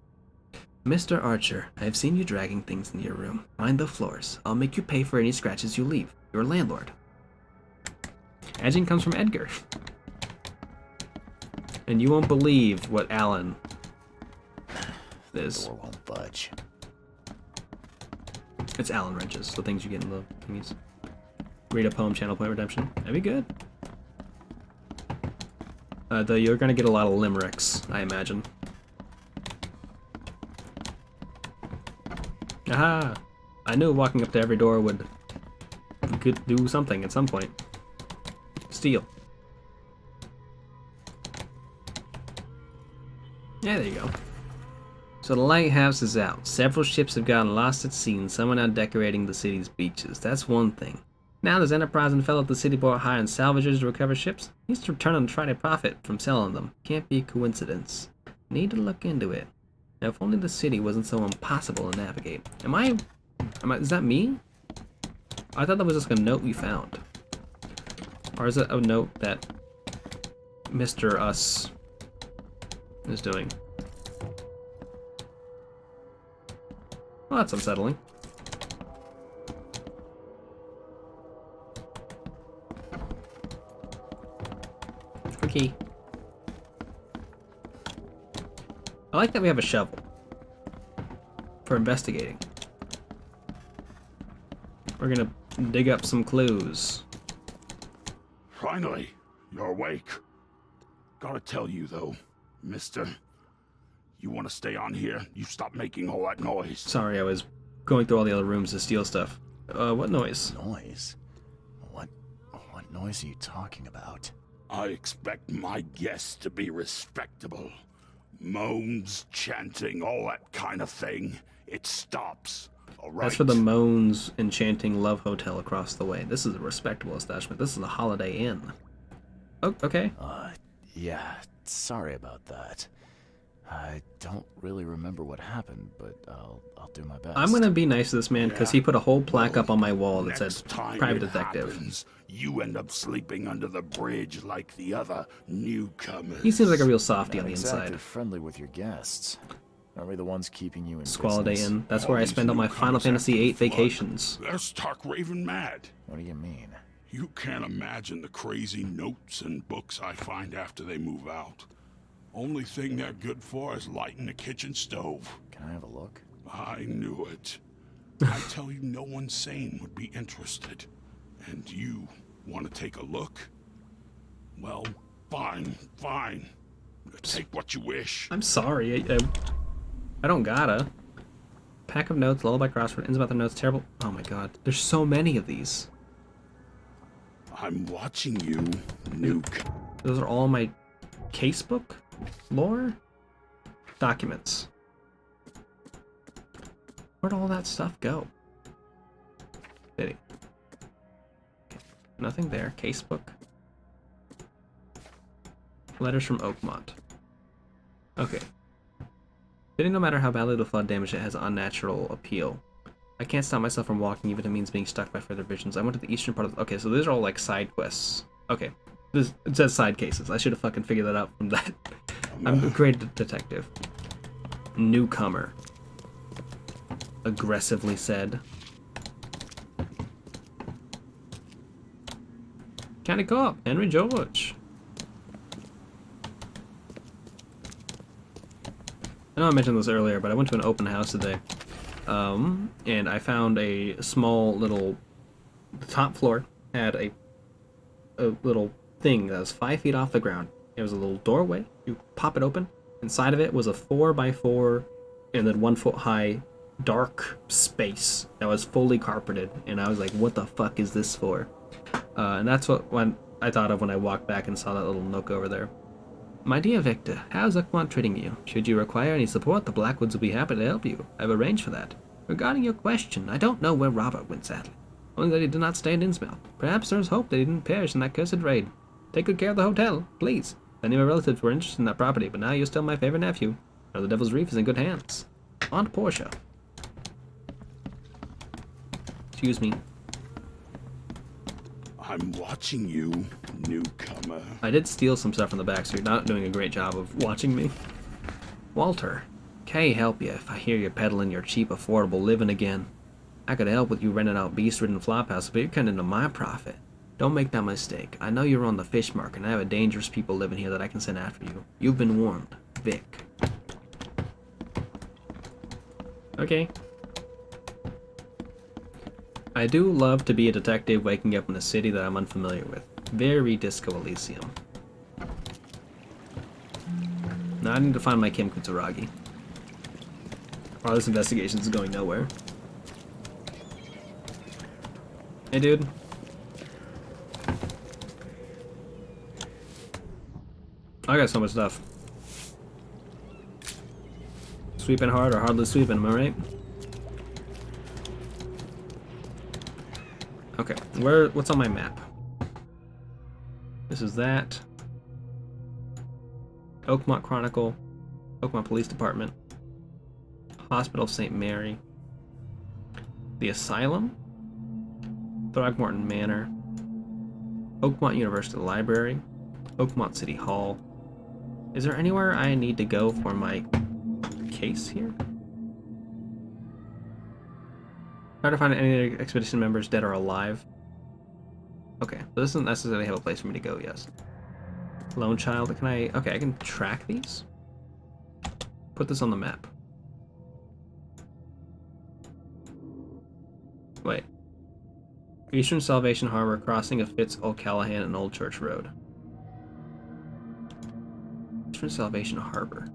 Mr. Archer, I have seen you dragging things in your room. Mind the floors. I'll make you pay for any scratches you leave. Your landlord. Edging comes from Edgar. And you won't believe what Alan is. The door won't budge. It's Allen wrenches, the things you get in the thingies. Read a poem, channel point redemption. That'd be good. Though you're gonna get a lot of limericks, I imagine. Aha! I knew walking up to every door would do something at some point. Steal. Yeah, there you go. So the lighthouse is out. Several ships have gotten lost at sea and some are now decorating the city's beaches. That's one thing. Now there's enterprising fellow at the city port hiring salvagers to recover ships. Needs to return and try to profit from selling them. Can't be a coincidence. Need to look into it. Now if only the city wasn't so impossible to navigate. Is that me? I thought that was just a note we found. Or is it a note that Mr. Us is doing? Well, that's unsettling. Okay. I like that we have a shovel for investigating. We're gonna dig up some clues. Finally, you're awake. Gotta tell you though, mister. You want to stay on here? You stop making all that noise. Sorry, I was going through all the other rooms to steal stuff. What noise? Noise? What noise are you talking about? I expect my guests to be respectable. Moans, chanting, all that kind of thing. It stops. That's for the Moans Enchanting Love Hotel across the way. This is a respectable establishment. This is a Holiday Inn. Oh, okay. Yeah, sorry about that. I don't really remember what happened, but I'll do my best. I'm gonna be nice to this man because he put a whole plaque up on my wall that said "Private Detective." Happens, you end up sleeping under the bridge like the other newcomers. He seems like a real softie on Not the exactly inside. friendly with your guests. Aren't we the ones keeping you in Squaladay business? Inn. That's where I spend all my Final Fantasy VIII vacations. They're stark raving mad. What do you mean? You can't imagine the crazy notes and books I find after they move out. Only thing they're good for is lighting the kitchen stove. Can I have a look? I knew it. I tell you, no one sane would be interested. And you want to take a look? Well, fine. Take what you wish. I'm sorry. I don't gotta. Pack of notes, lullaby crossword, ends about the notes, terrible. Oh my god. There's so many of these. I'm watching you, Nuke. Those are all my casebook lore documents. Where'd all that stuff go? Did he? Nothing there. Casebook. Letters from Oakmont. Okay. Fitting, no matter how badly the flood damage it has unnatural appeal. I can't stop myself from walking even if it means being stuck by further visions. I went to the eastern part of okay, so these are all like side quests. Okay. It says side cases. I should have fucking figured that out from that. I'm a great detective. Newcomer. Aggressively said. County Co-op, Henry George. I know I mentioned this earlier, but I went to an open house today. And I found a small little... The top floor had a little thing that was 5 feet off the ground. It was a little doorway. You pop it open. Inside of it was a 4x4 and then 1 foot high dark space that was fully carpeted. And I was like, what the fuck is this for? And that's what I thought of when I walked back and saw that little nook over there. My dear Victor, how's Oakmont treating you? Should you require any support, the Blackwoods will be happy to help you. I've arranged for that. Regarding your question, I don't know where Robert went, sadly. Only that he did not stay in Innsmouth. Perhaps there's hope that he didn't perish in that cursed raid. Take good care of the hotel, please. Any of my relatives were interested in that property, but now you're still my favorite nephew. Now the Devil's Reef is in good hands. Aunt Portia. Excuse me. I'm watching you, newcomer. I did steal some stuff from the back, so you're not doing a great job of watching me. Walter, can I help you if I hear you peddling your cheap, affordable living again? I could help with you renting out beast-ridden flophouse, but you're cutting into my profit. Don't make that mistake. I know you're on the fish market, and I have a dangerous people living here that I can send after you. You've been warned. Vic. Okay. I do love to be a detective waking up in a city that I'm unfamiliar with. Very Disco Elysium. Now I need to find my Kim Kutaragi. Or this investigation is going nowhere. Hey, dude. I got so much stuff. Sweeping hard or hardly sweeping, am I right? Okay, what's on my map? This is that. Oakmont Chronicle, Oakmont Police Department, Hospital of St. Mary, the Asylum, Throgmorton Manor, Oakmont University Library, Oakmont City Hall. Is there anywhere I need to go for my case here? Try to find any expedition members dead or alive. Okay, so this doesn't necessarily have a place for me to go, yes. Lone Child, can I... Okay, I can track these? Put this on the map. Wait. Eastern Salvation Harbor, crossing of Fitz O'Callahan and Old Church Road. Eastern Salvation Harbor.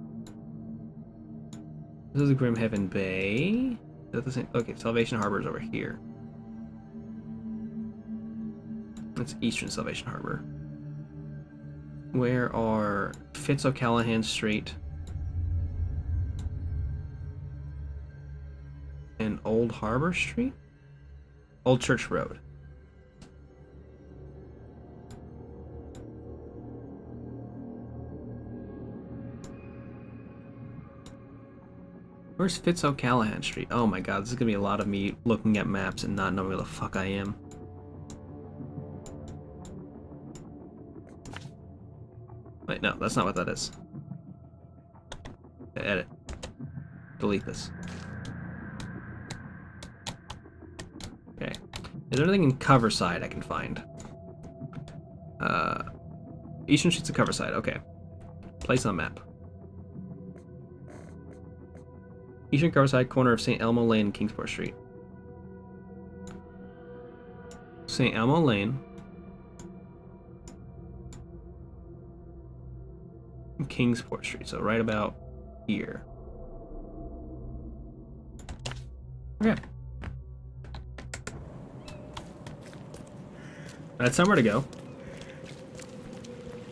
This is Grimhaven Bay. Is that the same? Okay, Salvation Harbor is over here. That's Eastern Salvation Harbor. Where are Fitz O'Callahan Street and Old Harbor Street? Old Church Road. Where's Fitz O'Callahan Street? Oh my god, this is gonna be a lot of me looking at maps and not knowing where the fuck I am. Wait, no, that's not what that is. Edit. Delete this. Okay. Is there anything in Coverside I can find? Eastern Streets of Coverside, okay. Place on map. Eastern Coverside, corner of St. Elmo Lane and Kingsport Street. St. Elmo Lane. And Kingsport Street, so right about here. Okay. That's somewhere to go.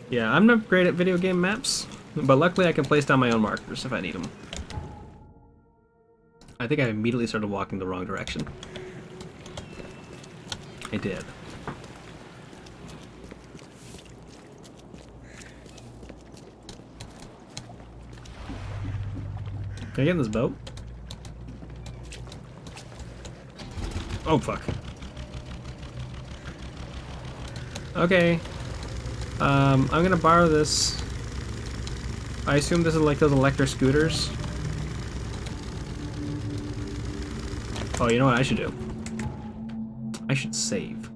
Yeah, I'm not great at video game maps, but luckily I can place down my own markers if I need them. I think I immediately started walking the wrong direction. I did. Can I get in this boat? Oh, fuck. Okay. I'm gonna borrow this. I assume this is like those electric scooters. Oh, you know what I should do? I should save.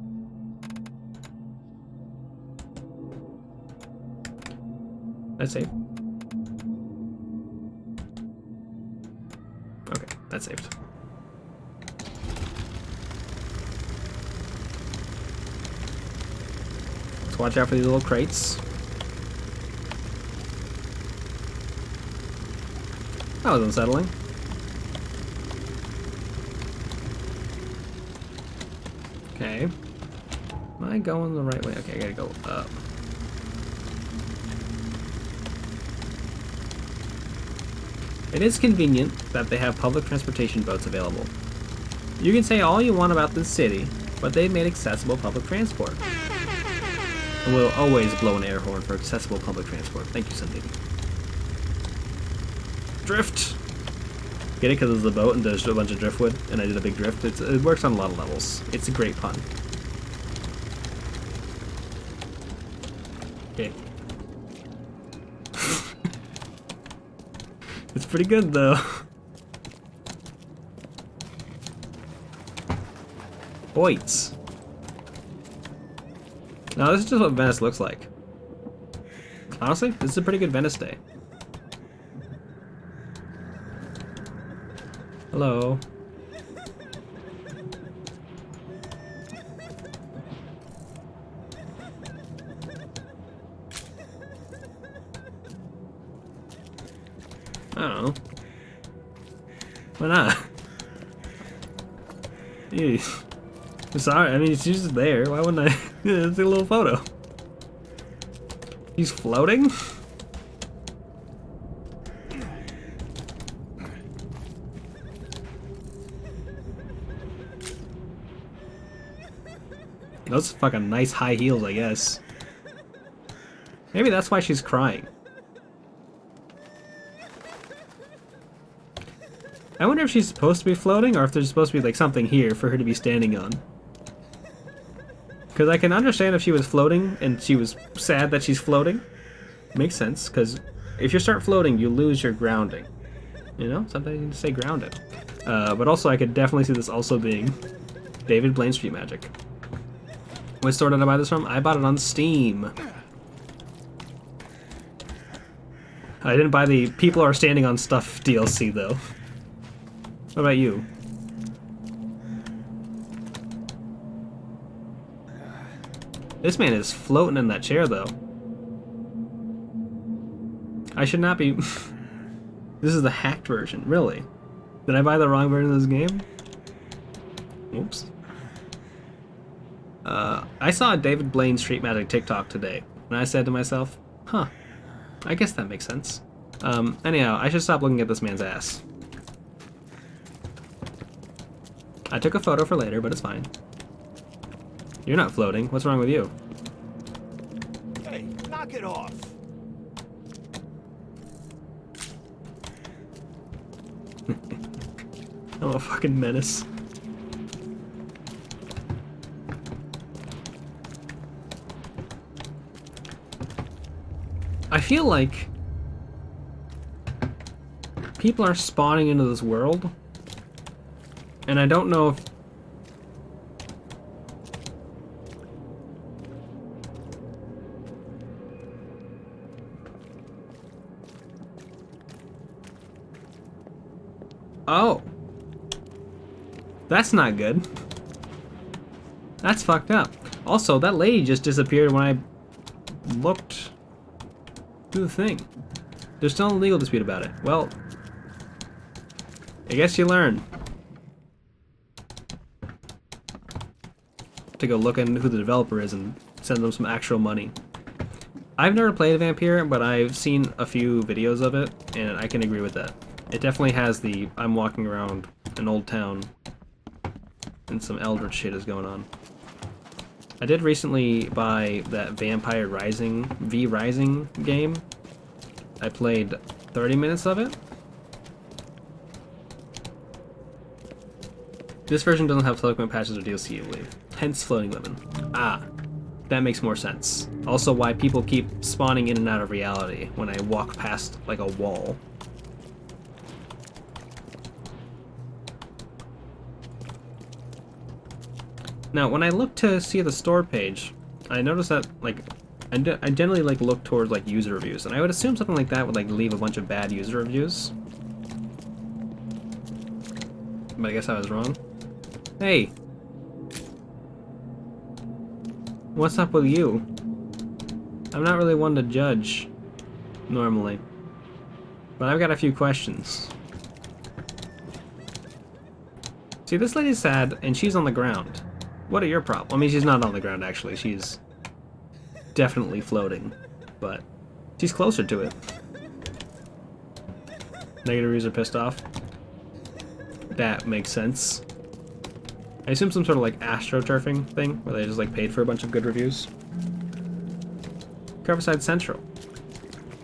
That's saved. Okay, that's saved. Let's watch out for these little crates. That was unsettling. Okay. Am I going the right way? Okay, I gotta go up. It is convenient that they have public transportation boats available. You can say all you want about this city, but they've made accessible public transport. And we'll always blow an air horn for accessible public transport. Thank you, Sunday. Drift! Get it? Because it's the boat and there's a bunch of driftwood, and I did a big drift. It works on a lot of levels. It's a great pun. Okay. It's pretty good, though. Boits. Now, this is just what Venice looks like. Honestly, this is a pretty good Venice day. Hello. I don't know. Why not? Jeez. I'm sorry, I mean, she's just there. Why wouldn't I? It's a little photo. He's floating? Those fucking nice high heels, I guess. Maybe that's why she's crying. I wonder if she's supposed to be floating or if there's supposed to be like something here for her to be standing on. Because I can understand if she was floating and she was sad that she's floating. Makes sense, because if you start floating, you lose your grounding. You know, sometimes you need to stay grounded. But also, I could definitely see this also being David Blaine Street Magic. What store did I buy this from? I bought it on Steam. I didn't buy the People Are Standing on Stuff DLC, though. What about you? This man is floating in that chair, though. I should not be... This is the hacked version, really? Did I buy the wrong version of this game? Oops. I saw a David Blaine Street Magic TikTok today, and I said to myself, huh, I guess that makes sense. Anyhow, I should stop looking at this man's ass. I took a photo for later, but it's fine. You're not floating. What's wrong with you? Hey, knock it off. I'm a fucking menace. I feel like people are spawning into this world, and I don't know if oh, that's not good. That's fucked up. Also, that lady just disappeared when I looked through the thing. There's still a legal dispute about it. Well, I guess you learn. To go look into who the developer is and send them some actual money. I've never played Vampire, but I've seen a few videos of it, and I can agree with that. It definitely has the I'm walking around an old town and some Eldritch shit is going on. I did recently buy that Vampire Rising, V Rising game. I played 30 minutes of it. This version doesn't have floating patches or DLC, I believe. Hence floating women. Ah, that makes more sense. Also why people keep spawning in and out of reality when I walk past like a wall. Now, when I look to see the store page, I notice that, like, I generally, like, look towards, like, user reviews, and I would assume something like that would, like, leave a bunch of bad user reviews. But I guess I was wrong. Hey! What's up with you? I'm not really one to judge, normally. But I've got a few questions. See, this lady's sad, and she's on the ground. What are your problems? I mean, she's not on the ground, actually. She's definitely floating, but she's closer to it. Negative reviews are pissed off. That makes sense. I assume some sort of, like, astroturfing thing, where they just, like, paid for a bunch of good reviews. Coverside Central.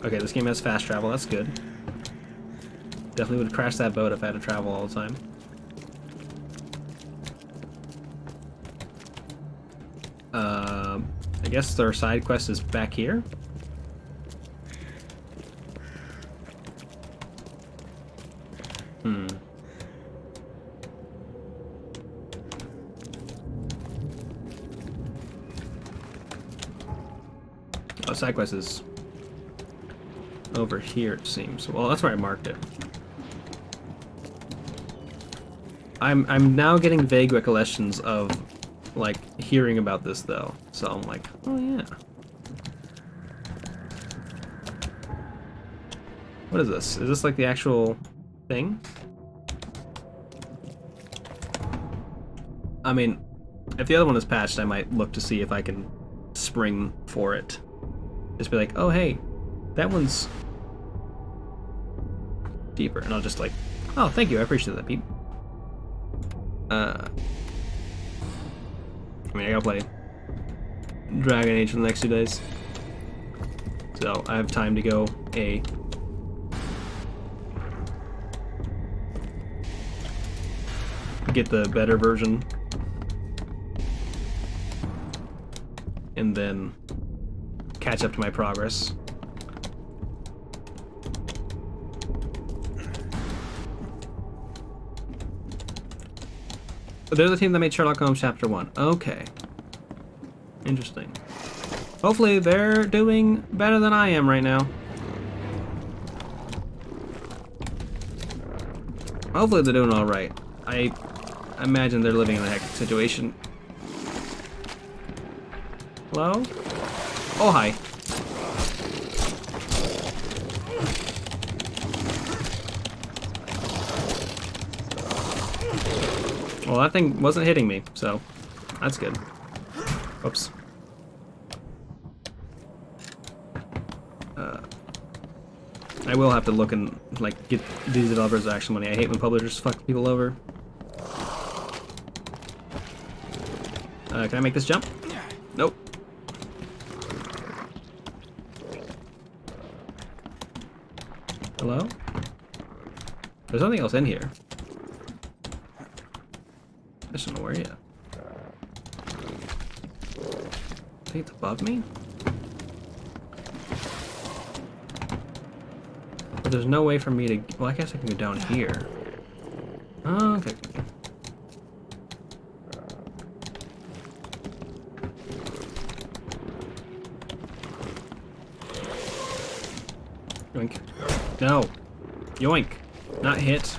Okay, this game has fast travel. That's good. Definitely would crash that boat if I had to travel all the time. I guess their side quest is back here. Oh, side quest is over here, it seems. Well, that's where I marked it. I'm now getting vague recollections of, like, hearing about this, though. So I'm like, oh yeah. What is this? Is this like the actual thing? I mean, if the other one is patched, I might look to see if I can spring for it. Just be like, oh hey, that one's deeper. And I'll just like, oh thank you, I appreciate that, Pete. I mean, I gotta play Dragon Age for the next 2 days. So, I have time to go get the better version. And then catch up to my progress. They're the team that made Sherlock Holmes Chapter 1. Okay. Interesting. Hopefully they're doing better than I am right now. Hopefully they're doing alright. I imagine they're living in a hectic situation. Hello? Oh, hi. Well, that thing wasn't hitting me, so that's good. Oops. I will have to look and, like, get these developers actual money. I hate when publishers fuck people over. Can I make this jump? Nope. Hello? There's nothing else in here. I just don't know where yet. I think it's above me? But there's no way for me to... Well, I guess I can go down here. Oh, okay. Yoink. No. Yoink. Not hit.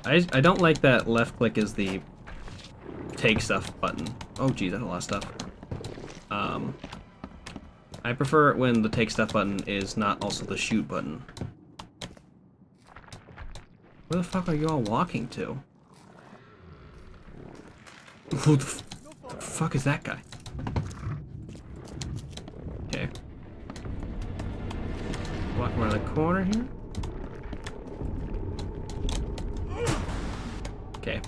I don't like that left click is the take stuff button. Oh geez, that's a lot of stuff. I prefer it when the take stuff button is not also the shoot button. Where the fuck are you all walking to? Who the fuck is that guy? Okay. Walk around the corner here. Okay.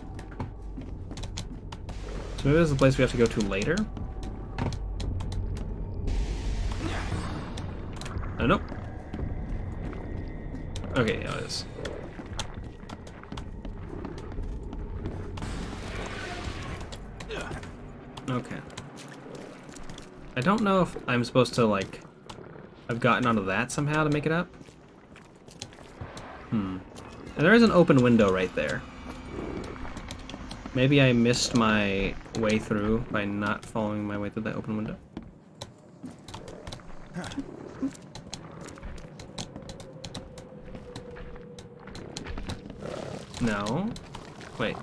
So maybe this is the place we have to go to later? Oh, nope. Okay, yeah, it is. Okay. I don't know if I'm supposed to, like... I've gotten onto that somehow to make it up. And there is an open window right there. Maybe I missed my way through by not following my way through that open window. No. Wait.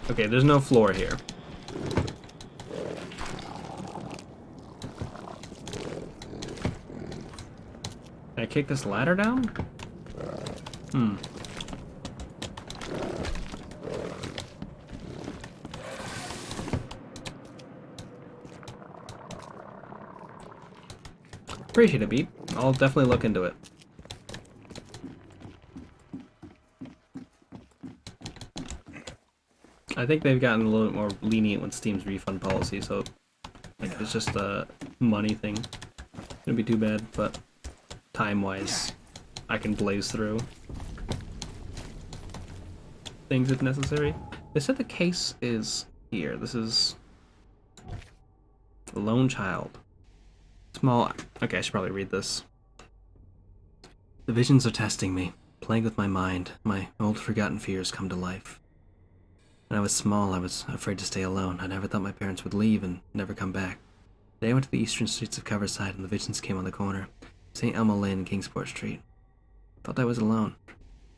Okay, there's no floor here. Can I kick this ladder down? Appreciate it, Beat. I'll definitely look into it. I think they've gotten a little bit more lenient with Steam's refund policy, so like it's just a money thing. Shouldn't be too bad, but time-wise, I can blaze through things if necessary. They said the case is here. This is the lone child. Small. Okay, I should probably read this. The visions are testing me, playing with my mind. My old forgotten fears come to life. When I was small, I was afraid to stay alone. I never thought my parents would leave and never come back. Today I went to the eastern streets of Coverside and the visions came on the corner. St. Elmo Lane, Kingsport Street. Felt I was alone.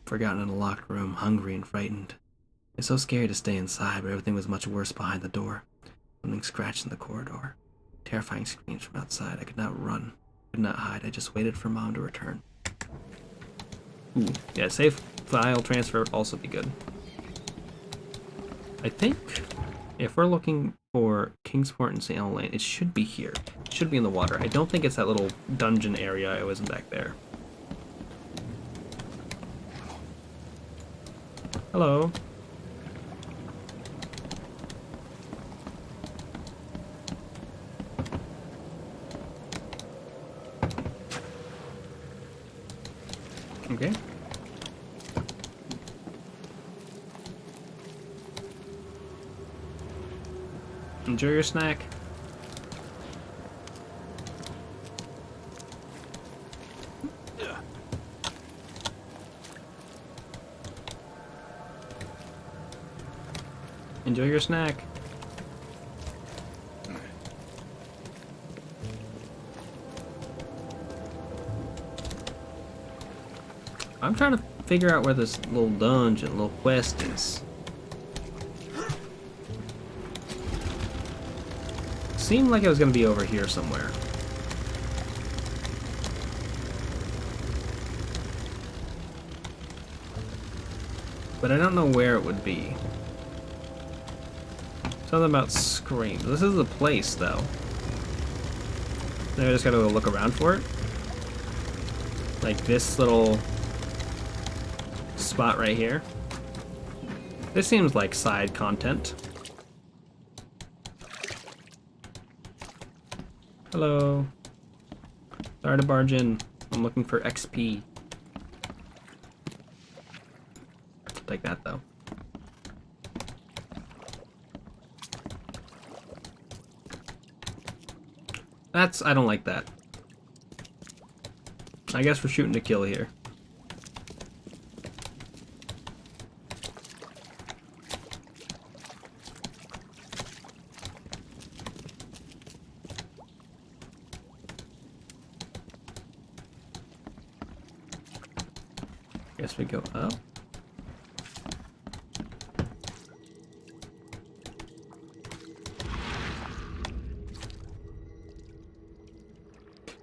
Forgotten in a locked room, hungry and frightened. It was so scary to stay inside, but everything was much worse behind the door. Something scratched in the corridor. Terrifying screams from outside. I could not run. Could not hide. I just waited for Mom to return. Ooh, yeah, save file transfer would also be good. I think if we're looking for Kingsport and St. Elmo Lane, it should be here. It should be in the water. I don't think it's that little dungeon area I was in back there. Hello. Okay. Enjoy your snack. Enjoy your snack. I'm trying to figure out where this little dungeon, little quest is. Seemed like it was gonna be over here somewhere. But I don't know where it would be. Something about screams. This is the place, though. Then I just gotta go look around for it. Like this little spot right here. This seems like side content. Hello. Sorry to barge in. I'm looking for XP. Like that though. I don't like that. I guess we're shooting to kill here. Guess we go up.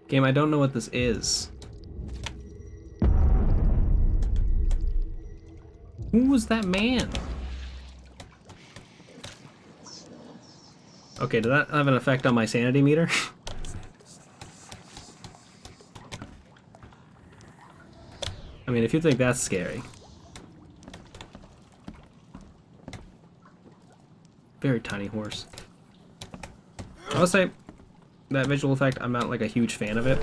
Game, I don't know what this is. Who was that man? Okay, did that have an effect on my sanity meter? I mean, if you think that's scary. Very tiny horse. I would say that visual effect, I'm not like a huge fan of it.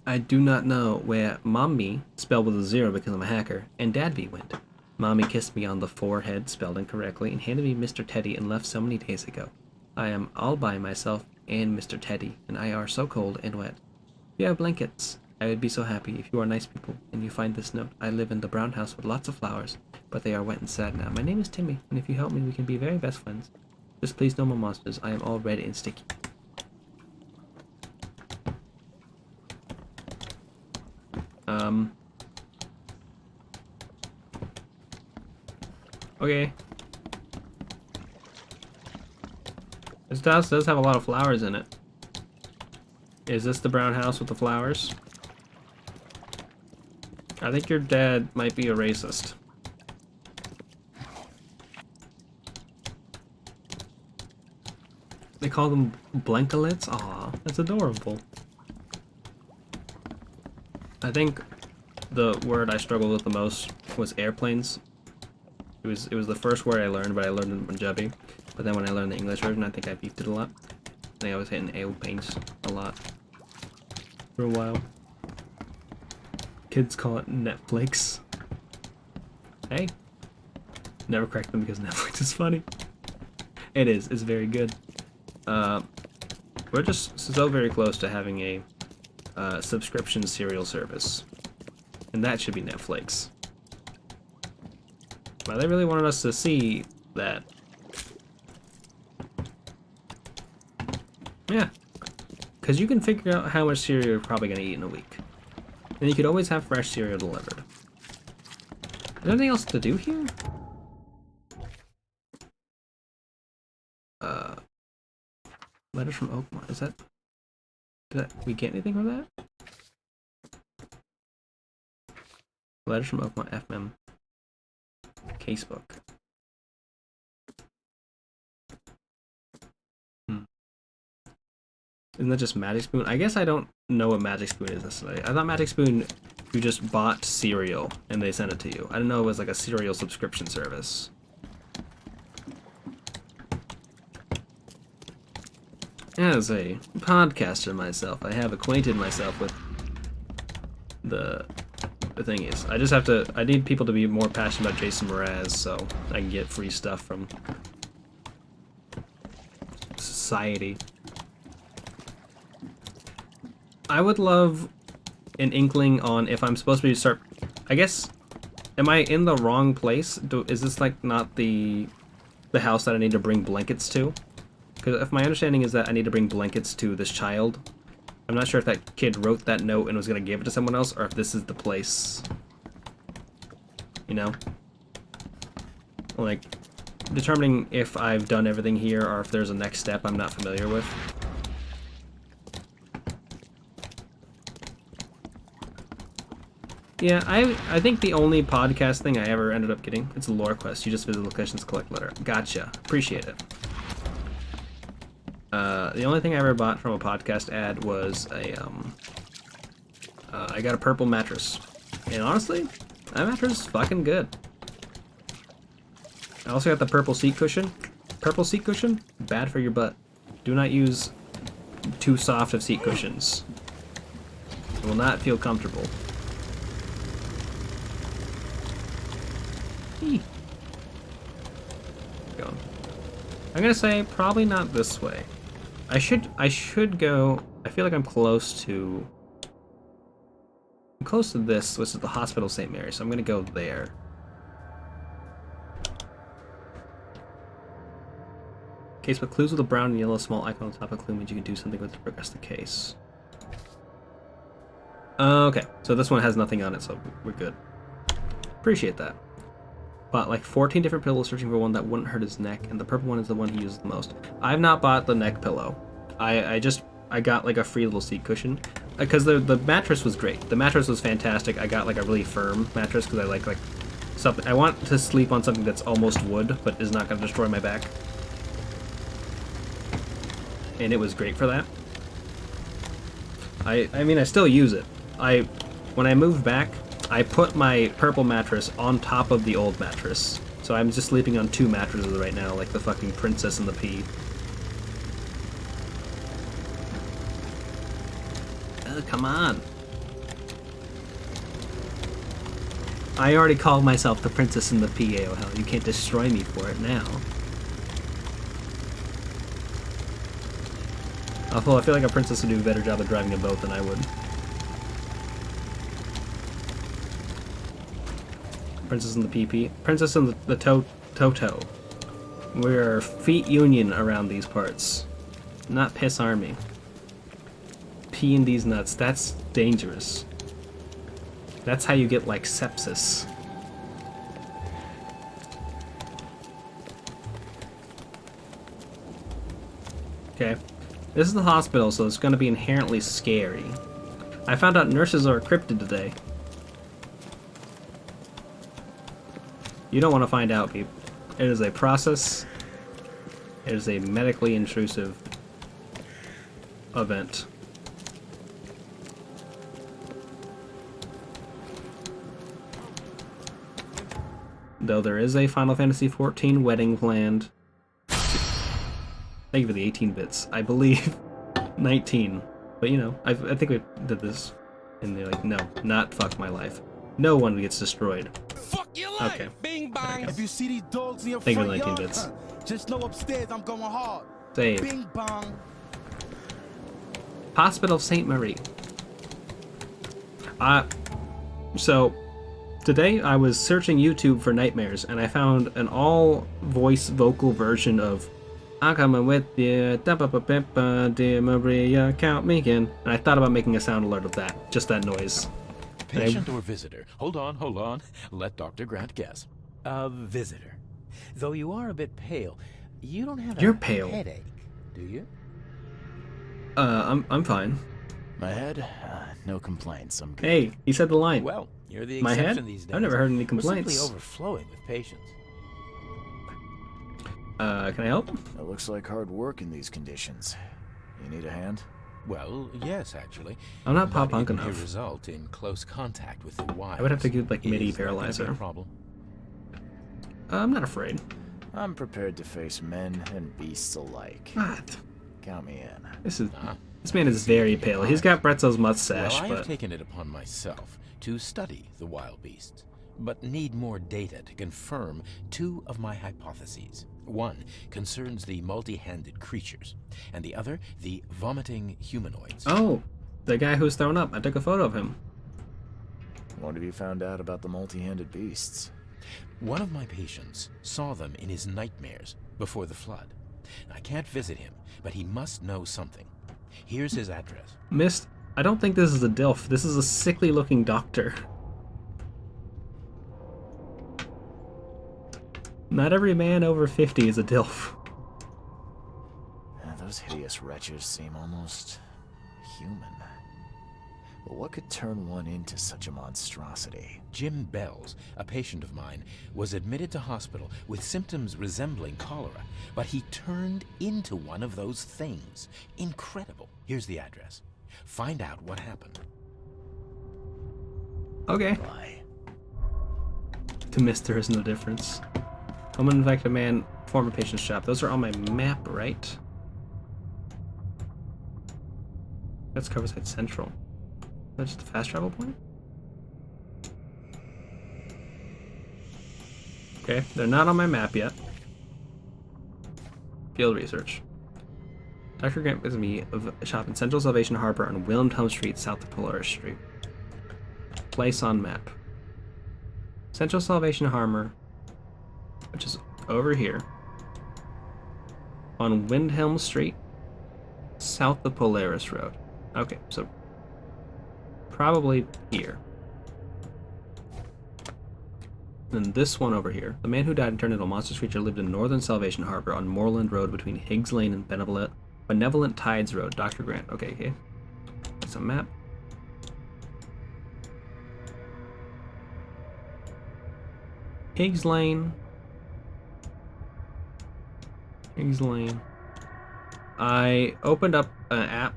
I do not know where Mommy, spelled with a 0 because I'm a hacker, and Dadby went. Mommy kissed me on the forehead, spelled incorrectly, and handed me Mr. Teddy and left so many days ago. I am all by myself and Mr. Teddy, and I are so cold and wet. You have blankets. I would be so happy if you are nice people and you find this note. I live in the brown house with lots of flowers, but they are wet and sad now. My name is Timmy, and if you help me, we can be very best friends. Just please no more monsters. I am all red and sticky. Okay. This house does have a lot of flowers in it. Is this the brown house with the flowers? I think your dad might be a racist. They call them blankalets? Aw, that's adorable. I think the word I struggled with the most was airplanes. It was the first word I learned, but I learned it in Punjabi. But then when I learned the English version, I think I beefed it a lot. I think I was hitting airplanes a lot for a while. Kids call it Netflix. Hey, never correct them because Netflix is funny. It is. It's very good. We're just so very close to having a subscription serial service, and that should be Netflix. But they really wanted us to see that. Yeah, because you can figure out how much cereal you're probably going to eat in a week. And you could always have fresh cereal delivered. Is there anything else to do here? Letters from Oakmont. Is that... Did we get anything from that? Letters from Oakmont FMM. Casebook. Isn't that just Magic Spoon? I guess I don't know what Magic Spoon is necessarily. I thought Magic Spoon, you just bought cereal and they sent it to you. I didn't know it was like a cereal subscription service. As a podcaster myself, I have acquainted myself with the thing is. I just have to, I need people to be more passionate about Jason Mraz so I can get free stuff from society. I would love an inkling on if I'm supposed to start... I guess... Am I in the wrong place? Is this like not the house that I need to bring blankets to? Because if my understanding is that I need to bring blankets to this child, I'm not sure if that kid wrote that note and was going to give it to someone else, or if this is the place. You know? Like, determining if I've done everything here or if there's a next step I'm not familiar with. Yeah, I think the only podcast thing I ever ended up getting, it's a lore quest. You just visit locations, collect letter. Gotcha. Appreciate it. The only thing I ever bought from a podcast ad was a I got a purple mattress, and honestly, that mattress is fucking good. I also got the purple seat cushion. Purple seat cushion, bad for your butt. Do not use too soft of seat cushions. You will not feel comfortable. Going. I'm gonna say probably not this way. I should go. I feel like I'm close to this, which is the Hospital St. Mary, so I'm gonna go there. Case with clues with a brown and yellow small icon on the top of the clue means you can do something with to progress the case. Okay, so this one has nothing on it, so we're good. Appreciate that. Bought like 14 different pillows searching for one that wouldn't hurt his neck, and the purple one is the one he uses the most. I've not bought the neck pillow. I got like a free little seat cushion because the mattress was great. The mattress was fantastic. I got like a really firm mattress because I like something. I want to sleep on something that's almost wood but is not going to destroy my back. And it was great for that. I mean, I still use it. When I moved back, I put my purple mattress on top of the old mattress. So I'm just sleeping on 2 mattresses right now, like the fucking Princess and the Pea. Oh, come on. I already called myself the Princess and the Pea, oh hell, you can't destroy me for it now. Although I feel like a princess would do a better job of driving a boat than I would. Princess and the PP. Princess and the Toto. We're feet union around these parts. Not piss army. Pee in these nuts. That's dangerous. That's how you get like sepsis. Okay. This is the hospital, so it's going to be inherently scary. I found out nurses are cryptid today. You don't want to find out, people. It is a process. It is a medically intrusive event. Though there is a Final Fantasy XIV wedding planned. Thank you for the 18 bits. I believe 19. But you know, I think we did this. And they're like, no, not fuck my life. No one gets destroyed. Fuck your life. Okay. Bing bang. If you see these dogs in your Thank you front for 19 yard, bits. just know upstairs I'm going hard. Save. Bing bang. Hospital St. Marie. So today I was searching YouTube for nightmares and I found an all voice vocal version of I'm coming with you, dear Maria, count me in. And I thought about making a sound alert of that, just that noise. Patient or visitor? Hold on. Let Dr. Grant guess. A visitor. Though you are a bit pale, you don't have You're a pale. headache, do you? I'm fine. My head? No complaints. I'm good. Hey, he said the line. Well, you're the My exception head? these days. I've never heard any We're complaints. simply overflowing with patients. Can I help? It looks like hard work in these conditions. You need a hand? Well, yes, actually. I'm not pop But punk it may enough. result in close contact with the wild. I would have to get like MIDI Is that gonna be a paralyzer. problem? I'm not afraid. I'm prepared to face men and beasts alike. What? Count me in. This man is very pale. He's got Bretzel's mustache, Well, I but have taken it upon myself to study the wild beasts, but need more data to confirm 2 of my hypotheses. One concerns the multi-handed creatures, and the other the vomiting humanoids. oh, the guy who's thrown up. I took a photo of him. What have you found out about the multi-handed beasts? One of my patients saw them in his nightmares before the flood. I can't visit him, but he must know something. Here's his address. Mist, I don't think this is a DILF. This is a sickly-looking doctor. Not every man over 50 is a DILF. Those hideous wretches seem almost human. But what could turn one into such a monstrosity? Jim Bells, a patient of mine, was admitted to hospital with symptoms resembling cholera, but he turned into one of those things. Incredible. Here's the address. Find out what happened. Okay. Why? To miss, there is no difference. Home infected man, former patient's shop. Those are on my map, right? That's Coverside Central. That's just a fast travel point? Okay, they're not on my map yet. Field research. Dr. Grant gives me a shop in Central Salvation Harbor on Wilhelm Street, south of Polaris Street. Place on map. Central Salvation Harbor, which is over here. On Windhelm Street, south of Polaris Road. Okay, so probably here. Then this one over here. The man who died and turned into a monstrous creature lived in Northern Salvation Harbor on Moorland Road between Higgs Lane and Benevolent Tides Road. Dr. Grant. Okay. That's a map. Higgs Lane. Higgs Lane. I opened up an app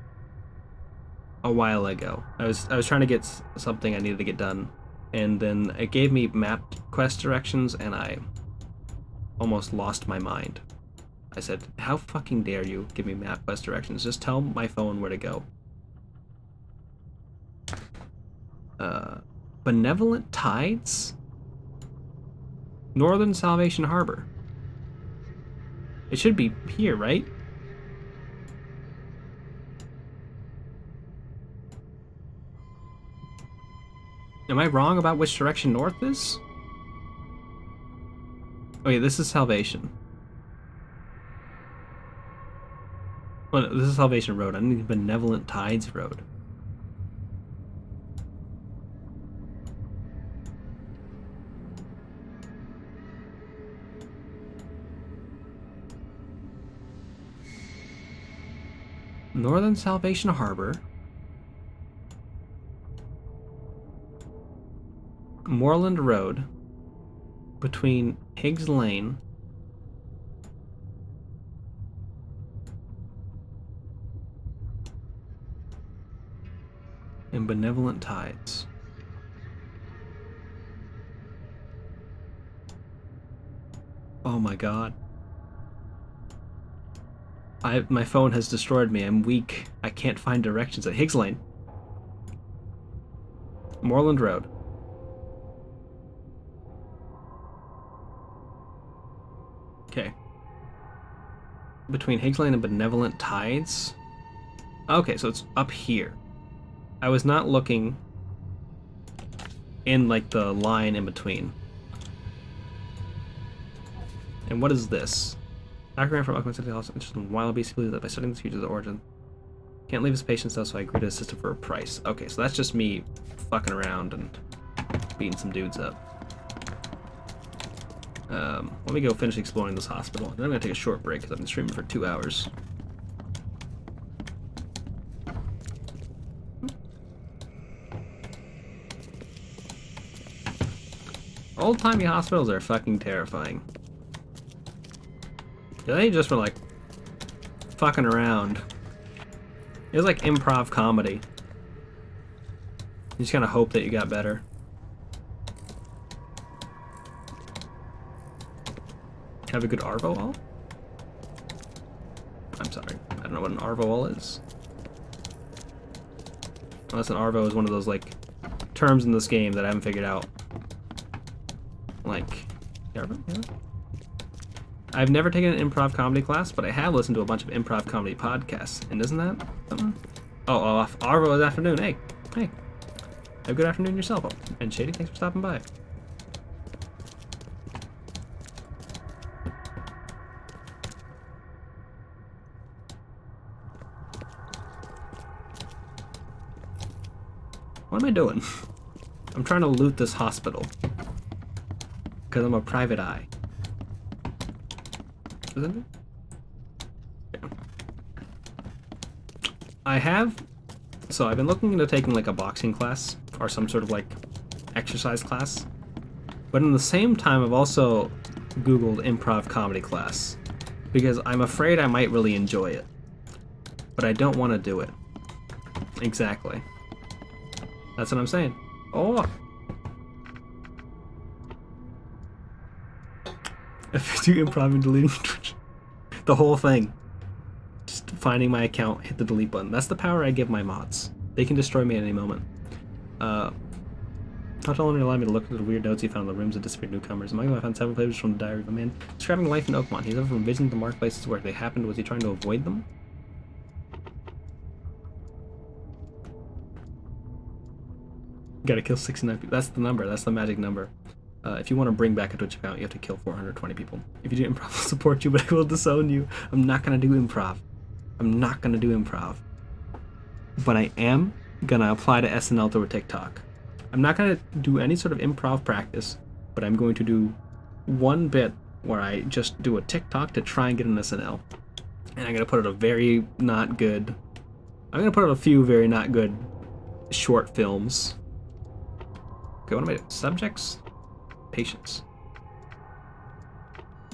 a while ago. I was trying to get something I needed to get done, and then it gave me map quest directions, and I almost lost my mind. I said, how fucking dare you give me map quest directions? Just tell my phone where to go. Benevolent Tides? Northern Salvation Harbor. It should be here, right? Am I wrong about which direction north is? Oh yeah, this is Salvation. Well, no, this is Salvation Road. I need Benevolent Tides Road. Northern Salvation Harbor. Moorland Road. Between Higgs Lane and Benevolent Tides. Oh my god. My phone has destroyed me. I'm weak. I can't find directions at Higgs Lane. Moorland Road. Okay. Between Higgs Lane and Benevolent Tides? Okay, so it's up here. I was not looking in, like, the line in between. And what is this? Dr. Grant from Oakland City Hospital interested in wild beasts believes that by studying the future of the origin. Can't leave his patients though, so I agreed to assist him for a price. Okay, so that's just me fucking around and beating some dudes up. Let me go finish exploring this hospital. Then I'm gonna take a short break because I've been streaming for 2 hours. Old-timey hospitals are fucking terrifying. Yeah, they just were like fucking around. It was like improv comedy. You just kind of hope that you got better. Have a good Arvo wall? I'm sorry, I don't know what an Arvo wall is. Unless an Arvo is one of those like terms in this game that I haven't figured out. Like, Arvo? Yeah. I've never taken an improv comedy class, but I have listened to a bunch of improv comedy podcasts. And isn't that something? Oh, Arvo is afternoon. Hey. Have a good afternoon yourself. Oh, and Shady, thanks for stopping by. What am I doing? I'm trying to loot this hospital. Because I'm a private eye. Isn't it? Yeah. I have So I've been looking into taking like a boxing class or some sort of like exercise class. But in the same time, I've also Googled improv comedy class because I'm afraid I might really enjoy it. But I don't want to do it. Exactly. That's what I'm saying. Oh! If I do improv and deleting Twitch. The whole thing. Just finding my account, hit the delete button. That's the power I give my mods. They can destroy me at any moment. Not only allow me to look at the weird notes he found in the rooms of disappeared newcomers. Among them I found several pages from the diary of a man describing life in Oakmont. He's ever from visions to mark places where they happened. Was he trying to avoid them? Gotta kill 69 people. That's the number. That's the magic number. If you want to bring back a Twitch account, you have to kill 420 people. If you do improv, I'll support you, but I will disown you. I'm not gonna do improv. I'm not gonna do improv. But I am gonna apply to SNL through a TikTok. I'm not gonna do any sort of improv practice, but I'm going to do one bit where I just do a TikTok to try and get an SNL. And I'm gonna put out a very not good... I'm gonna put out a few very not good short films. Okay, what am I doing? Subjects? Patience.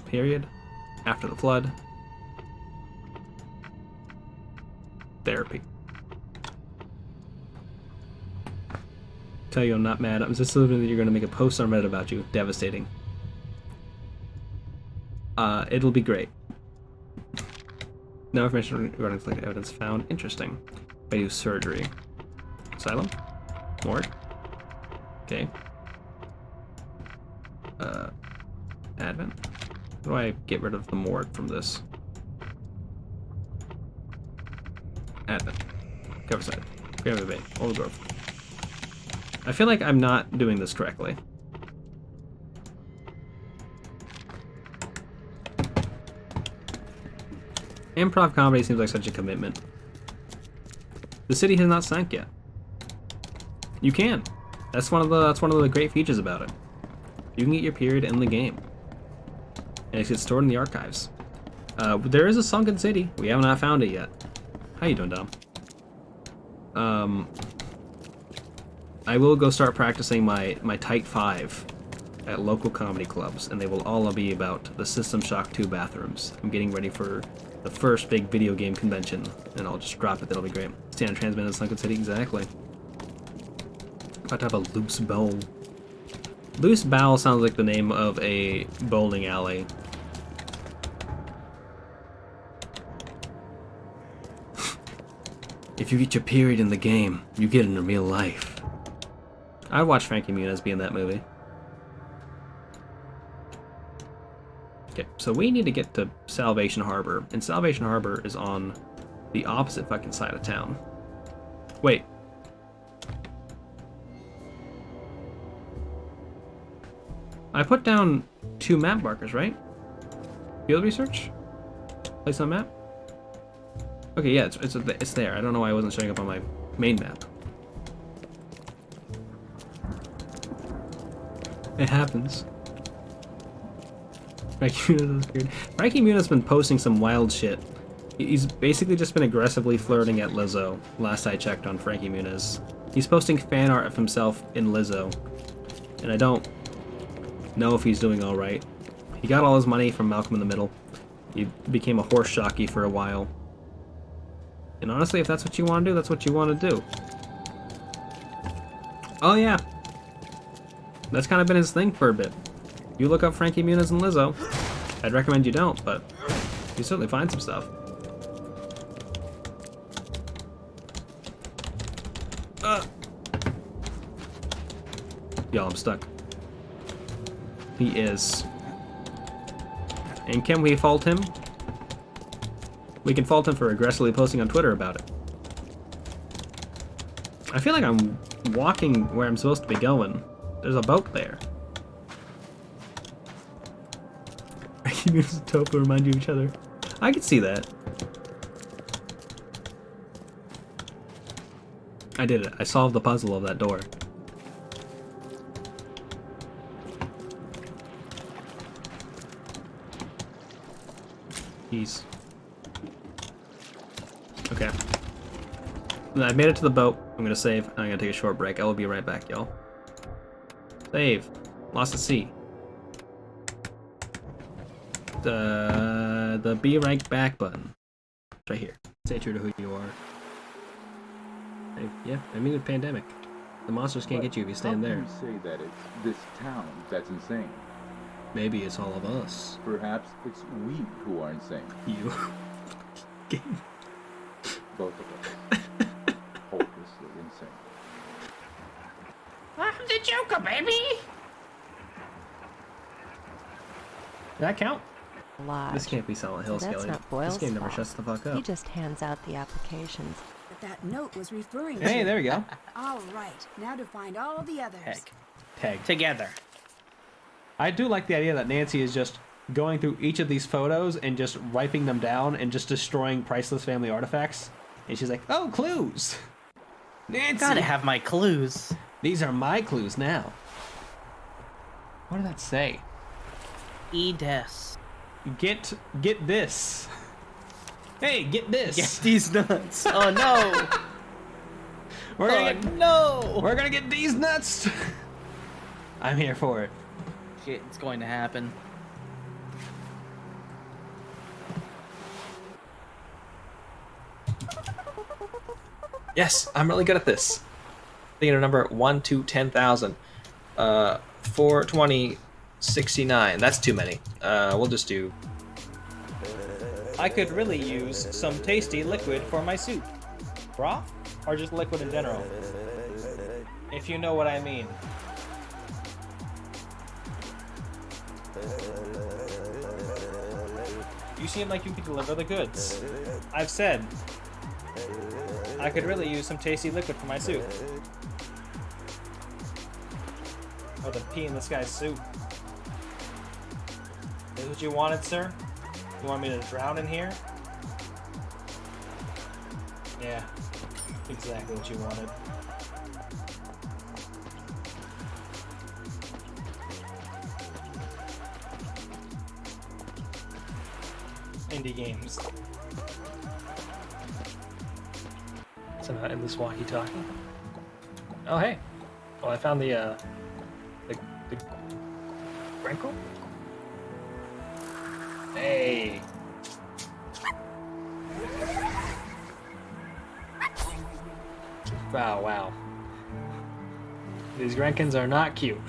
Period. After the flood. Therapy. Tell you I'm not mad. I'm just hoping that you're going to make a post on Reddit about you. Devastating. It'll be great. No information regarding like evidence found. Interesting. I do surgery. Asylum. Morgue. Okay. Advent. How do I get rid of the morgue from this? Advent. Cover side. Grave Bay. Old Grove. I feel like I'm not doing this correctly. Improv comedy seems like such a commitment. The city has not sunk yet. You can. That's one of the great features about it. You can get your period in the game. And it gets stored in the archives. There is a sunken city. We have not found it yet. How you doing, Dom? I will go start practicing my Tight 5 at local comedy clubs, and they will all be about the System Shock 2 bathrooms. I'm getting ready for the first big video game convention, and I'll just drop it. That'll be great. Stand transmit in Sunken City, exactly. About to have a loose bowl. Loose Bowel sounds like the name of a bowling alley. If you get your period in the game, you get it in real life. I'd watch Frankie Muniz be in that movie. Okay, so we need to get to Salvation Harbor, and Salvation Harbor is on the opposite fucking side of town. Wait. I put down 2 map markers, right? Field research? Place on map? Okay, yeah, it's there. I don't know why it wasn't showing up on my main map. It happens. Frankie Muniz is weird. Frankie Muniz has been posting some wild shit. He's basically just been aggressively flirting at Lizzo, last I checked on Frankie Muniz. He's posting fan art of himself in Lizzo. And I don't know if he's doing alright. He got all his money from Malcolm in the Middle. He became a horse jockey for a while. And honestly, if that's what you want to do, that's what you want to do. Oh yeah. That's kind of been his thing for a bit. You look up Frankie Muniz and Lizzo. I'd recommend you don't, but you certainly find some stuff. Y'all, I'm stuck. He is. And can we fault him? We can fault him for aggressively posting on Twitter about it. I feel like I'm walking where I'm supposed to be going. There's a boat there. Frankie Muniz and Tofu remind you of each other. I can see that. I did it. I solved the puzzle of that door. Jeez. Okay. I made it to the boat. I'm gonna save. I'm gonna take a short break. I will be right back, y'all. Save. Lost at sea. The be right back button. It's right here. Stay true to who you are. Hey, yeah, I mean the pandemic. The monsters can't get you if you stand there. How can you say that it's this town that's insane? Maybe it's all of us. Perhaps it's we who are insane. You. Both of us. Hopelessly insane. I'm the Joker, baby! Did that count? Lodge. This can't be Silent Hill, That's Skelly. not Boyle's This game never fault. shuts the fuck He up. just hands out the applications. But that note was referring to. Hey, there we go. All right, now to find all the others. Tag. Together. I do like the idea that Nancy is just going through each of these photos and just wiping them down and just destroying priceless family artifacts. And she's like, oh, clues. Nancy. Gotta have my clues. These are my clues now. What did that say? E-Des. Get this. Hey, get this. Get these nuts. Oh no. We're gonna get these nuts. I'm here for it. Shit, it's going to happen. Yes, I'm really good at this. Thinking of number 1 to 10,000. 420, 69. That's too many. We'll just do. I could really use some tasty liquid for my soup. Broth? Or just liquid in general? If you know what I mean. You seem like you could deliver the goods. I've said, I could really use some tasty liquid for my soup. Or the pea in the sky soup. Is what you wanted, sir? You want me to drown in here? Yeah, exactly what you wanted. Indie games. So not in this walkie-talkie. Oh hey. Well, I found the Grankle? Hey. Wow, wow. These Grankins are not cute.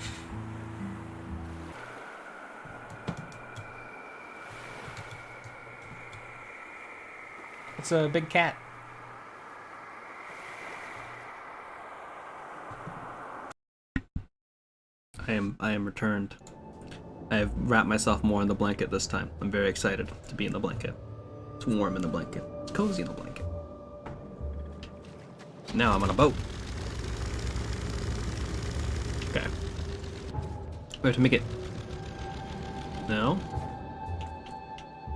It's a big cat. I am returned. I have wrapped myself more in the blanket this time. I'm very excited to be in the blanket. It's warm in the blanket. It's cozy in the blanket. Now I'm on a boat. Okay. We have to make it. No.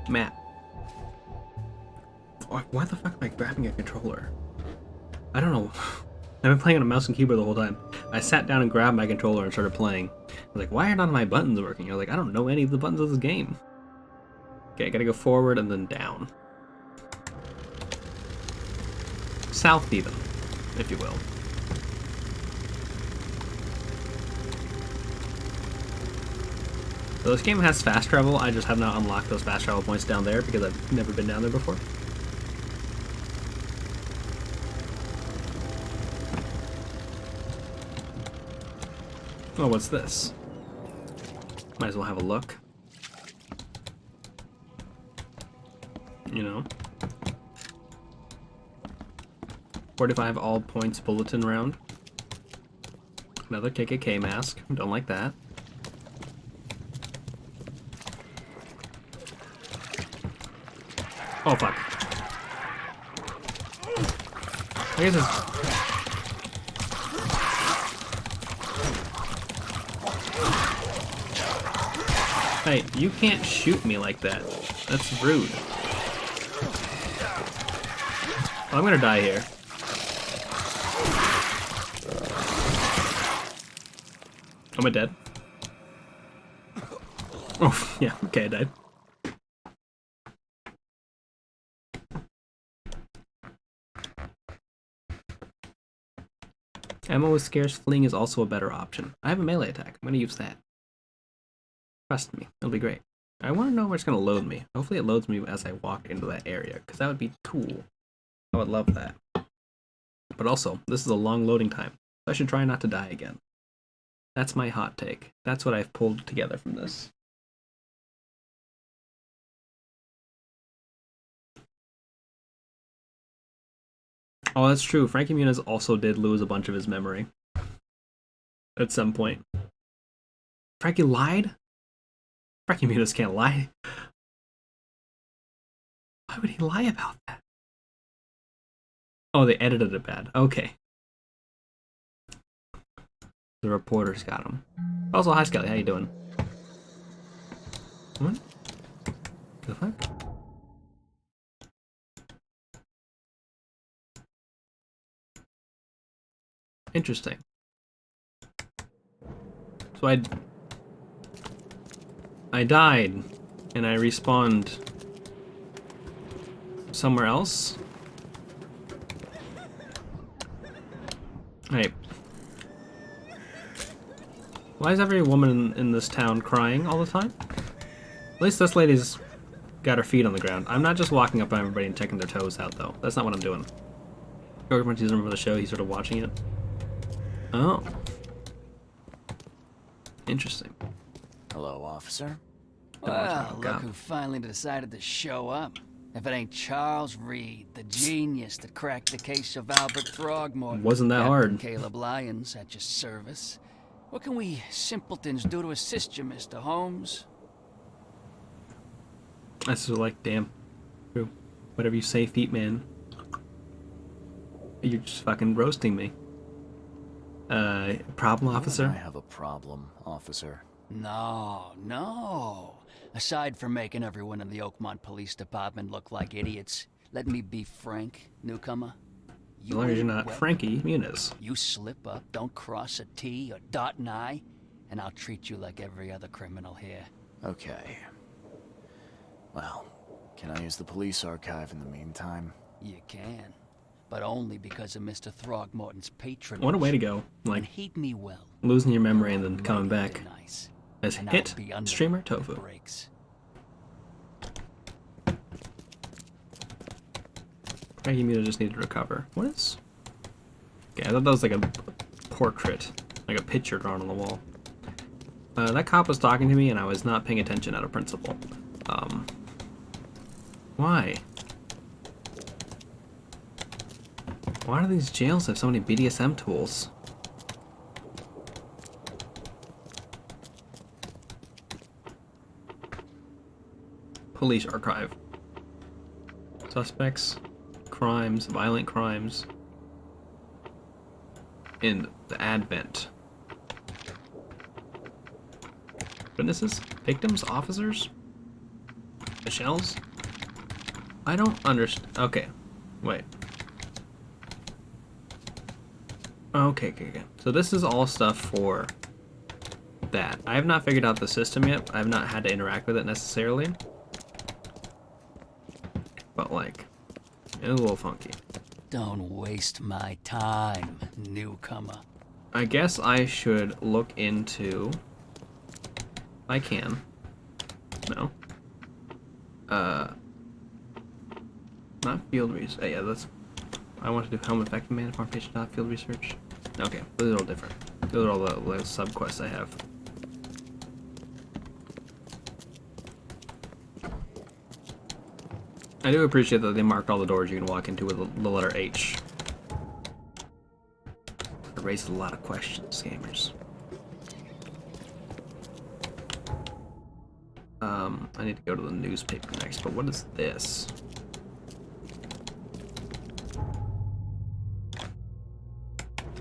Map. Why the fuck am I grabbing a controller? I don't know. I've been playing on a mouse and keyboard the whole time. I sat down and grabbed my controller and started playing. I was like, why are none of my buttons working? I was like, I don't know any of the buttons of this game. Okay, I gotta go forward and then down. South even, if you will. So this game has fast travel, I just have not unlocked those fast travel points down there because I've never been down there before. Oh, what's this? Might as well have a look. You know. 45 all points bulletin round. Another KKK mask. Don't like that. Oh fuck. I guess it's... Hey, you can't shoot me like that. That's rude. Oh, I'm gonna die here. Am I dead? Oh, yeah, okay, I died. Ammo is scarce, fleeing is also a better option. I have a melee attack. I'm going to use that. Trust me, it'll be great. I want to know where it's going to load me. Hopefully it loads me as I walk into that area, because that would be cool. I would love that. But also, this is a long loading time, so I should try not to die again. That's my hot take. That's what I've pulled together from this. Oh, that's true. Frankie Muniz also did lose a bunch of his memory. At some point. Frankie lied? Frankie Muniz can't lie. Why would he lie about that? Oh, they edited it bad. Okay. The reporters got him. Also, hi Skelly, how you doing? What? The fuck? Interesting. So I died, and I respawned somewhere else. Hey. Why is every woman in this town crying all the time? At least this lady's got her feet on the ground. I'm not just walking up on everybody and checking their toes out, though. That's not what I'm doing. George Martin doesn't remember the show, he's sort of watching it. Oh. Interesting. Hello, officer. Well, look who finally decided to show up. If it ain't Charles Reed, the genius that cracked the case of Albert Throgmorton. Wasn't that hard. Caleb Lyons at your service. What can we simpletons do to assist you, Mr. Holmes? I was like, damn. True. Whatever you say, feet man. You're just fucking roasting me. Problem, officer? I have a problem, officer. No. Aside from making everyone in the Oakmont Police Department look like idiots, let me be frank, newcomer. As long as you're not Frankie Muniz. You slip up, don't cross a T or dot an I, and I'll treat you like every other criminal here. Okay. Well, can I use the police archive in the meantime? You can, but only because of Mr. Throgmorton's patronage. What a way to go. Like, and heed me well. Losing your memory and then coming back. Nice. As hit streamer Tofu. Frankie Muniz just needed to recover. What is? Okay, I thought that was like a portrait, like a picture drawn on the wall. That cop was talking to me and I was not paying attention out of principle. Why? Why do these jails have so many BDSM tools? Police archive. Suspects, crimes, violent crimes. In the Advent. Witnesses? Victims? Officers? Michelle's? I don't understand. Okay. Wait. Okay. So this is all stuff for that. I have not figured out the system yet. I have not had to interact with it necessarily. But like, it's a little funky. Don't waste my time, newcomer. I guess I should look into, if I can. No. Not field research. Yeah, that's. I want to do helmet effective man, farm patient, not field research. Okay, those are all different. Those are all the sub quests I have. I do appreciate that they marked all the doors you can walk into with the letter H. It raises a lot of questions, gamers. I need to go to the newspaper next, but what is this?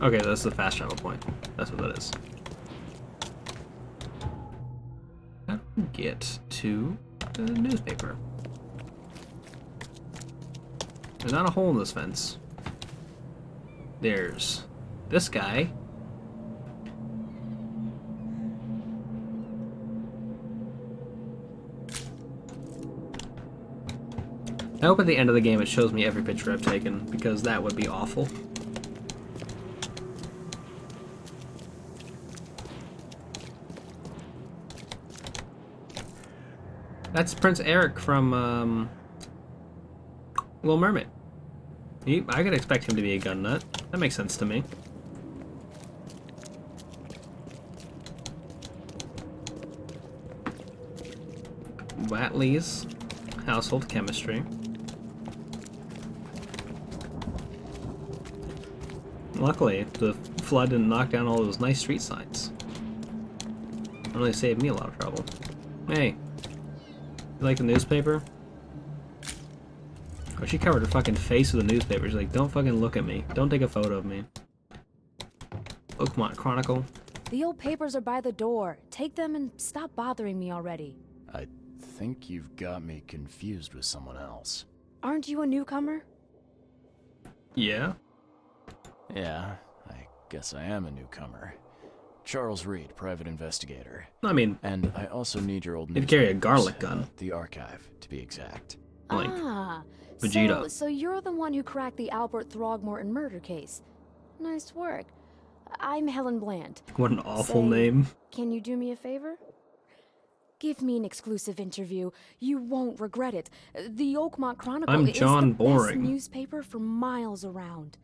Okay, that's the fast travel point. That's what that is. How do we get to the newspaper? There's not a hole in this fence. There's this guy. I hope at the end of the game it shows me every picture I've taken, because that would be awful. That's Prince Eric from Little Mermaid. I could expect him to be a gun nut. That makes sense to me. Watley's Household Chemistry. Luckily, the flood didn't knock down all those nice street signs. It really saved me a lot of trouble. Hey, you like the newspaper? Oh, she covered her fucking face with the newspaper. She's like, don't fucking look at me. Don't take a photo of me. Oakmont Chronicle. The old papers are by the door. Take them and stop bothering me already. I think you've got me confused with someone else. Aren't you a newcomer? Yeah? Yeah, I guess I am a newcomer. Charles Reed, private investigator. I mean... And I also need your old you'd carry a garlic gun. The archive, to be exact. Like, Vegeta. So you're the one who cracked the Albert Throgmorton murder case. Nice work. I'm Helen Bland. What an awful name. Can you do me a favor? Give me an exclusive interview. You won't regret it. The Oakmont Chronicle I'm John is the Boring. best newspaper for miles around.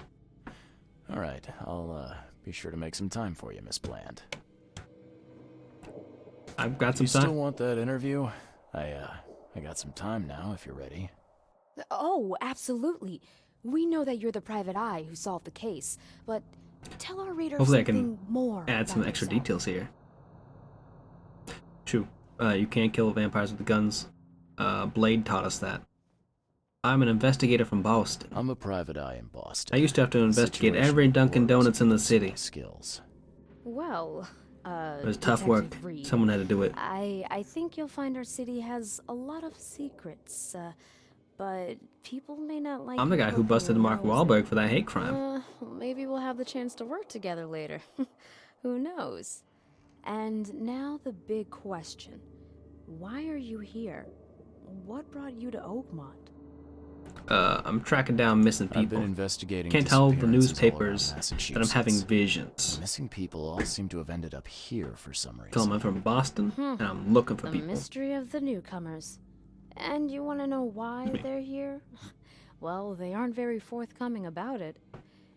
All right, I'll be sure to make some time for you, Miss Bland. I've got some you time. Still want that interview? I got some time now, if you're ready. Oh, absolutely. We know that you're the private eye who solved the case, but tell our readers Hopefully I something can more add some about extra yourself. details here. True. You can't kill vampires with guns. Blade taught us that. I'm an investigator from Boston. I'm a private eye in Boston. I used to have to investigate every Dunkin' Donuts in the city. Skills. Well, It was tough work. Detective Reed, Someone had to do it. I think you'll find our city has a lot of secrets, but people may not like I'm the guy who busted Mark Wahlberg for that hate crime. Maybe we'll have the chance to work together later. Who knows? And now the big question. Why are you here? What brought you to Oakmont? I'm tracking down missing people. I've been investigating Can't tell the disappearances all around newspapers that I'm having Massachusetts. visions. Missing people all seem to have ended up here for some reason. Tell them I'm from Boston, and I'm looking for The people. mystery of the newcomers. And you want to know why they're here? Well, they aren't very forthcoming about it.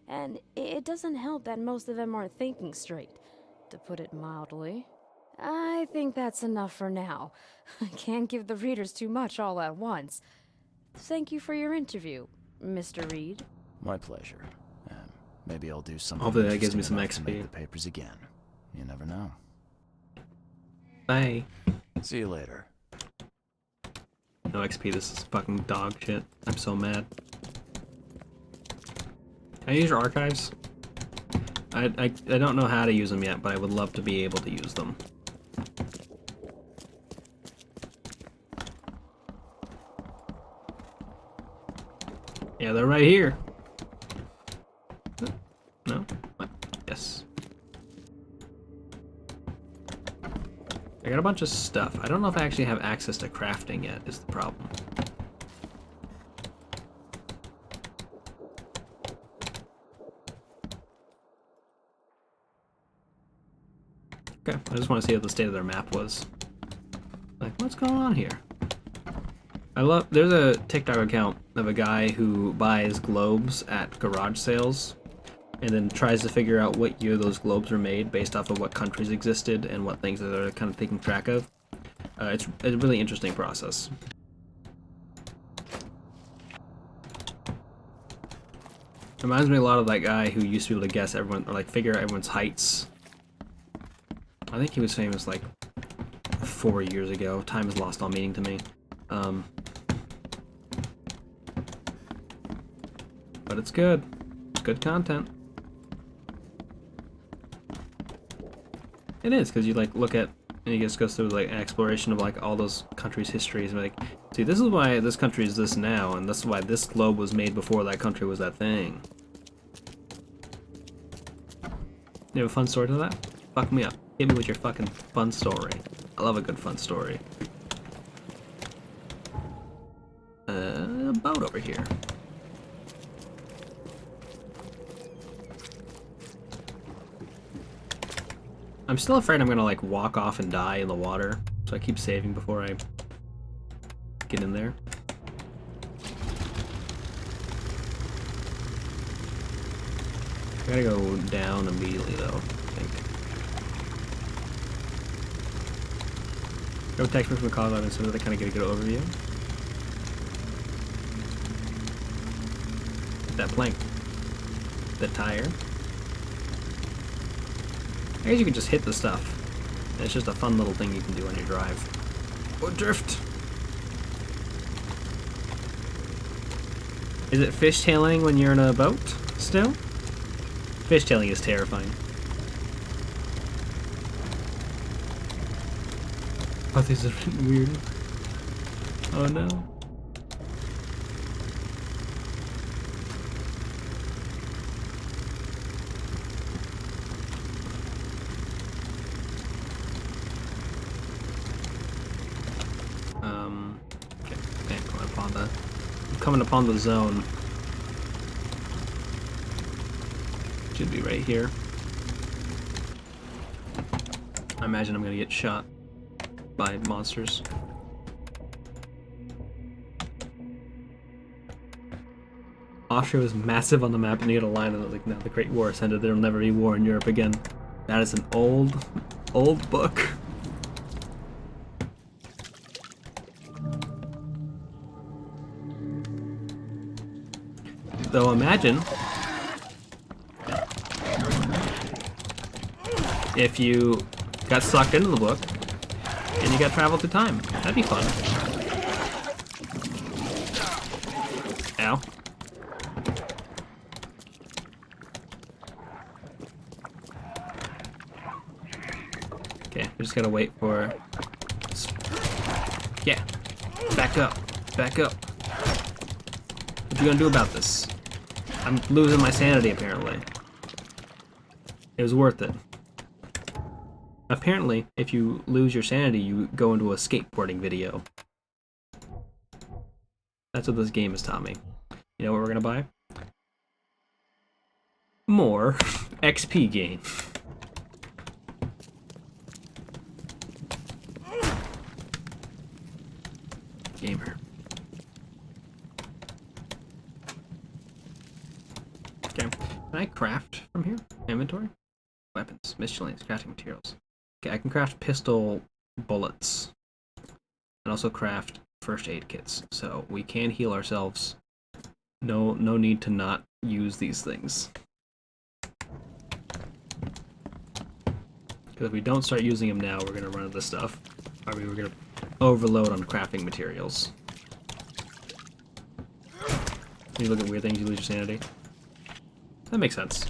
And it doesn't help that most of them aren't thinking straight, to put it mildly. I think that's enough for now. I can't give the readers too much all at once. Thank you for your interview, Mr. Reed. My pleasure. Maybe I'll do something. Hopefully that gives me some interesting enough to XP. make the papers again. You never know. Bye. See you later. No XP, this is fucking dog shit. I'm so mad. Can I use your archives? I don't know how to use them yet, but I would love to be able to use them. Yeah, they're right here. No? What? Yes. I got a bunch of stuff. I don't know if I actually have access to crafting yet, is the problem. Okay, I just want to see what the state of their map was. Like, what's going on here? There's a TikTok account of a guy who buys globes at garage sales and then tries to figure out what year those globes were made based off of what countries existed and what things that they're kind of taking track of. It's a really interesting process. Reminds me a lot of that guy who used to be able to guess everyone, or like figure out everyone's heights. I think he was famous like 4 years ago. Time has lost all meaning to me. But it's good. It's good content. It is, because you like look at, and he just goes through like an exploration of like all those countries' histories. And like, see, this is why this country is this now, and this is why this globe was made before that country was that thing. You have a fun story to that? Fuck me up. Hit me with your fucking fun story. I love a good fun story. A boat over here. I'm still afraid I'm gonna like walk off and die in the water, so I keep saving before I get in there. I gotta go down immediately though, I think. Go text me from the call log so that I kind of get a good overview. That plank. The tire. I guess you can just hit the stuff. It's just a fun little thing you can do on your drive. Oh, drift! Is it fishtailing when you're in a boat still? Fishtailing is terrifying. Oh, these are weird. Oh no. Okay, coming upon the zone. Should be right here. I imagine I'm gonna get shot by monsters. Austria was massive on the map, and you had a line that was like, "Now the Great War has ended. There'll never be war in Europe again." That is an old book. Though imagine if you got sucked into the book and you got travel through time. That'd be fun. Ow. Okay, we just gotta wait for... Yeah. Back up. Back up. What you gonna do about this? I'm losing my sanity, apparently. It was worth it. Apparently, if you lose your sanity, you go into a skateboarding video. That's what this game has taught me. You know what we're gonna buy? More XP gain. Gamer. Okay. Can I craft from here? Inventory? Weapons. Miscellaneous crafting materials. Okay, I can craft pistol bullets. And also craft first aid kits. So we can heal ourselves. No need to not use these things. Because if we don't start using them now, we're going to run out of stuff. I mean, we're going to overload on crafting materials. When you look at weird things, you lose your sanity. That makes sense.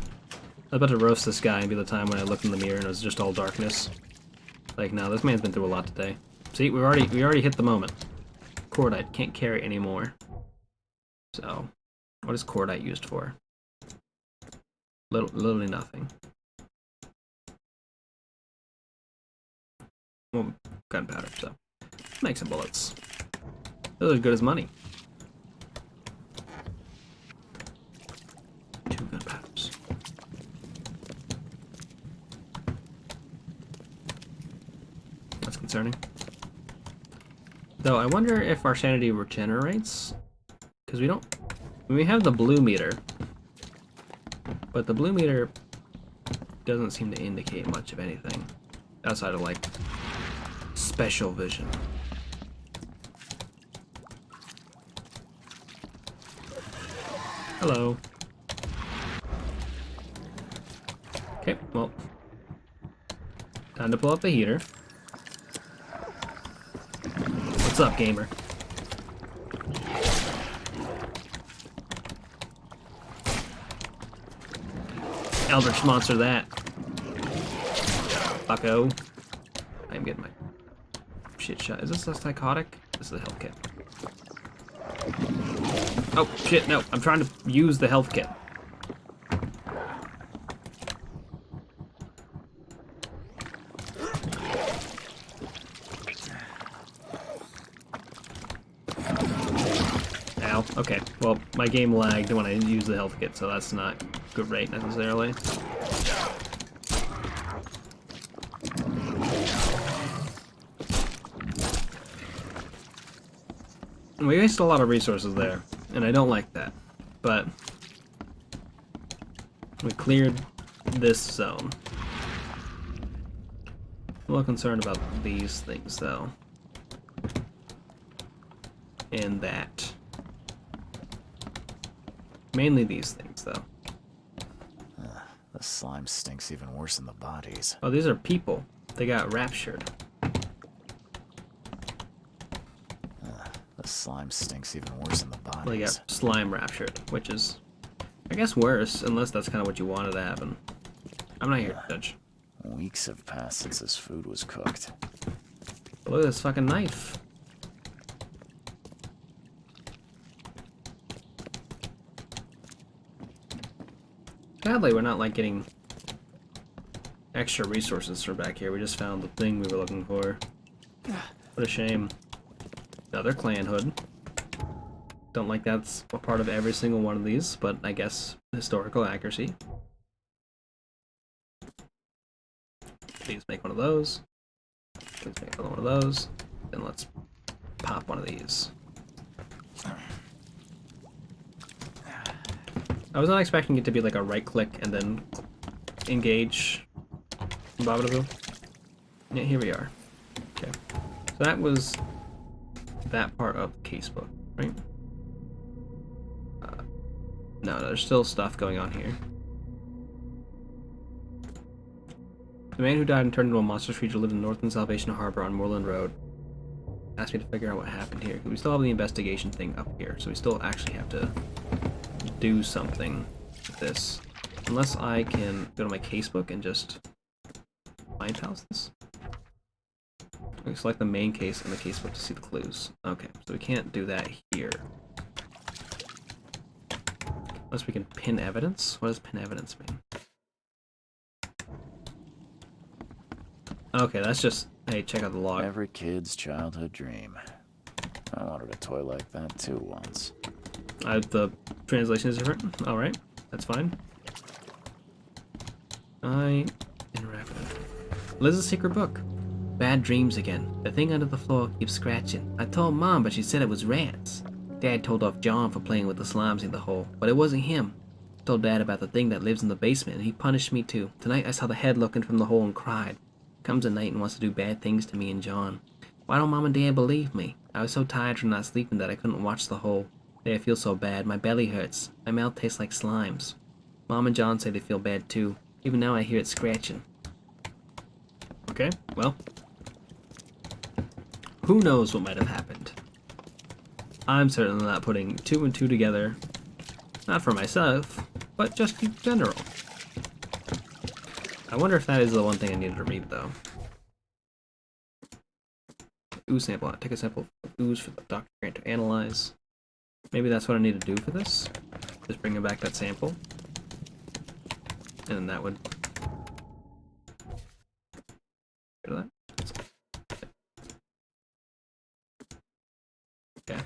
I was about to roast this guy and be the time when I looked in the mirror and it was just all darkness. Like, no, this man's been through a lot today. See, we already hit the moment. Cordite can't carry anymore. So, what is cordite used for? Literally nothing. Well, gunpowder, so make some bullets. Those are as good as money. 2 gunpowders. That's concerning. Though I wonder if our sanity regenerates, because we don't. We have the blue meter, but the blue meter doesn't seem to indicate much of anything outside of like special vision. Hello. Okay, well, time to pull up the heater. What's up, gamer? Eldritch monster that. Bucko. I'm getting my shit shot. Is this a psychotic? This is a health kit. Oh, shit, no. I'm trying to use the health kit. Ow. Okay. Well, my game lagged when I used the health kit, so that's not good rate necessarily. We wasted a lot of resources there, and I don't like that. But we cleared this zone. I'm a little concerned about these things, though. And that. Mainly these things, though. The slime stinks even worse than the bodies. Oh, these are people. They got raptured. The slime stinks even worse than the bodies. Well, they got slime raptured, which is, I guess, worse, unless that's kind of what you wanted to happen. I'm not here to judge. Weeks have passed since this food was cooked. But look at this fucking knife. Sadly, we're not like getting extra resources for back here. We just found the thing we were looking for. What a shame. Another clan hood. Don't like that's a part of every single one of these, but I guess historical accuracy. Please make one of those. Please make another one of those. Then let's pop one of these. I was not expecting it to be like a right click and then engage. Babadaboo. Yeah, here we are. Okay. So that was that part of the casebook, right? No, there's still stuff going on here. The man who died and turned into a monster creature lived in Northern Salvation Harbor on Moreland Road. Asked me to figure out what happened here. We still have the investigation thing up here, so we still actually have to do something with this. Unless I can go to my casebook and just find houses. We select the main case and the casebook to see the clues. Okay, so we can't do that here. Unless we can pin evidence? What does pin evidence mean? Okay, that's just, hey, check out the log. Every kid's childhood dream. I wanted a toy like that too once. The translation is different? Alright, that's fine. Interactive. Liz's secret book. Bad dreams again. The thing under the floor keeps scratching. I told Mom, but she said it was rats. Dad told off John for playing with the slimes in the hole, but it wasn't him. I told Dad about the thing that lives in the basement, and he punished me too. Tonight I saw the head looking from the hole and cried. Comes at night and wants to do bad things to me and John. Why don't Mom and Dad believe me? I was so tired from not sleeping that I couldn't watch the hole. I feel so bad. My belly hurts. My mouth tastes like slimes. Mom and John say they feel bad too. Even now I hear it scratching. Okay, well. Who knows what might have happened? I'm certainly not putting 2 and 2 together. Not for myself, but just in general. I wonder if that is the one thing I needed to read, though. Ooze sample. Take a sample of ooze for the Dr. Grant to analyze. Maybe that's what I need to do for this. Just bring back that sample. And then that would... Get that? Okay.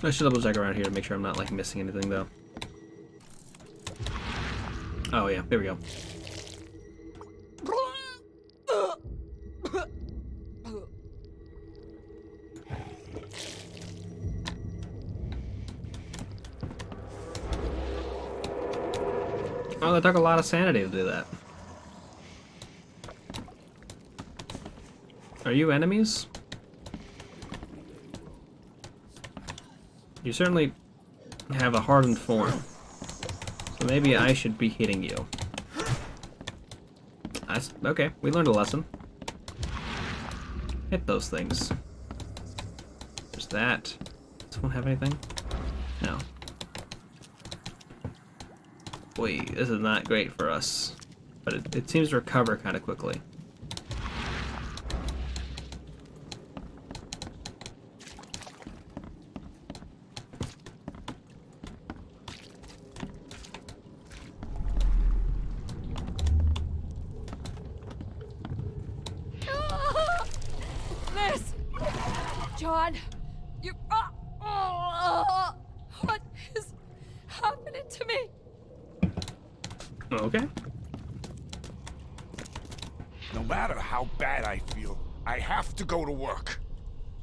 I should double check around here to make sure I'm not like missing anything though. Oh yeah, there we go. Oh, that took a lot of sanity to do that. Are you enemies? You certainly have a hardened form. So maybe I should be hitting you. Okay, we learned a lesson. Hit those things. There's that. Does this one have anything? No. Boy, this is not great for us. But it seems to recover kind of quickly. Liz! John! You... what is happening to me? Okay. No matter how bad I feel, I have to go to work.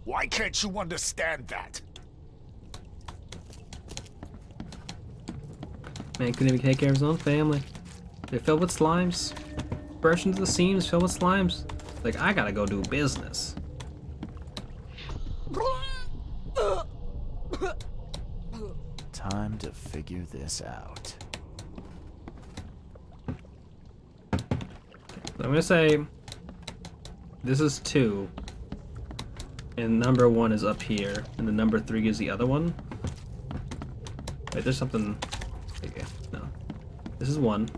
Why can't you understand that? Man couldn't even take care of his own family. They're filled with slimes. Burst into the seams filled with slimes. Like, I gotta go do business. Time to figure this out. So I'm gonna say this is 2, and number 1 is up here, and the number 3 is the other one. Wait, there's something. Okay, no. This is 1.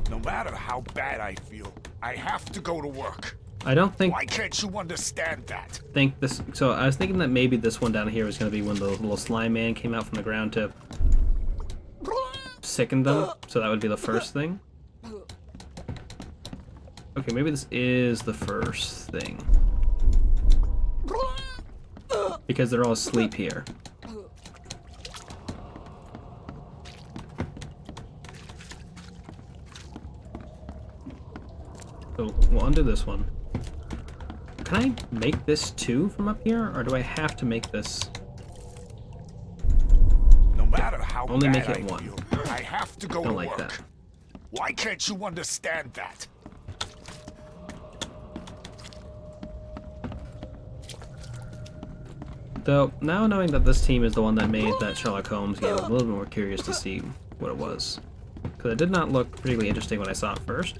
No matter how bad I feel, I have to go to work. I don't think. Why can't you understand that? Think this. So I was thinking that maybe this one down here was gonna be when the little slime man came out from the ground to sicken them. So that would be the first thing. Okay, maybe this is the first thing. Because they're all asleep here. So we'll undo this one. Can I make this 2 from up here, or do I have to make this? No matter how Only bad make it I 1. feel, I have to go Don't to like work. that. Why can't you understand that? Though, now knowing that this team is the one that made that Sherlock Holmes game, I'm a little bit more curious to see what it was. Because it did not look particularly interesting when I saw it first,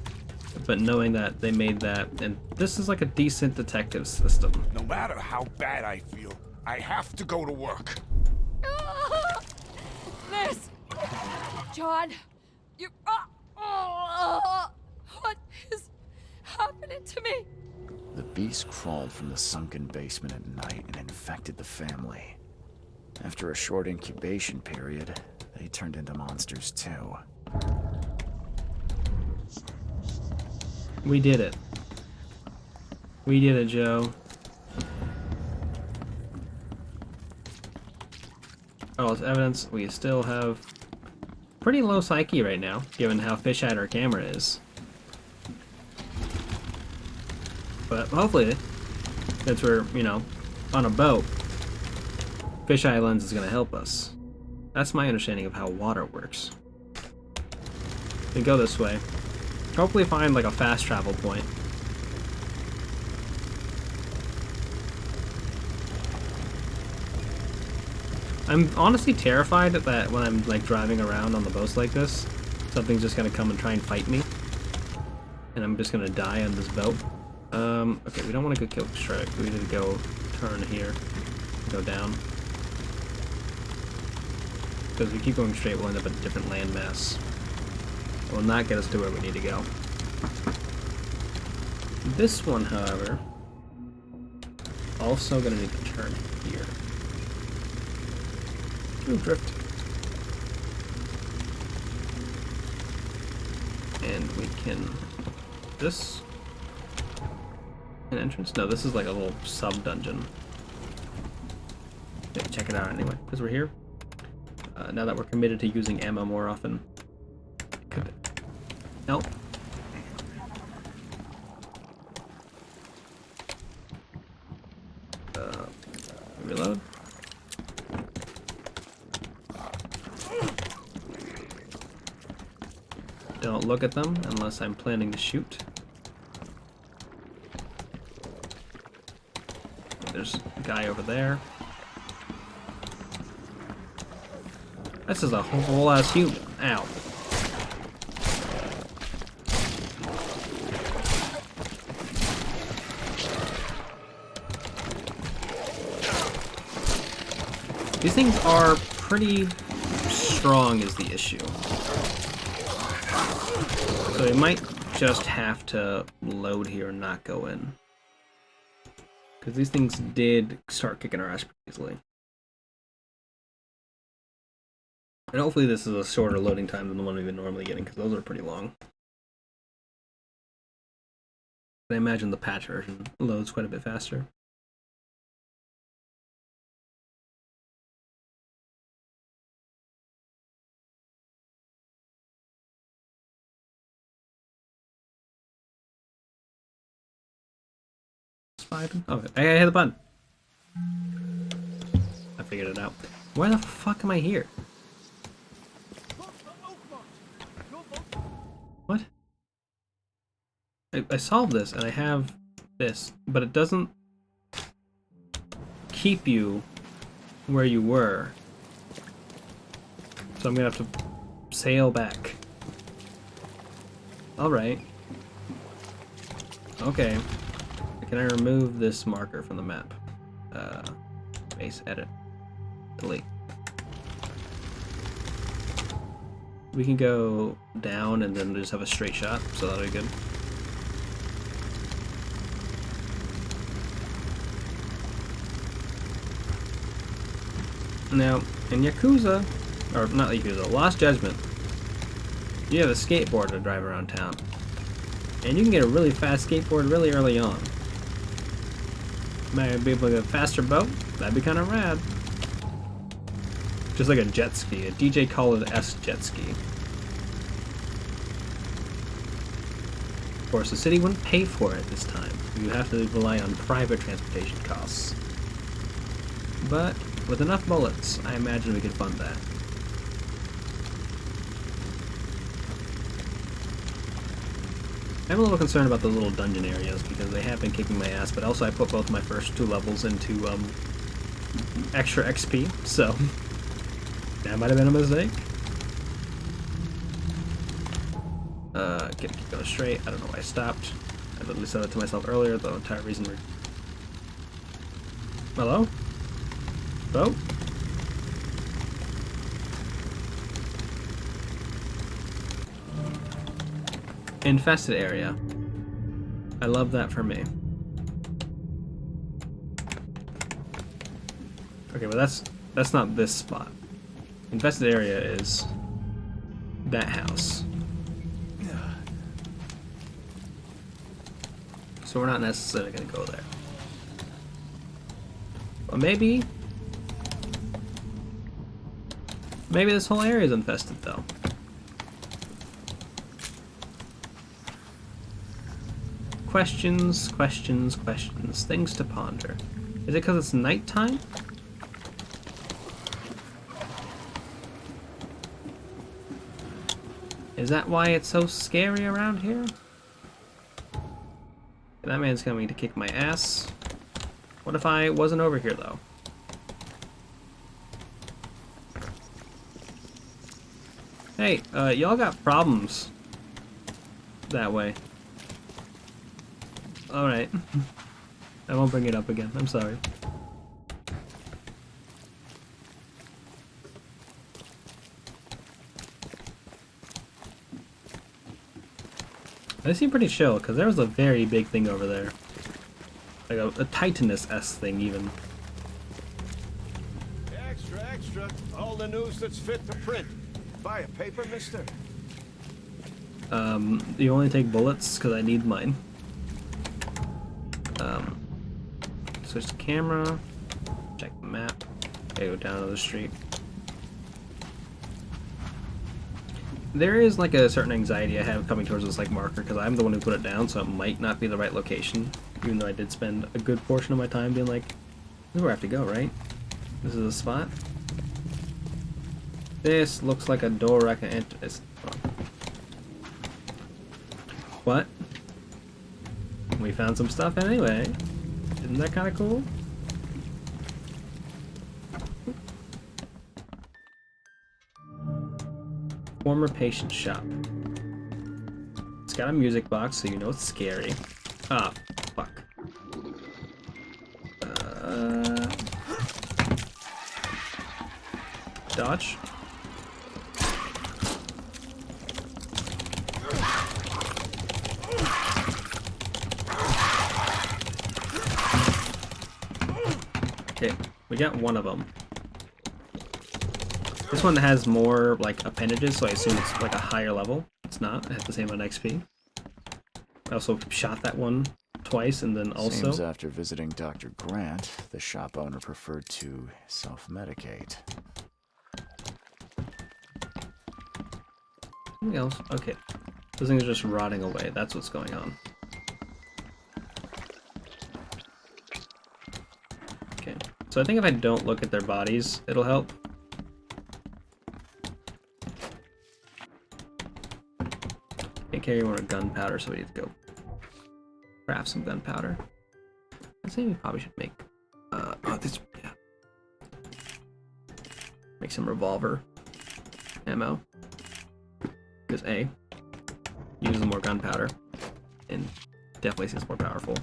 but knowing that they made that, and this is like a decent detective system. No matter how bad I feel, I have to go to work. Liz! John! You... what is happening to me? The beast crawled from the sunken basement at night and infected the family. After a short incubation period, they turned into monsters too. We did it. We did it, Joe. Oh, as evidence, we still have pretty low psyche right now, given how fisheye our camera is. But hopefully, since we're, you know, on a boat, fisheye lens is going to help us. That's my understanding of how water works. We go this way. Hopefully find like a fast travel point. I'm honestly terrified that when I'm like driving around on the boats like this, something's just gonna come and try and fight me. And I'm just gonna die on this boat. Okay, we don't want to go kill strike. We need to go turn here. Go down. Because if we keep going straight, we'll end up at a different landmass. It will not get us to where we need to go. This one, however, also gonna need to turn here. Ooh, drift. And we can... This... An entrance? No, this is like a little sub-dungeon. Yeah, check it out anyway, because we're here. Now that we're committed to using ammo more often. Could... Nope. Reload. Don't look at them unless I'm planning to shoot. There's a guy over there. This is a whole ass human. Ow. These things are pretty strong is the issue. So we might just have to load here and not go in. Because these things did start kicking our ass pretty easily. And hopefully this is a shorter loading time than the one we've been normally getting, because those are pretty long. I imagine the patch version loads quite a bit faster. F5? Oh, I hit the button. I figured it out. Why the fuck am I here? What? I solved this and I have this, but it doesn't keep you where you were. So I'm gonna have to sail back. Alright. Okay. Can I remove this marker from the map? Base, edit, delete. We can go down and then just have a straight shot, so that'll be good. Now, in Yakuza, or not Yakuza, Lost Judgment, you have a skateboard to drive around town. And you can get a really fast skateboard really early on. Might be able to get a faster boat. That'd be kind of rad. Just like a jet ski, a DJ Khaled-esque jet ski. Of course, the city wouldn't pay for it this time. You have to rely on private transportation costs. But with enough bullets, I imagine we could fund that. I'm a little concerned about those little dungeon areas because they have been kicking my ass, but also I put both my first 2 levels into extra XP, so that might have been a mistake. Keep going straight. I don't know why I stopped. I literally said that to myself earlier, the entire reason we're... Hello? Boat? Infested area. I love that for me. Okay, but that's not this spot. Infested area is that house. So we're not necessarily gonna go there. But maybe this whole area is infested though. Questions, questions, questions. Things to ponder. Is it because it's nighttime? Is that why it's so scary around here? That man's coming to kick my ass. What if I wasn't over here though? Hey, y'all got problems that way. Alright. I won't bring it up again. I'm sorry. They seem pretty chill, because there was a very big thing over there. Like a Titanus-esque thing, even. Extra, extra. All the news that's fit for print. Buy a paper, mister? You only take bullets, because I need mine. Switch the camera. Check the map. Okay, go down to the street. There is like a certain anxiety I have coming towards this like marker because I'm the one who put it down, so it might not be the right location. Even though I did spend a good portion of my time being like, this is where I have to go, right? This is the spot. This looks like a door I can enter. What? We found some stuff anyway. Isn't that kind of cool? Former patient shop. It's got a music box, so you know it's scary. Ah, fuck. Dodge. Okay, we got one of them. This one has more like appendages, so I assume it's like a higher level. It's not. It has the same amount of XP. I also shot that one twice, and then also... Seems after visiting Dr. Grant, the shop owner preferred to self-medicate. Something else? Okay. Those things are just rotting away. That's what's going on. Okay, so I think if I don't look at their bodies, it'll help. Can't carry more gunpowder, so we need to go craft some gunpowder. I think we probably should make make some revolver ammo. Because A, uses more gunpowder, and definitely seems more powerful.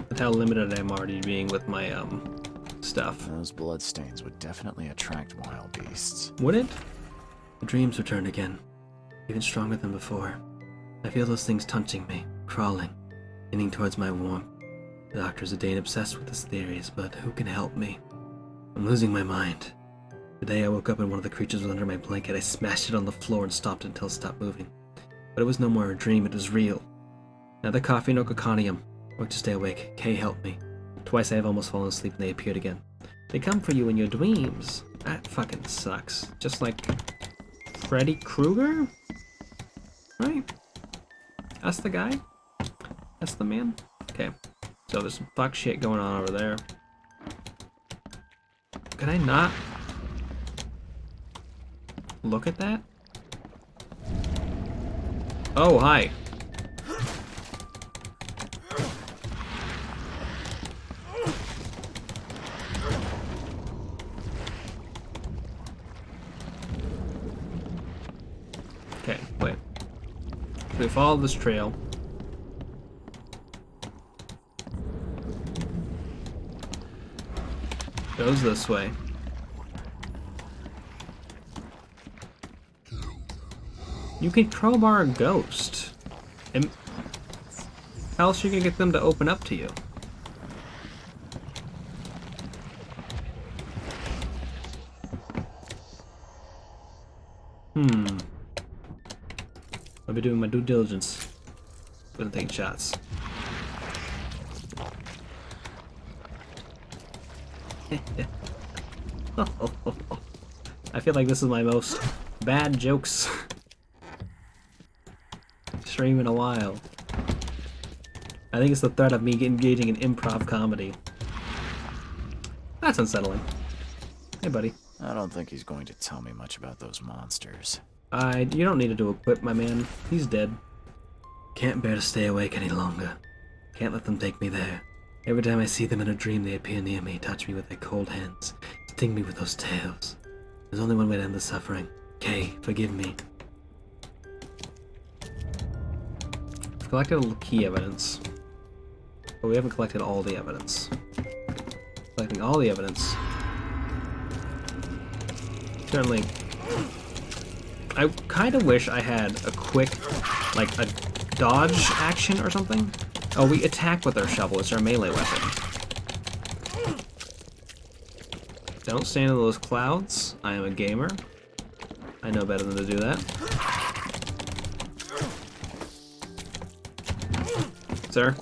That's how limited I'm already being with my stuff. Those bloodstains would definitely attract wild beasts. Would it? The dreams returned again, even stronger than before. I feel those things touching me, crawling, leaning towards my warmth. The doctors are Dane obsessed with his theories, but who can help me? I'm losing my mind. Today I woke up and one of the creatures was under my blanket. I smashed it on the floor and stomped it until it stopped moving. But it was no more a dream, it was real. Neither coffee nor coconium. I worked to stay awake. Kay helped me. Twice I have almost fallen asleep and they appeared again. They come for you in your dreams. That fucking sucks. Just like Freddy Krueger? Right? That's the guy? That's the man? Okay. So there's some fuck shit going on over there. Can I not look at that? Oh, hi. Okay, wait. So we follow this trail. Goes this way. You can crowbar a ghost. And how else are you gonna get them to open up to you? I'll be doing my due diligence. Gonna take shots. I feel like this is my most bad jokes stream in a while. I think it's the threat of me engaging in improv comedy. That's unsettling. Hey, buddy. I don't think he's going to tell me much about those monsters. You don't need to equip my man. He's dead. Can't bear to stay awake any longer. Can't let them take me there. Every time I see them in a dream, they appear near me, touch me with their cold hands, sting me with those tails. There's only one way to end the suffering. Kay, forgive me. We've collected key evidence, but we haven't collected all the evidence. Collecting all the evidence. Certainly. I kind of wish I had a quick, like a dodge action or something. Oh, we attack with our shovel. It's our melee weapon. Don't stand in those clouds. I am a gamer. I know better than to do that. Sir?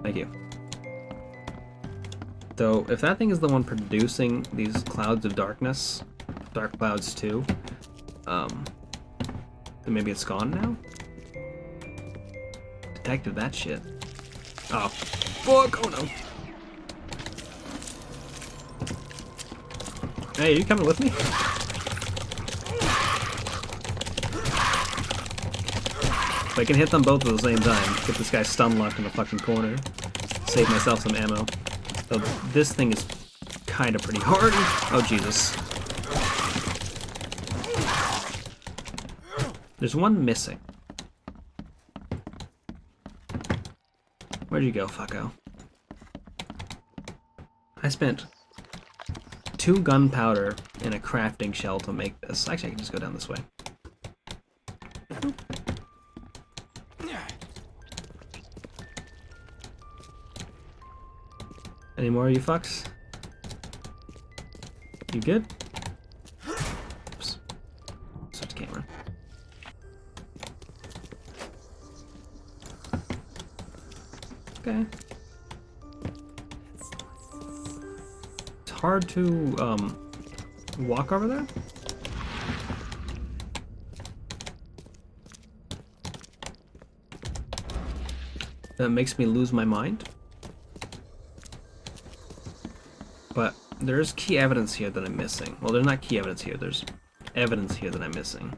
Thank you. So, if that thing is the one producing these clouds of darkness, dark clouds too, then maybe it's gone now? Detected that shit. Oh, fuck! Oh no! Hey, you coming with me? If I can hit them both at the same time, get this guy stun locked in the fucking corner, save myself some ammo. So this thing is kind of pretty hard. Oh Jesus. There's one missing. Where'd you go, fucko? I spent 2 gunpowder in a crafting shell to make this. Actually, I can just go down this way. Any more of you fucks? You good? Oops. Switch camera. Okay. It's hard to walk over there. that makes me lose my mind. But there's key evidence here that I'm missing. Well, there's not key evidence here. There's evidence here that I'm missing.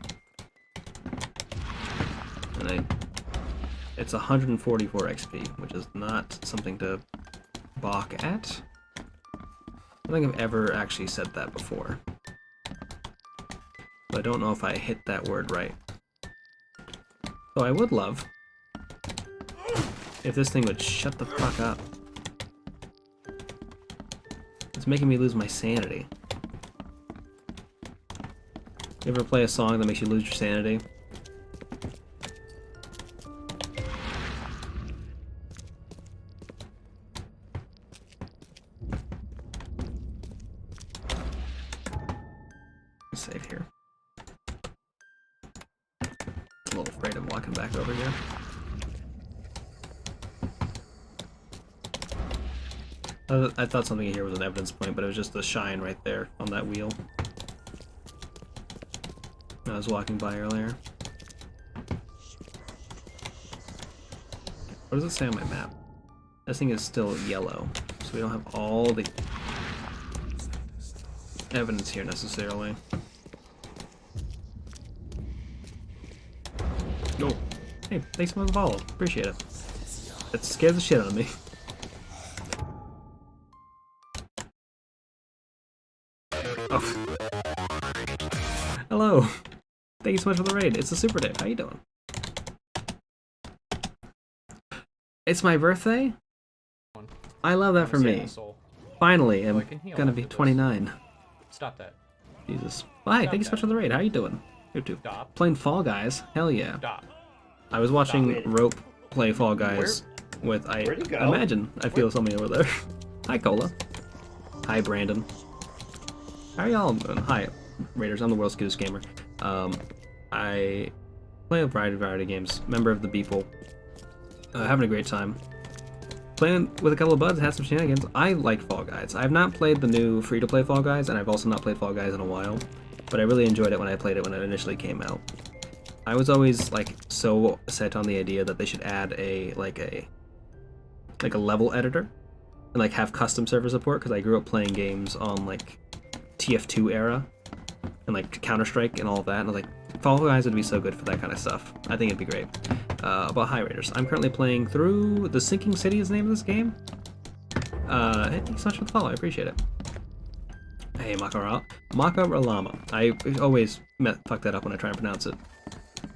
And it's 144 XP, which is not something to balk at. I don't think I've ever actually said that before. But I don't know if I hit that word right. So I would love if this thing would shut the fuck up. It's making me lose my sanity. You ever play a song that makes you lose your sanity? Save here. I'm a little afraid of walking back over here. I thought something here was an evidence point, but it was just the shine right there on that wheel I was walking by earlier. What does it say on my map? This thing is still yellow, so we don't have all the evidence here necessarily. Oh, hey, thanks for the follow. Appreciate it. That scared the shit out of me. Oh. Hello. Thank you so much for the raid. It's a super day. How you doing? It's my birthday? I love that for me. Finally, I'm gonna be 29. Stop that. Jesus. Well, hi, thank you so much for the raid. How you doing? YouTube. Stop. Playing Fall Guys? Hell yeah. Stop. I was watching Rope play Fall Guys with, I imagine I feel something over there. Hi, Cola. Hi, Brandon. How y'all doing? Hi, Raiders. I'm the world's cutest gamer. I play a variety of games. Member of the Beeple. Having a great time. Playing with a couple of buds, had some shenanigans. I like Fall Guys. I've not played the new free-to-play Fall Guys, and I've also not played Fall Guys in a while. But I really enjoyed it when I played it when it initially came out. I was always like so set on the idea that they should add a level editor and like have custom server support, because I grew up playing games on like TF2 era and like Counter-Strike and all of that, and I was like, Fall Guys would be so good for that kind of stuff. I think it'd be great. But hi, Raiders. I'm currently playing through The Sinking City is the name of this game. Hey, thanks so much for the follow. I appreciate it. Hey, Makaralama. I always fuck that up when I try and pronounce it.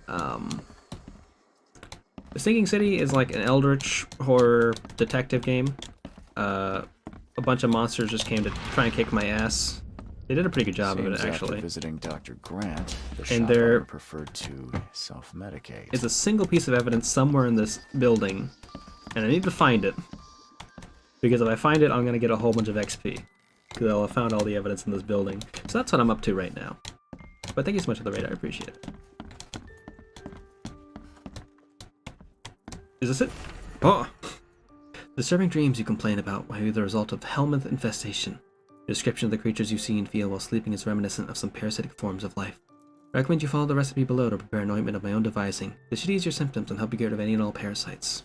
The Sinking City is like an eldritch horror detective game. A bunch of monsters just came to try and kick my ass. They did a pretty good job of it, actually. After visiting Dr. Grant, the and shop there owner preferred to self-medicate. is a single piece of evidence somewhere in this building, and I need to find it. Because if I find it, I'm going to get a whole bunch of XP. Because I'll have found all the evidence in this building. So that's what I'm up to right now. But thank you so much for the raid, I appreciate it. Is this it? Oh! Disturbing dreams you complain about might be the result of Helminth infestation. The description of the creatures you see and feel while sleeping is reminiscent of some parasitic forms of life. I recommend you follow the recipe below to prepare an ointment of my own devising. This should ease your symptoms and help you get rid of any and all parasites.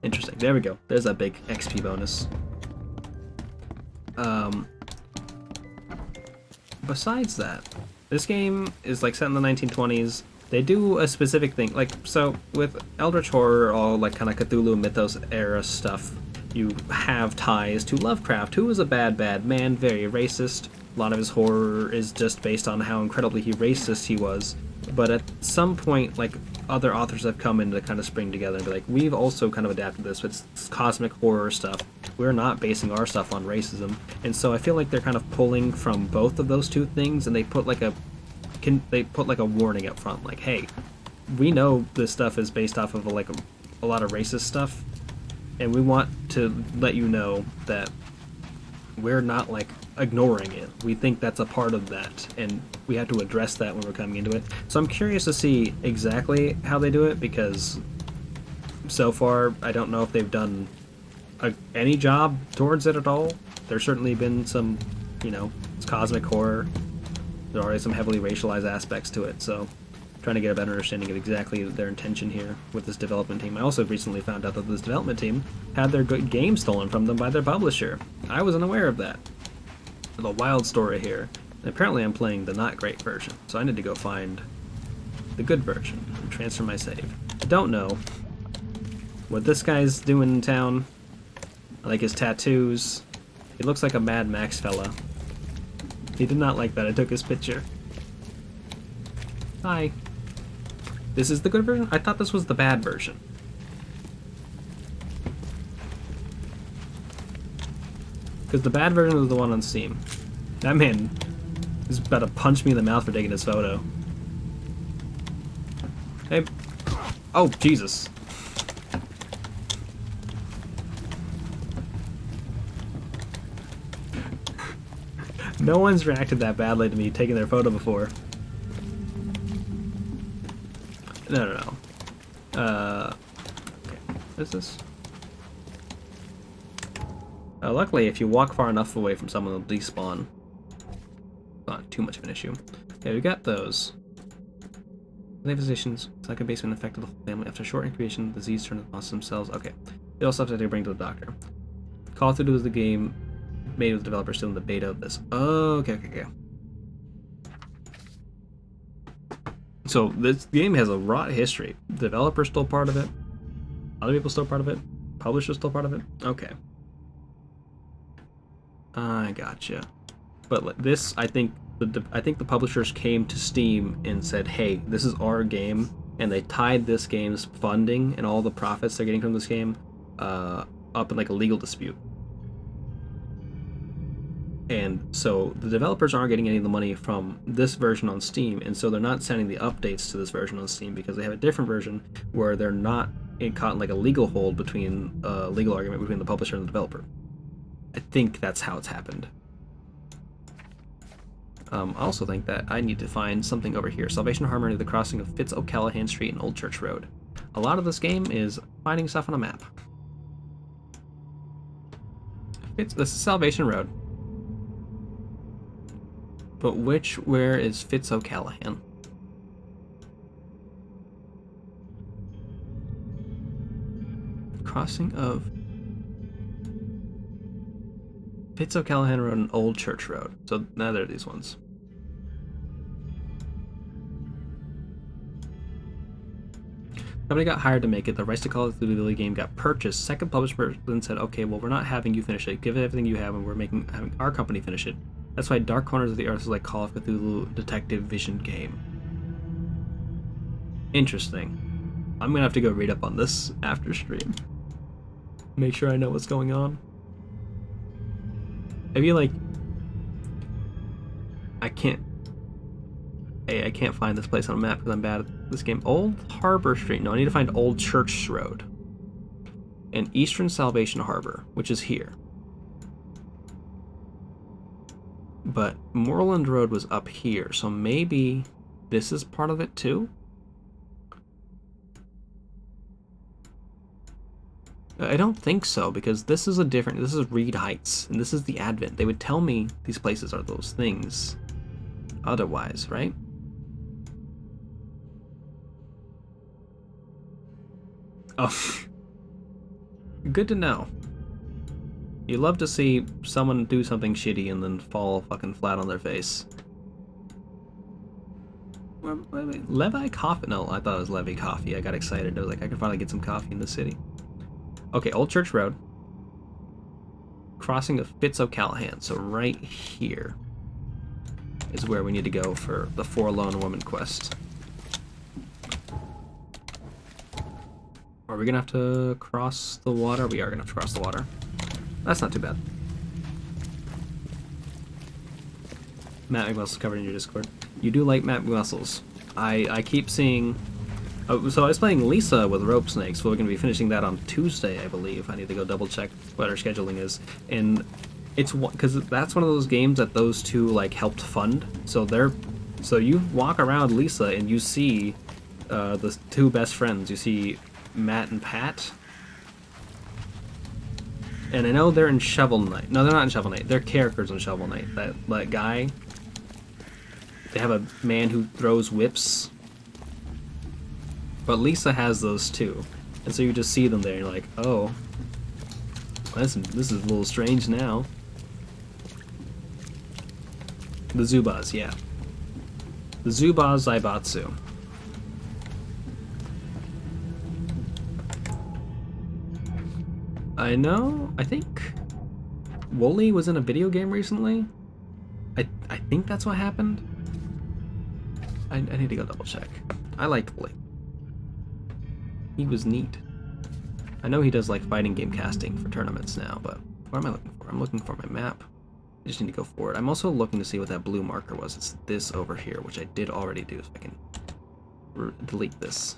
Interesting. There we go. There's that big XP bonus. Besides that, this game is like set in the 1920s. They do a specific thing, like, so with Eldritch Horror, all like kind of Cthulhu Mythos era stuff, you have ties to Lovecraft, who was a bad man, very racist. A lot of his horror is just based on how incredibly racist he was. But at some point, like, other authors have come in to kind of spring together and be like, we've also kind of adapted this with cosmic horror stuff. We're not basing our stuff on racism. And so I feel like they're kind of pulling from both of those two things, and they put like a warning up front, like, hey, we know this stuff is based off of a lot of racist stuff, and we want to let you know that we're not like ignoring it. We think that's a part of that, and we have to address that when we're coming into it. So I'm curious to see exactly how they do it, because so far I don't know if they've done any job towards it at all. There's certainly been some, it's cosmic horror. There are already some heavily racialized aspects to it, so trying to get a better understanding of exactly their intention here with this development team. I also recently found out that this development team had their game stolen from them by their publisher. I wasn't aware of that. The wild story here. And apparently I'm playing the not great version, so I need to go find the good version and transfer my save. I don't know what this guy's doing in town. I like his tattoos. He looks like a Mad Max fella. He did not like that I took his picture. Hi. This is the good version? I thought this was the bad version. Because the bad version was the one on Steam. That man is about to punch me in the mouth for taking his photo. Hey. Oh, Jesus. No one's reacted that badly to me taking their photo before. No. Okay, what is this? Luckily, if you walk far enough away from someone, they'll despawn. Not too much of an issue. Okay, we got those. They physicians. It's like a basement infected the whole family. After short incubation, the disease turned to monsters themselves. Okay. They also have to bring to the doctor. Call of Duty was the game made with the developer still in the beta of this. Oh, okay. So this game has a rot history. The developer's still part of it. Other people still part of it. Publisher's still part of it. Okay. I gotcha. But this, I think the publishers came to Steam and said, "Hey, this is our game," and they tied this game's funding and all the profits they're getting from this game up in like a legal dispute. And so the developers aren't getting any of the money from this version on Steam, and so they're not sending the updates to this version on Steam because they have a different version where they're not caught in like a legal hold between a legal argument between the publisher and the developer. I think that's how it's happened. I also think that I need to find something over here. Salvation Harbor near the crossing of Fitz O'Callahan Street and Old Church Road. A lot of this game is finding stuff on a map. This is Salvation Road. But where is Fitz O'Callahan? Crossing of Fitz O'Callahan Road and Old Church Road. So now there are these ones. Somebody got hired to make it. The rights to Call of Duty game got purchased. Second publisher then said, "Okay, well, we're not having you finish it. Give it everything you have, and we're having our company finish it." That's why Dark Corners of the Earth is like Call of Cthulhu Detective Vision game. Interesting. I'm gonna have to go read up on this after stream. Make sure I know what's going on. I feel like I can't find this place on a map because I'm bad at this game. Old Harbor Street. No, I need to find Old Church Road. And Eastern Salvation Harbor, which is here. But Moreland Road was up here, so maybe this is part of it too? I don't think so, because this is Reed Heights, and this is the Advent. They would tell me these places are those things otherwise, right? Oh. Good to know. You love to see someone do something shitty and then fall fucking flat on their face. Wait. Levi Coffee? No, I thought it was Levy Coffee. I got excited. I was like, I can finally get some coffee in the city. Okay, Old Church Road. Crossing of Fitz O'Callahan. So right here is where we need to go for the Forlorn Woman quest. Are we gonna have to cross the water? We are gonna have to cross the water. That's not too bad. Matt McMuscles covered in your Discord. You do like Matt McMuscles. I keep seeing... Oh, so I was playing Lisa with Rope Snakes. We're going to be finishing that on Tuesday, I believe. I need to go double check what our scheduling is. And it's because that's one of those games that those two like helped fund. So you walk around Lisa and you see the two best friends. You see Matt and Pat. And I know they're in Shovel Knight. No, they're not in Shovel Knight. They're characters in Shovel Knight. That guy. They have a man who throws whips. But Lisa has those too. And so you just see them there and you're like, oh, this is a little strange now. The Zubaz, yeah. The Zubaz Zaibatsu. I know, I think Wooly was in a video game recently. I think that's what happened. I need to go double check. I liked Wooly. He was neat. I know he does like fighting game casting for tournaments now, but what am I looking for? I'm looking for my map. I just need to go forward. I'm also looking to see what that blue marker was. It's this over here, which I did already do, so I can delete this.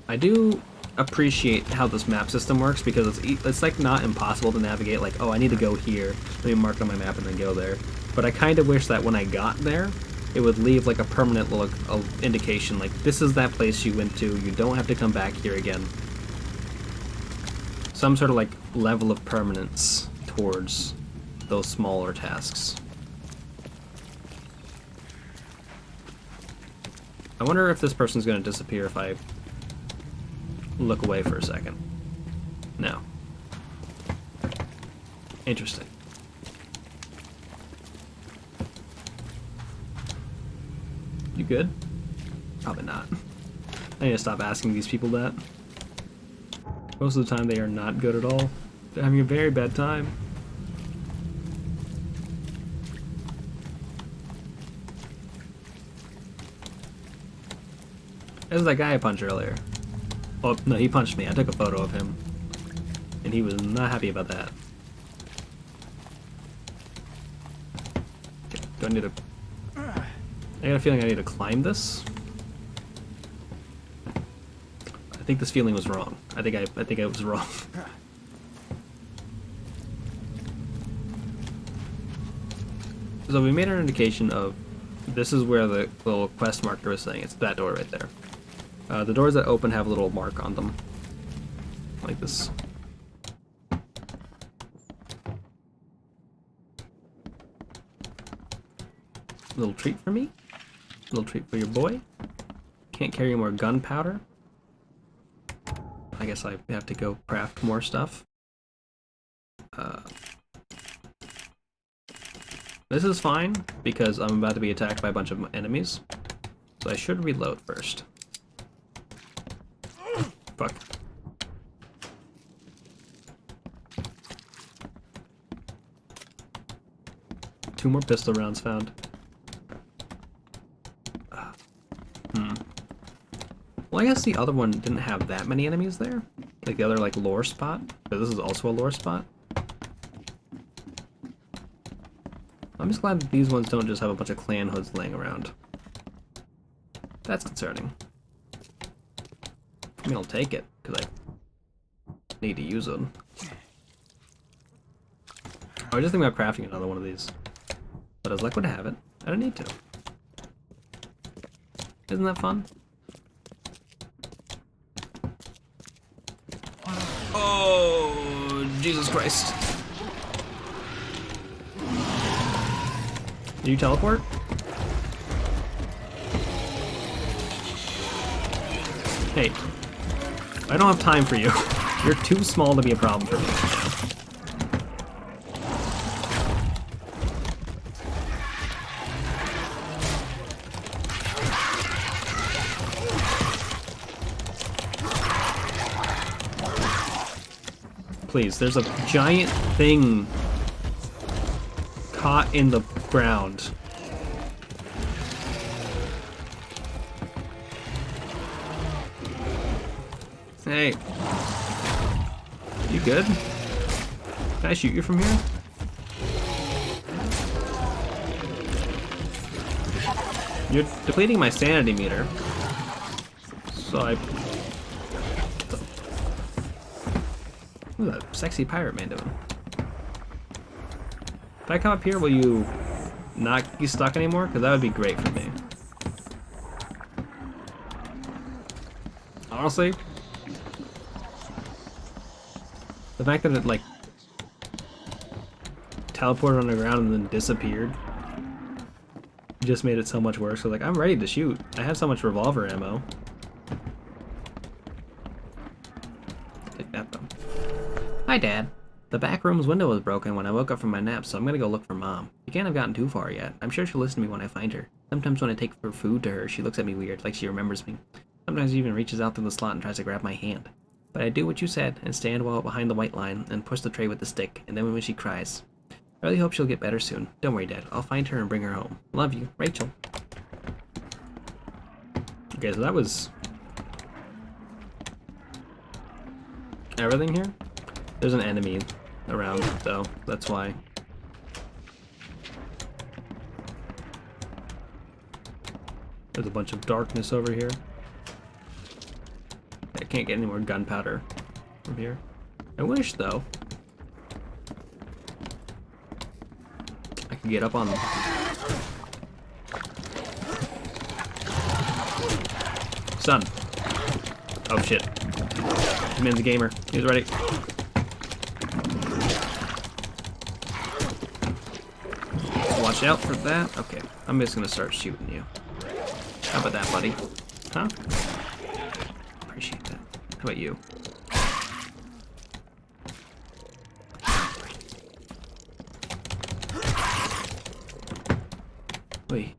I do appreciate how this map system works because it's like not impossible to navigate. Like, oh, I need to go here. Let me mark it on my map and then go there. But I kind of wish that when I got there, it would leave like a permanent little indication, like this is that place you went to. You don't have to come back here again. Some sort of like level of permanence towards those smaller tasks. I wonder if this person's going to disappear if I look away for a second. No. Interesting. You good? Probably not. I need to stop asking these people that. Most of the time they are not good at all. They're having a very bad time. There's that guy I punched earlier. Oh, no, he punched me. I took a photo of him. And he was not happy about that. Okay, do I need to... I got a feeling I need to climb this. I think this feeling was wrong. I think I was wrong. So we made an indication of this is where the little quest marker was saying. It's that door right there. The doors that open have a little mark on them, like this. Little treat for me. Little treat for your boy. Can't carry more gunpowder. I guess I have to go craft more stuff. This is fine because I'm about to be attacked by a bunch of enemies, so I should reload first. Fuck. Two more pistol rounds found. Well, I guess the other one didn't have that many enemies there. Like the other, like, lore spot. But this is also a lore spot. I'm just glad that these ones don't just have a bunch of clan hoods laying around. That's concerning. I mean, I'll take it, because I need to use them. I was just thinking about crafting another one of these. But I was like, would have it. I don't need to. Isn't that fun? Oh, Jesus Christ. Did you teleport? Hey, I don't have time for you. You're too small to be a problem for me. Please, there's a giant thing caught in the ground. Hey. You good? Can I shoot you from here? You're depleting my sanity meter. So I... What's that sexy pirate man doing? If I come up here, will you not be stuck anymore? Because that would be great for me. Honestly, the fact that it, like, teleported on the ground and then disappeared just made it so much worse. So like, I'm ready to shoot. I have so much revolver ammo. Take that though. Hi, Dad. The back room's window was broken when I woke up from my nap, so I'm gonna go look for Mom. She can't have gotten too far yet. I'm sure she'll listen to me when I find her. Sometimes when I take her food to her, she looks at me weird, like she remembers me. Sometimes she even reaches out through the slot and tries to grab my hand. But I do what you said, and stand well behind the white line, and push the tray with the stick, and then when she cries. I really hope she'll get better soon. Don't worry, Dad. I'll find her and bring her home. Love you, Rachel. Okay, so that was everything here? There's an enemy around, though. That's why. There's a bunch of darkness over here. I can't get any more gunpowder from here. I wish, though, I could get up on them. Son. Oh, shit. He man's a gamer. He's ready. Watch out for that. Okay, I'm just gonna start shooting you. How about that, buddy? Huh? Appreciate that. How about you? Wait.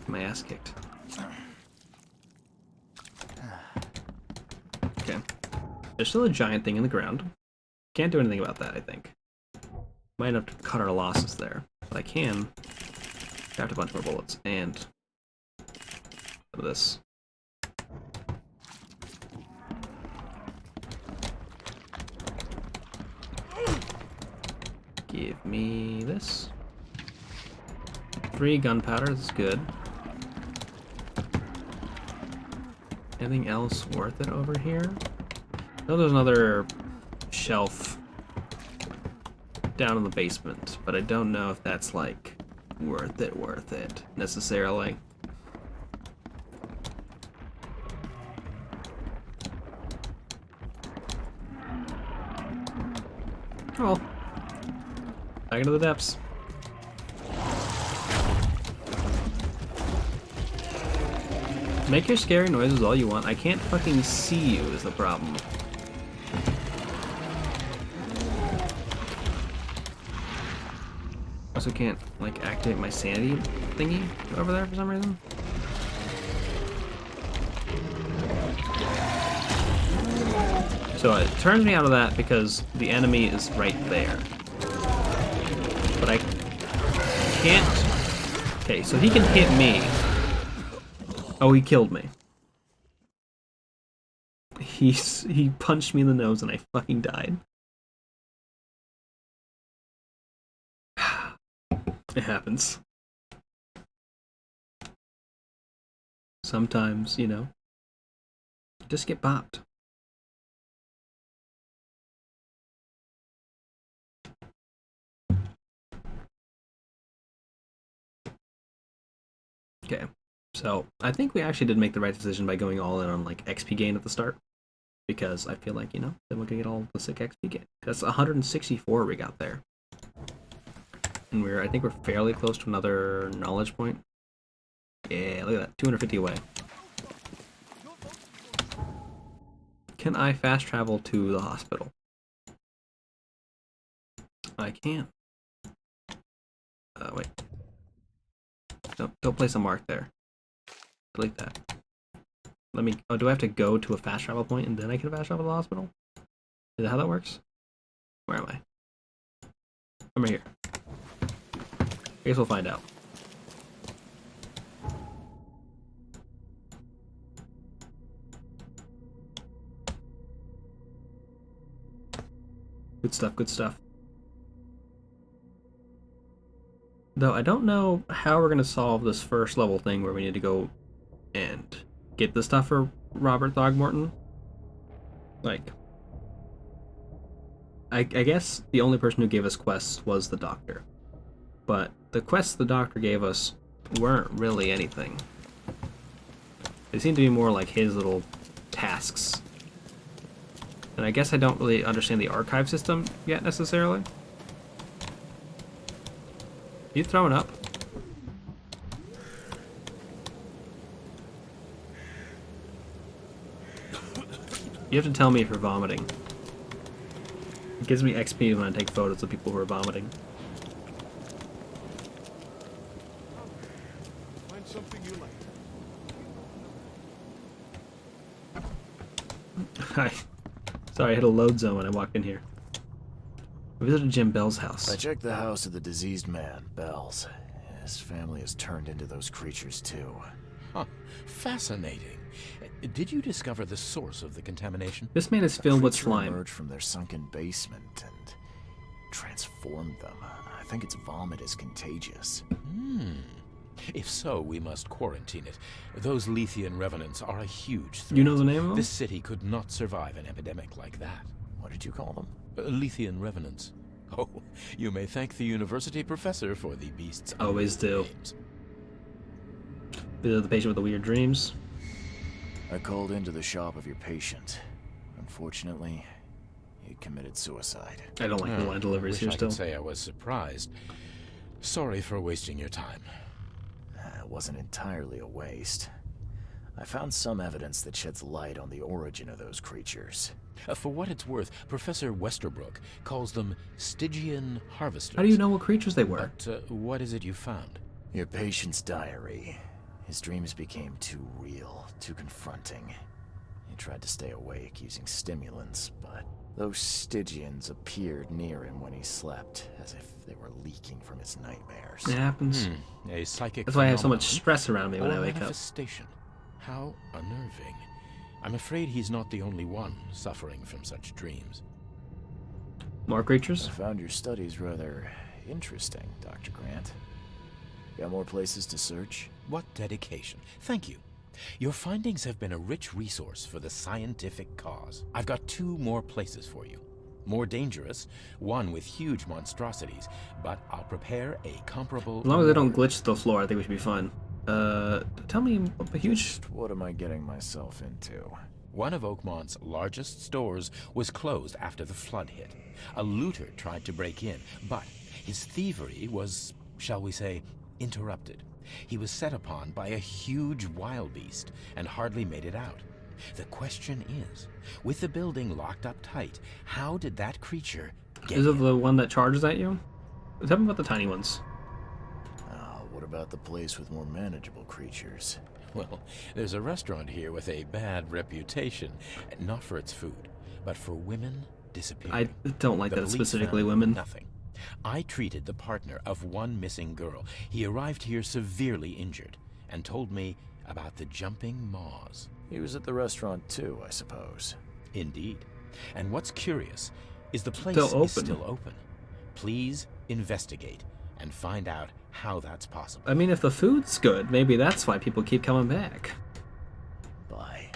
My ass kicked. Okay. There's still a giant thing in the ground. Can't do anything about that, I think. Might have to cut our losses there. But I can craft a bunch more bullets and some of this. Give me this. 3 gunpowder, this is good. Anything else worth it over here? I know there's another shelf down in the basement, but I don't know if that's like worth it necessarily. Oh, back into the depths. Make your scary noises all you want. I can't fucking see you is the problem. Also can't, like, activate my sanity thingy over there for some reason. So it turns me out of that because the enemy is right there. But I can't... Okay, so he can hit me. Oh, he killed me. He punched me in the nose and I fucking died. It happens. Sometimes, you know, just get bopped. Okay, so I think we actually did make the right decision by going all in on like XP gain at the start, because I feel like, you know, then we're gonna get all the sick XP gain. That's 164 we got there. And I think we're fairly close to another knowledge point. Yeah, look at that, 250 away. Can I fast travel to the hospital? I can. Wait. Don't place a mark there. Delete that. Let me, oh, do I have to go to a fast travel point and then I can fast travel to the hospital? Is that how that works? Where am I? I'm right here. I guess we'll find out. Good stuff, good stuff. Though I don't know how we're going to solve this first level thing where we need to go and get the stuff for Robert Throgmorton. Like, I guess the only person who gave us quests was the doctor. But the quests the doctor gave us weren't really anything. They seem to be more like his little tasks. And I guess I don't really understand the archive system yet, necessarily. Are you throwing up? You have to tell me if you're vomiting. It gives me XP when I take photos of people who are vomiting. Find something you like. Hi. Sorry, I hit a load zone when I walked in here. I visited Jim Bell's house. I checked the house of the diseased man, Bell's. His family has turned into those creatures too. Huh. Fascinating. Did you discover the source of the contamination? This man is filled with Creature slime. emerged from their sunken basement and transformed them. I think its vomit is contagious. If so, we must quarantine it. Those Lethian revenants are a huge threat. You know the name of them? This city could not survive an epidemic like that. What did you call them? Lethian revenants. Oh, you may thank the university professor for the beast's Always do. names. Visit the patient with the weird dreams. I called into the shop of your patient. Unfortunately, he committed suicide. I don't like the line deliveries wish here I still. could say I was surprised. Sorry for wasting your time. It wasn't entirely a waste. I found some evidence that sheds light on the origin of those creatures. For what it's worth, Professor Westerbrook calls them Stygian harvesters. How do you know what creatures they were? But what is it you found? Your patient's diary. His dreams became too real, too confronting. He tried to stay awake using stimulants, but those Stygians appeared near him when he slept, as if they were leaking from his nightmares. It happens. A psychic That's why I have so much phenomenon stress around me when or I wake up. manifestation. How unnerving. I'm afraid he's not the only one suffering from such dreams. More creatures? I found your studies rather interesting, Dr. Grant. Got more places to search? What dedication. Thank you. Your findings have been a rich resource for the scientific cause. I've got 2 more places for you. More dangerous, one with huge monstrosities, but I'll prepare a comparable... As long as they don't glitch the floor, I think we should be fine. Tell me a huge... What am I getting myself into? One of Oakmont's largest stores was closed after the flood hit. A looter tried to break in, but his thievery was, shall we say, interrupted. He was set upon by a huge wild beast and hardly made it out. The question is, with the building locked up tight, how did that creature get Is it in? the one that charges at you? Tell me about the tiny ones. What about the place with more manageable creatures? Well, there's a restaurant here with a bad reputation, not for its food, but for women disappearing. I don't like The that it's police specifically found women. Nothing. I treated the partner of one missing girl. He arrived here severely injured and told me about the jumping maws. He was at the restaurant too, I suppose. Indeed. And what's curious is the place Still is open. still open. Please investigate and find out how that's possible. I mean, if the food's good, maybe that's why people keep coming back. Bye.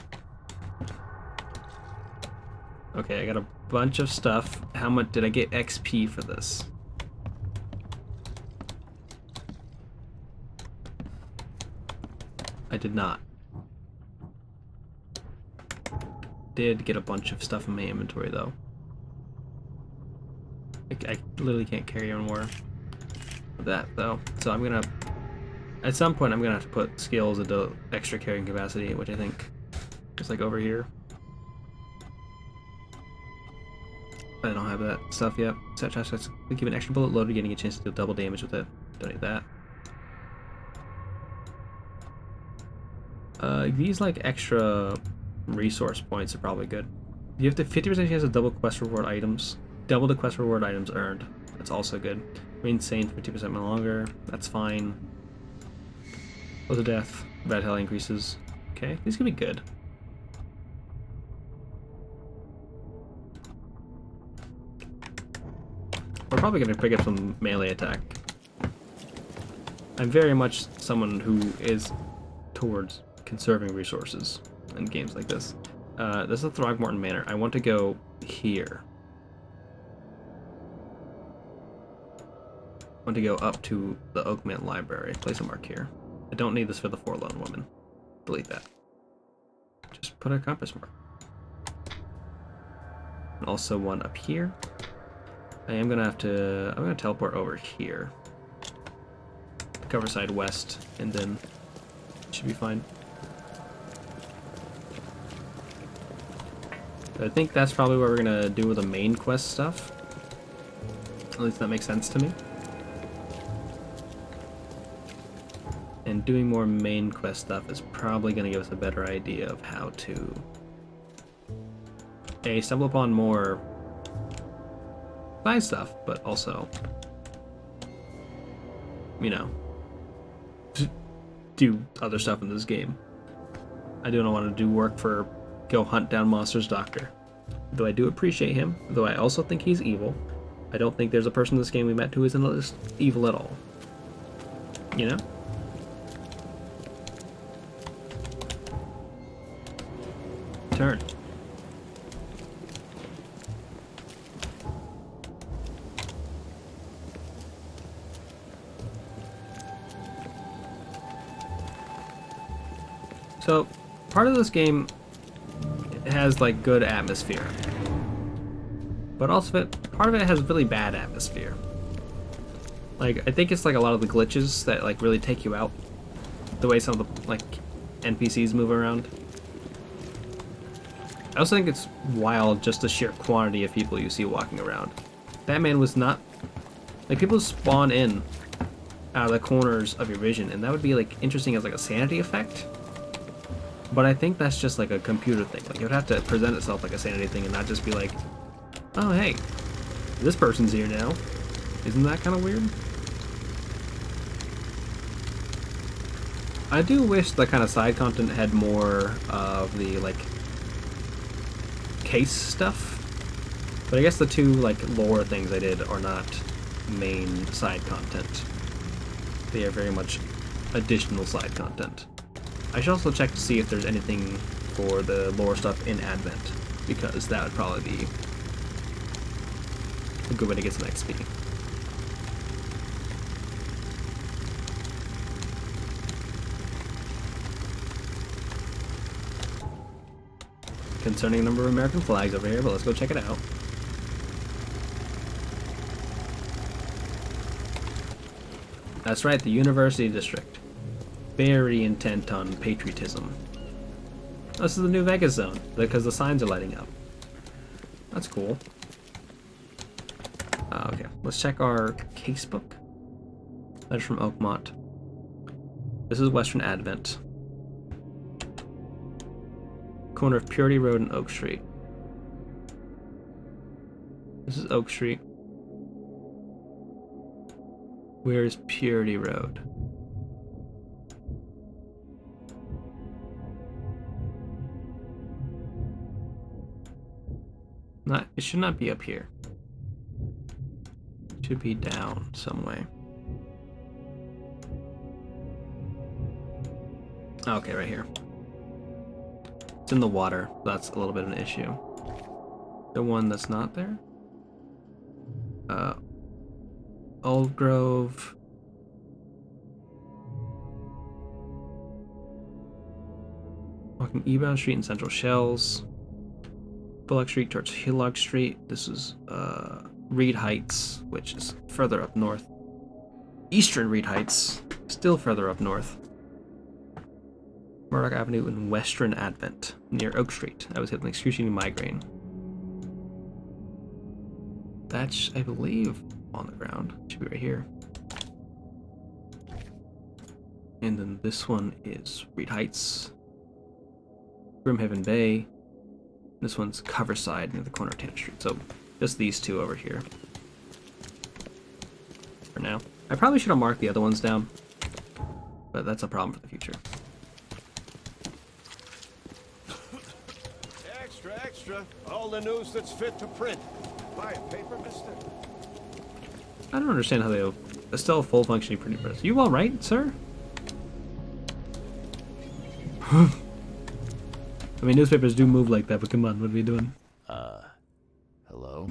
Okay, I got a bunch of stuff. How much did I get XP for this? I did not. Did get a bunch of stuff in my inventory though. I literally can't carry on more of that though. So I'm gonna, at some point I'm gonna have to put skills into extra carrying capacity, which I think is like over here. I don't have that stuff yet. Set assets. We keep an extra bullet loaded, getting a chance to do double damage with it. Don't need that. These like extra resource points are probably good. You have the 50% chance of double quest reward items. Double the quest reward items earned. That's also good. Remain sane 50% longer. That's fine. Close to death. Bad health increases. Okay, these can be good. We're probably going to pick up some melee attack. I'm very much someone who is towards conserving resources in games like this. This is Throgmorton Manor. I want to go here. I want to go up to the Oakmont Library. Place a mark here. I don't need this for the Forlorn Woman. Delete that. Just put a compass mark. And also one up here. I am gonna have to. I'm gonna teleport over here. Cover side west, and then it should be fine. I think that's probably what we're gonna do with the main quest stuff. At least that makes sense to me. And doing more main quest stuff is probably gonna give us a better idea of how to stumble upon more side stuff, but also, you know, do other stuff in this game. I don't want to do work for go hunt down Monster's doctor. Though I do appreciate him, though I also think he's evil. I don't think there's a person in this game we met who isn't evil at all. You know? Turn. So, part of this game has like good atmosphere, but also part of it has really bad atmosphere. Like, I think it's like a lot of the glitches that like really take you out. The way some of the like NPCs move around. I also think it's wild just the sheer quantity of people you see walking around. That man was not like people spawn in out of the corners of your vision, and that would be like interesting as like a sanity effect. But I think that's just like a computer thing. Like, it would have to present itself like a sanity thing and not just be like, oh, hey, this person's here now. Isn't that kind of weird? I do wish the kind of side content had more of the, like, case stuff. But I guess the two, like, lore things I did are not main side content. They are very much additional side content. I should also check to see if there's anything for the lore stuff in Advent, because that would probably be a good way to get some XP. Concerning number of American flags over here, but let's go check it out. That's right, the University District. Very intent on patriotism. This is the New Vegas zone, because the signs are lighting up. That's cool. Okay, let's check our casebook. Letter from Oakmont. This is Western Advent. Corner of Purity Road and Oak Street. This is Oak Street. Where is Purity Road? It should not be up here. It should be down some way. Okay, right here. It's in the water. That's a little bit of an issue. The one that's not there? Old Grove. Walking eastbound Street and Central Shells. Bullock Street towards Hillock Street. This is Reed Heights, which is further up north. Eastern Reed Heights, still further up north. Murdoch Avenue and Western Advent, near Oak Street. I was having an excruciating migraine. That's, I believe, on the ground. Should be right here. And then this one is Reed Heights. Brimhaven Bay. This one's Coverside near the corner of Tanner Street. So just these two over here for now. I probably should have marked the other ones down, but that's a problem for the future. Extra, extra. All the news that's fit to print. Buy a paper, mister? I don't understand how they still a full functioning printing press. You all right, sir? I mean, newspapers do move like that, but come on, what are we doing? Hello?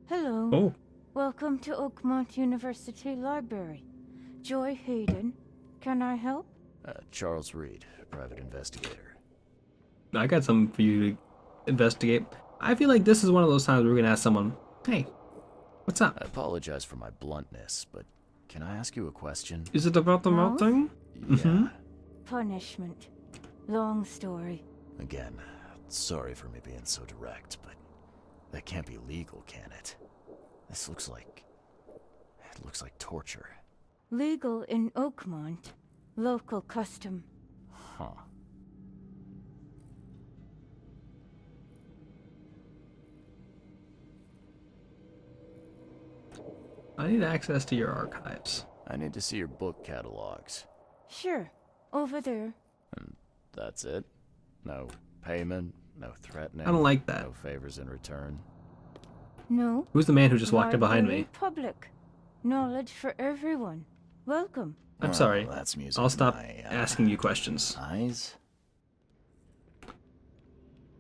Hello. Oh. Welcome to Oakmont University Library. Joy Hayden. Can I help? Charles Reed, private investigator. I got something for you to investigate. I feel like this is one of those times where we're gonna ask someone, hey, what's up? I apologize for my bluntness, but can I ask you a question? Is it about the melting? Yeah. Punishment. Long story. Again, Sorry for me being so direct, but that can't be legal, can it? This looks like... It looks like torture. Legal in Oakmont. Local custom. Huh. I need access to your archives. I need to see your book catalogs. Sure. Over there. And that's it? No payment, no threatening. I don't like that. No favors in return. No. Who's the man who just walked in behind Library me? Public. Knowledge for everyone. Welcome. I'm sorry. That's music I'll stop to my, asking you questions. Eyes?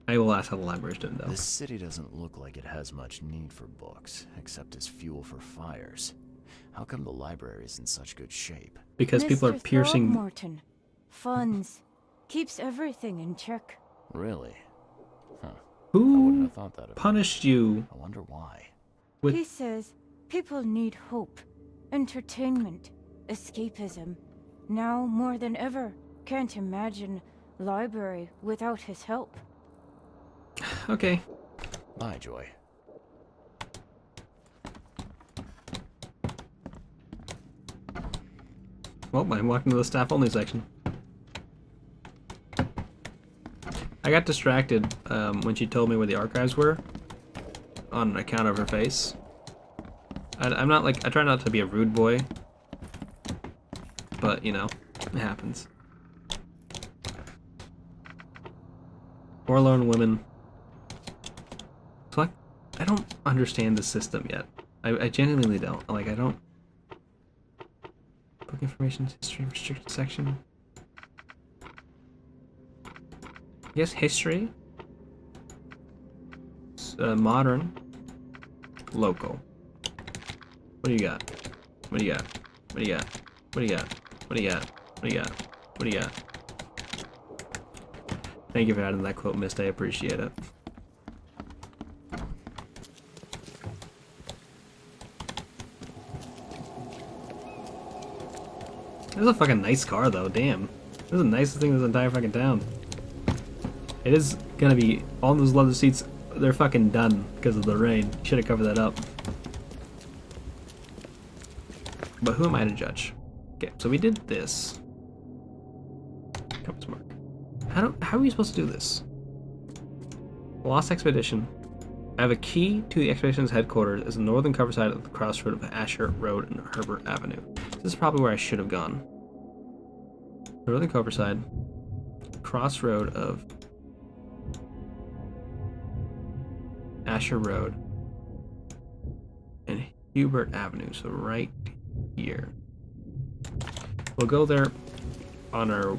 I will ask how the library's doing, though. This city doesn't look like it has much need for books, except as fuel for fires. How come the library is in such good shape? Because people are Mr. piercing... Throgmorton. Funds. Keeps everything in check. Really? Huh. I Who wouldn't have thought that of punished you? I wonder why. With... He says people need hope, entertainment, escapism. Now more than ever, can't imagine library without his help. Okay. Bye, Joy. Well, I'm walking to the staff-only section. I got distracted when she told me where the archives were on account of her face. I'm not like... I try not to be a rude boy. But, you know, it happens. Forlorn women. So I don't understand the system yet. I genuinely don't. Like, I don't... Book information, history, restricted section. Yes, history. Modern. Local. What do you got? What do you got? What do you got? What do you got? What do you got? What do you got? What do you got? Thank you for adding that quote, Mist. I appreciate it. This is a fucking nice car, though. Damn. This is the nicest thing in this entire fucking town. It is gonna be... All those leather seats, they're fucking done because of the rain. Should have covered that up. But who am I to judge? Okay, so we did this. Compass mark. How are we supposed to do this? Lost Expedition. I have a key to the expedition's headquarters as the northern cover side of the crossroad of Asher Road and Herbert Avenue. This is probably where I should have gone. Northern cover side. Crossroad of Asher Road and Hubert Avenue. So right here. We'll go there on our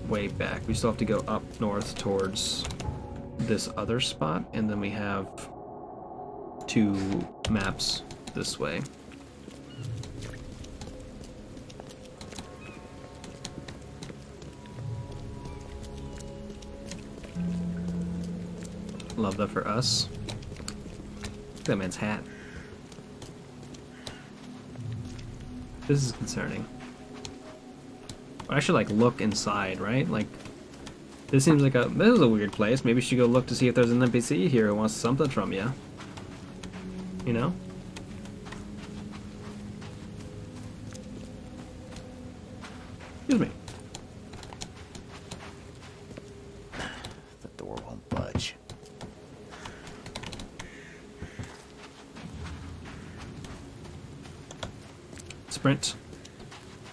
way back. We still have to go up north towards this other spot, and then we have 2 maps this way. Love that for us. Look at that man's hat. This is concerning. I should like look inside, right? Like, this seems like this is a weird place. Maybe you should go look to see if there's an NPC here who wants something from you. You know? Excuse me. The door won't budge. Sprint.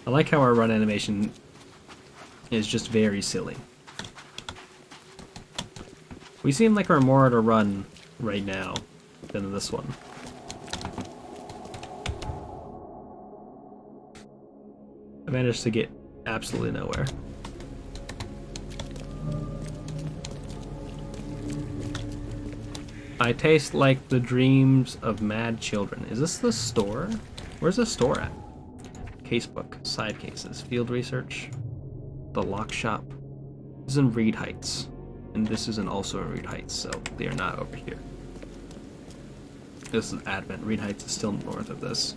I like how our run animation is just very silly. We seem like we're more at a run right now than this one. I managed to get absolutely nowhere. I taste like the dreams of mad children. Is this the store? Where's the store at? Casebook, side cases, field research, the lock shop. This is in Reed Heights, and this is also in Reed Heights, so they are not over here. This is Advent. Reed Heights is still north of this.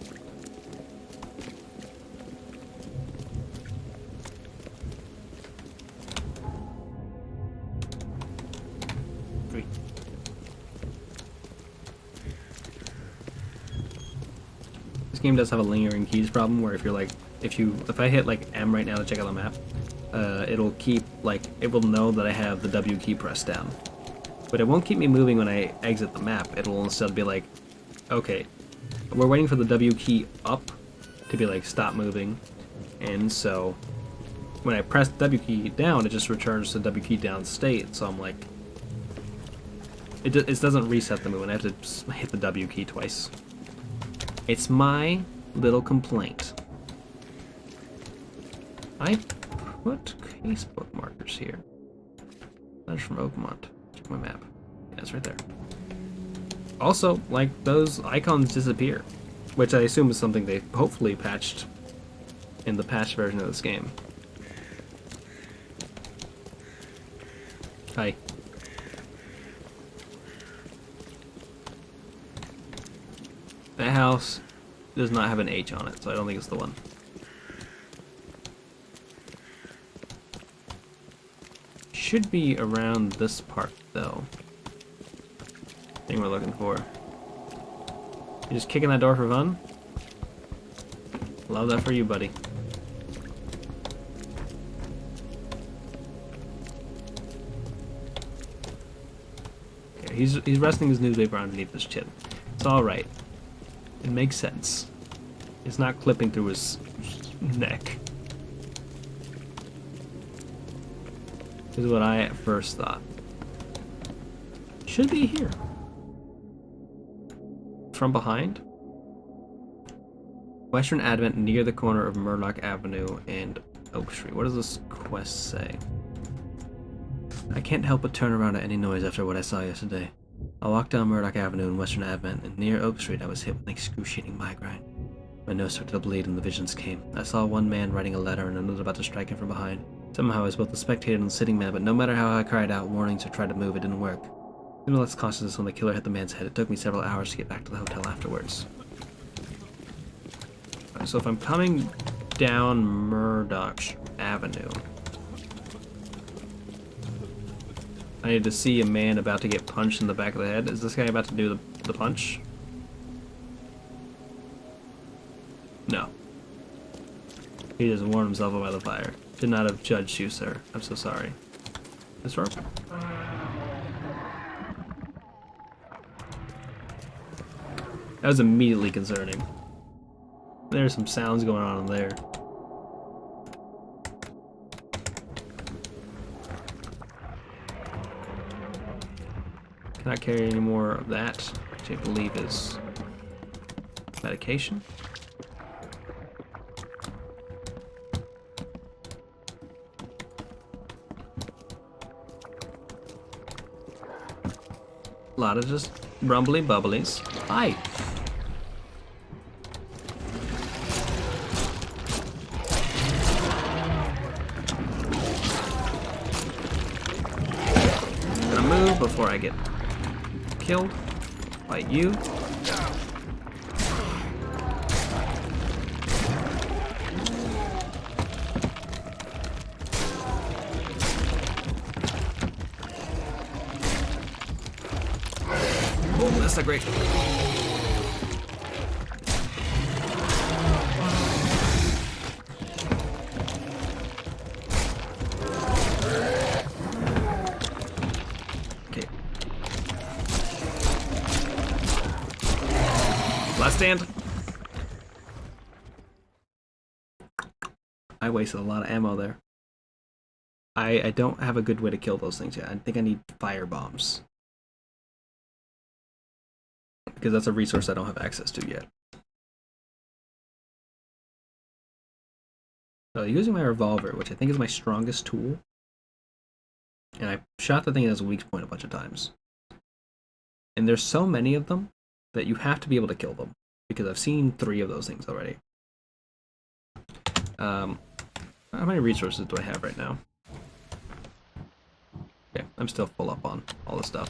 game does have a lingering keys problem where if I hit like M right now to check out the map, it'll keep it will know that I have the W key pressed down, but it won't keep me moving when I exit the map. It'll instead be like, okay, we're waiting for the W key up to be like stop moving, and so when I press the W key down, it just returns to W key down state. So I'm like, it doesn't reset the movement. I have to hit the W key twice. It's my little complaint. I put case bookmarkers here. That's from Oakmont. Check my map. Yeah, it's right there. Also, like, those icons disappear, which I assume is something they hopefully patched in the patched version of this game. Hi. That house does not have an H on it, so I don't think it's the one. Should be around this part, though. Thing we're looking for. You just kicking that door for fun? Love that for you, buddy. Okay, he's resting his newspaper underneath his chin. It's all right. It makes sense. It's not clipping through his neck. This is what I at first thought. Should be here. From behind? Western Advent near the corner of Murdoch Avenue and Oak Street. What does this quest say? I can't help but turn around at any noise after what I saw yesterday. I walked down Murdoch Avenue in Western Advent, and near Oak Street I was hit with an excruciating migraine. My nose started to bleed and the visions came. I saw one man writing a letter and another about to strike him from behind. Somehow I was both the spectator and the sitting man, but no matter how I cried out warnings or tried to move, it didn't work. Even less consciousness when the killer hit the man's head. It took me several hours to get back to the hotel afterwards. So if I'm coming down Murdoch Avenue, I need to see a man about to get punched in the back of the head. Is this guy about to do the punch? No. He just warmed himself up by the fire. Should not have judged you, sir. I'm so sorry. This rope? That was immediately concerning. There's some sounds going on in there. Cannot carry any more of that, which I believe is medication. A lot of just rumbly bubblies. Hi. Gonna move before I get killed by you. Oh, that's not great. Okay. Last stand. I wasted a lot of ammo there. I don't have a good way to kill those things yet. I think I need fire bombs. Because that's a resource I don't have access to yet. So using my revolver, which I think is my strongest tool, and I shot the thing as a weak point a bunch of times. And there's so many of them that you have to be able to kill them, because I've seen 3 of those things already. How many resources do I have right now? Okay, I'm still full up on all this stuff.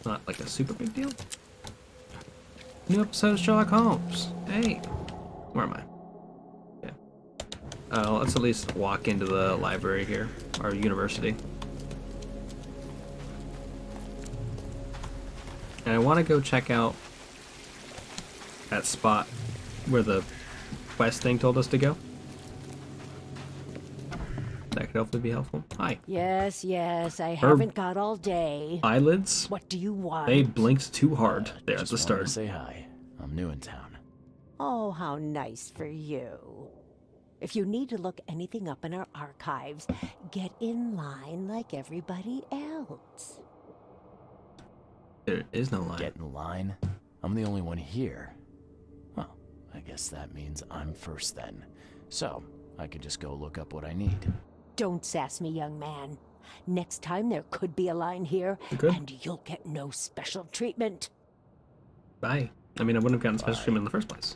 Not like a super big deal. New episode of Sherlock Holmes. Hey, where am I? Yeah. Let's at least walk into the library here, our university. And I want to go check out that spot where the quest thing told us to go. That could hopefully be helpful. Hi. Yes, I Her haven't got all day. Eyelids? What do you want? They blinked too hard there at the Just wanted start. to say hi. I'm new in town. Oh, how nice for you. If you need to look anything up in our archives, get in line like everybody else. There is no line. Get in line? I'm the only one here. Well, I guess that means I'm first then. So, I could just go look up what I need. Don't sass me, young man. Next time there could be a line here, and you'll get no special treatment. Bye. I mean, I wouldn't have gotten special treatment in the first place.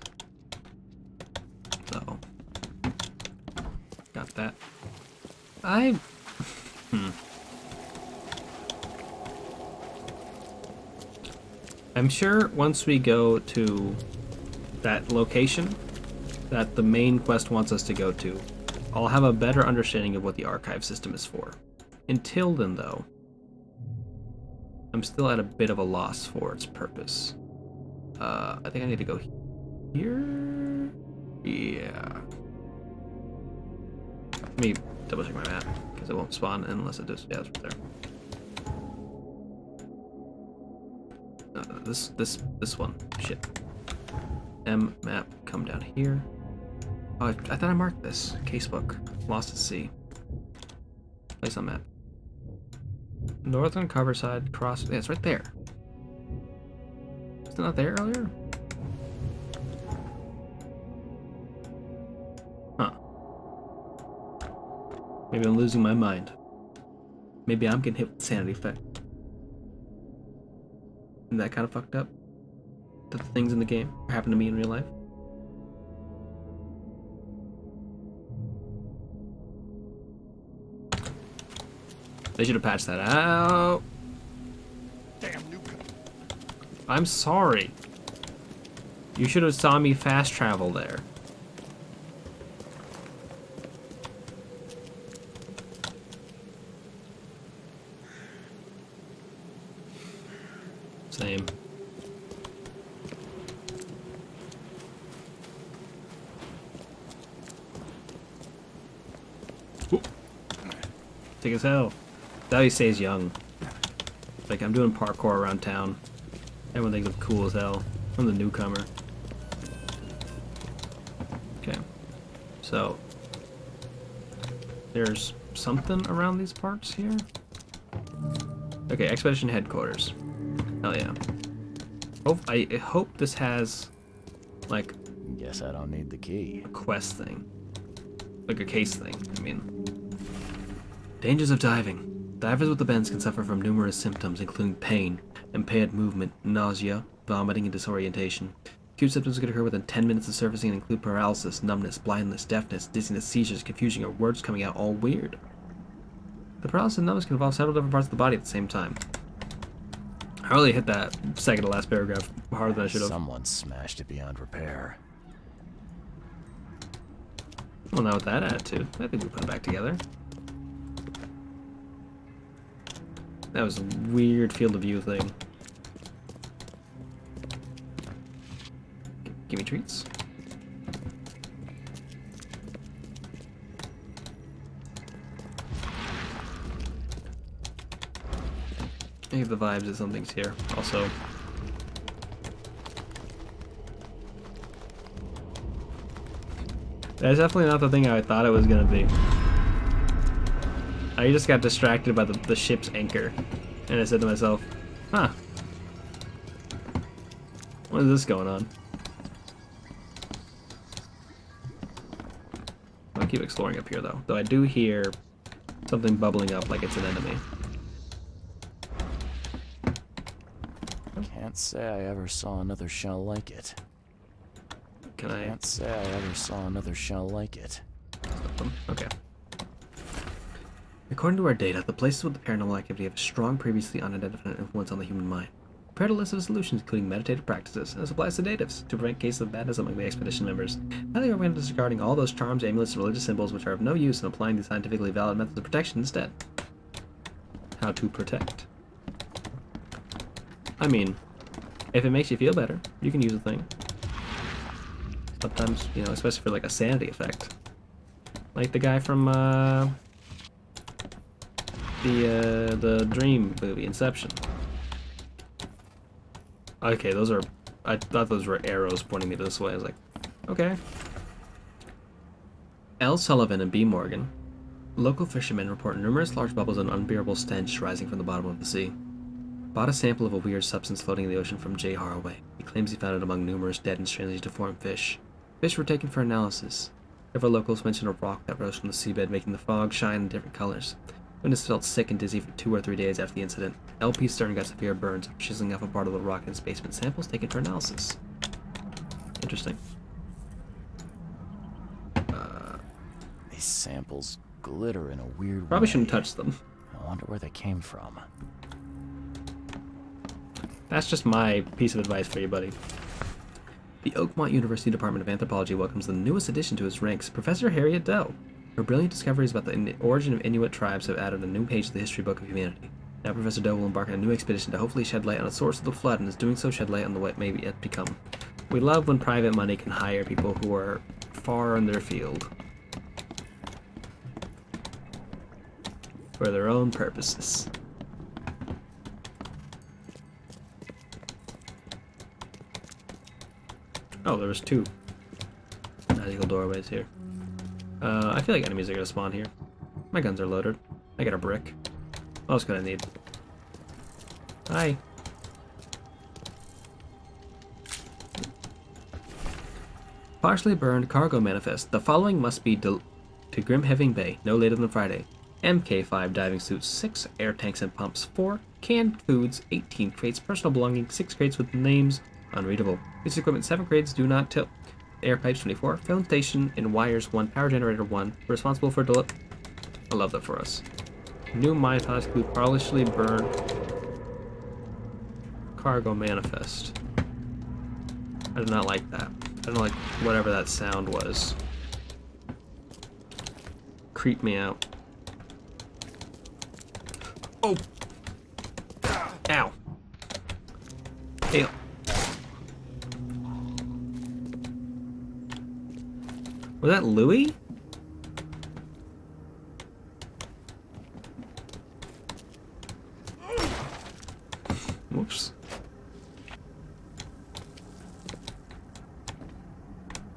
So, got that. I'm sure once we go to that location that the main quest wants us to go to, I'll have a better understanding of what the archive system is for. Until then, though, I'm still at a bit of a loss for its purpose. I think I need to go here. Yeah. Let me double check my map, because it won't spawn unless it does. Yeah, it's right there. This one. Shit. M map, come down here. Oh, I thought I marked this. Casebook. Lost at sea. Place on map. Northern Coverside, cross. Yeah, it's right there. Was it not there earlier? Huh. Maybe I'm losing my mind. Maybe I'm getting hit with the sanity effect. Isn't that kind of fucked up? That the things in the game happen to me in real life? They should have patched that out. Damn nuke. I'm sorry. You should have saw me fast travel there. Same. Ooh. Thick as hell. That he stays young. Like, I'm doing parkour around town. Everyone thinks I'm cool as hell. I'm the newcomer. Okay. So, there's something around these parts here? Okay, Expedition Headquarters. Hell yeah. I hope this has, like... Guess I don't need the key. A quest thing. Like a case thing, I mean. Dangers of diving. Divers with the bends can suffer from numerous symptoms, including pain, impaired movement, nausea, vomiting, and disorientation. Acute symptoms can occur within 10 minutes of surfacing and include paralysis, numbness, blindness, deafness, dizziness, seizures, confusion, or words coming out all weird. The paralysis and numbness can involve several different parts of the body at the same time. I really hit that second to last paragraph harder than I should have. Someone smashed it beyond repair. Well, not with that attitude. I think we put it back together. That was a weird field of view thing. Give me treats. I have the vibes that something's here. Also, that's definitely not the thing I thought it was gonna be. I just got distracted by the ship's anchor, and I said to myself, huh, what is this going on? I'll keep exploring up here though I do hear something bubbling up like it's an enemy. Can't say I ever saw another shell like it. Can't say I ever saw another shell like it. Okay. According to our data, the places with the paranormal activity have a strong, previously unidentified influence on the human mind. Prepared a list of solutions, including meditative practices and supplies sedatives, to prevent cases of madness among the expedition members. Highly recommend disregarding all those charms, amulets, and religious symbols which are of no use, and applying the scientifically valid methods of protection instead. How to protect. I mean, if it makes you feel better, you can use the thing. Sometimes, you know, especially for like a sanity effect. Like the guy from the Dream movie, Inception. Okay, those are... I thought those were arrows pointing me this way. I was like, okay. L. Sullivan and B. Morgan. Local fishermen report numerous large bubbles and unbearable stench rising from the bottom of the sea. Bought a sample of a weird substance floating in the ocean from J. Haraway. He claims he found it among numerous dead and strangely deformed fish. Fish were taken for analysis. Several locals mentioned a rock that rose from the seabed, making the fog shine in different colors. Witness felt sick and dizzy for 2 or 3 days after the incident. L.P. Stern got severe burns from chiseling off a part of the rock in his basement. Samples taken for analysis. Interesting. These samples glitter in a weird way. Probably shouldn't touch them. I wonder where they came from. That's just my piece of advice for you, buddy. The Oakmont University Department of Anthropology welcomes the newest addition to its ranks, Professor Harriet Doe. Her brilliant discoveries about the origin of Inuit tribes have added a new page to the history book of humanity. Now Professor Doe will embark on a new expedition to hopefully shed light on the source of the flood, and is doing so shed light on the what may yet become. We love when private money can hire people who are far in their field for their own purposes. Oh, there was 2 magical doorways here. I feel like enemies are gonna spawn here. My guns are loaded. I got a brick. What else could I need? Hi. Partially burned cargo manifest. The following must be to Grimhaven Bay, no later than Friday. MK5 diving suits, 6 air tanks and pumps, 4 canned foods, 18 crates, personal belongings, 6 crates with names unreadable. Piece of equipment, 7 crates, do not tilt. Air pipes, 24. Phone station and wires, 1. Power generator, 1. Responsible for I love that for us. New mine task clue, partially burned cargo manifest. I do not like that. I don't like whatever that sound was. Creep me out. Oh! Ow. Hey. Was that Louis? Whoops.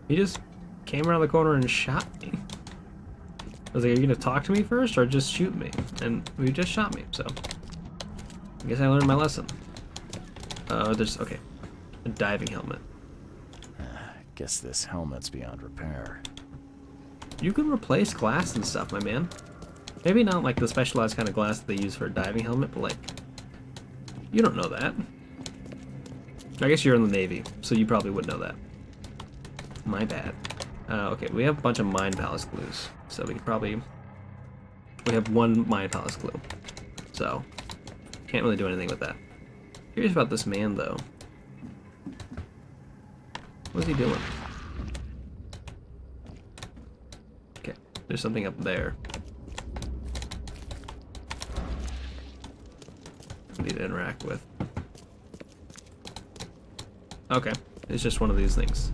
He just came around the corner and shot me. I was like, are you gonna talk to me first or just shoot me? And he just shot me, so. I guess I learned my lesson. There's, okay. A diving helmet. Guess this helmet's beyond repair. You can replace glass and stuff, my man. Maybe not like the specialized kind of glass that they use for a diving helmet, but like, you don't know that. I guess you're in the Navy, so you probably would know that. My bad. Okay, we have a bunch of Mind Palace clues, so we could probably... We have 1 Mind Palace clue, so can't really do anything with that. Curious about this man, though. What's he doing? Okay, there's something up there. I need to interact with. Okay, it's just one of these things.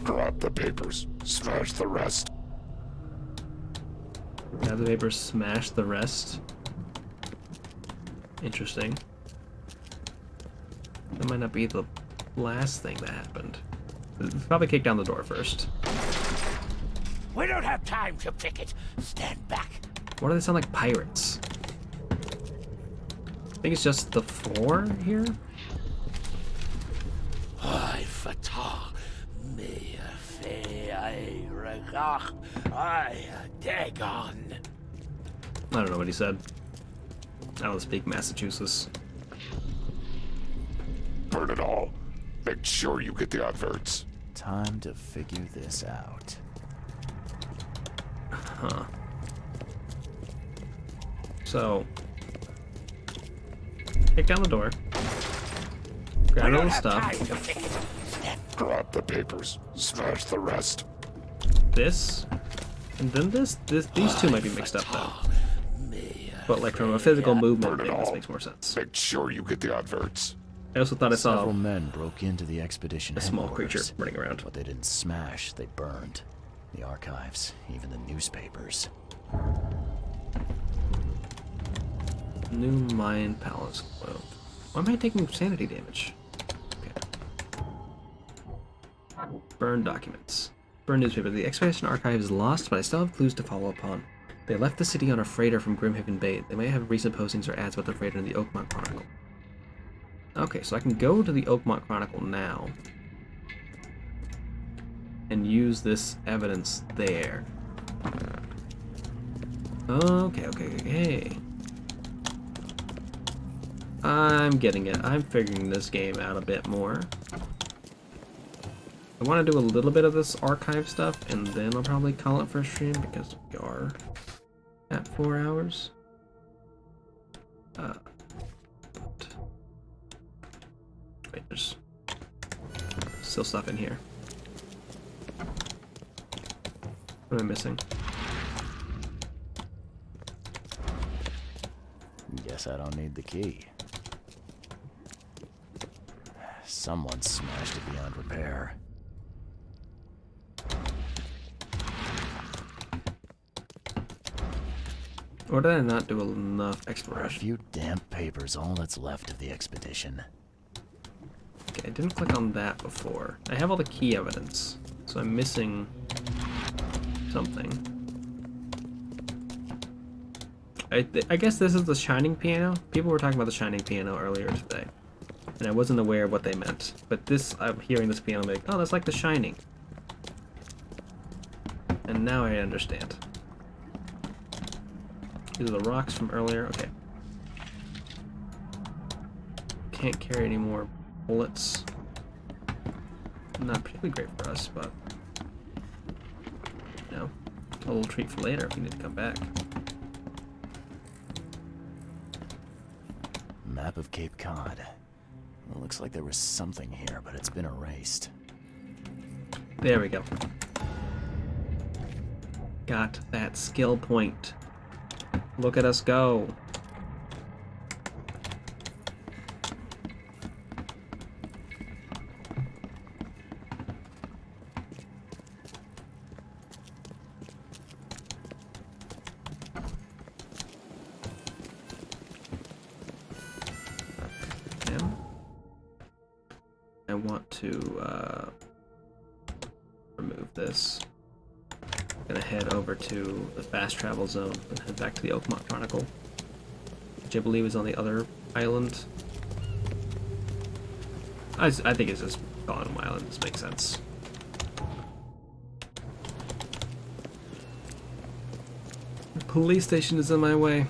Grab the papers, smash the rest. Grab the papers, smash the rest. Interesting. That might not be the last thing that happened. Probably kick down the door first. We don't have time to pick it. Stand back. Why do they sound like pirates? I think it's just the 4 here? I fatah me fe I regach I dagon. I don't know what he said. I don't speak Massachusetts. Burn it all. Make sure you get the adverts. Time to figure this out. Huh. So, kick down the door. Grab all the stuff. Grab the papers. Smash the rest. This, and then this. These 2 might be mixed up though. But like from a physical movement Burn it thing, this all. makes more sense. Make sure you get the adverts. I also thought I saw Several men broke into the expedition a small headquarters. creature running around. What they didn't smash, they burned. The archives, even the newspapers. New Mayan Palace Globe. Why am I taking sanity damage? Okay. Burn documents. Burn newspaper. The expedition archive is lost, but I still have clues to follow upon. They left the city on a freighter from Grimhaven Bay. They may have recent postings or ads about the freighter in the Oakmont Chronicle. Okay, so I can go to the Oakmont Chronicle now and use this evidence there. Okay. I'm getting it. I'm figuring this game out a bit more. I want to do a little bit of this archive stuff, and then I'll probably call it for a stream because we are at 4 hours. Wait, there's still stuff in here. What am I missing? Guess I don't need the key. Someone smashed it beyond repair. Or did I not do enough A exploration? few damp papers, all that's left of the expedition. Okay, I didn't click on that before. I have all the key evidence, so I'm missing something. I guess this is the Shining piano. People were talking about the Shining piano earlier today, and I wasn't aware of what they meant. But this, I'm hearing this piano like, oh, that's like the Shining. And now I understand. These are the rocks from earlier. Okay. Can't carry any more bullets. Not particularly great for us, but you know, a little treat for later if we need to come back. Map of Cape Cod. Well, looks like there was something here, but it's been erased. There we go. Got that skill point. Look at us go. Now, I want to remove this. Gonna head over to the fast travel zone and head back to the Oakmont Chronicle, which I believe is on the other island. I think it's just Gollum Island. This makes sense. The police station is in my way.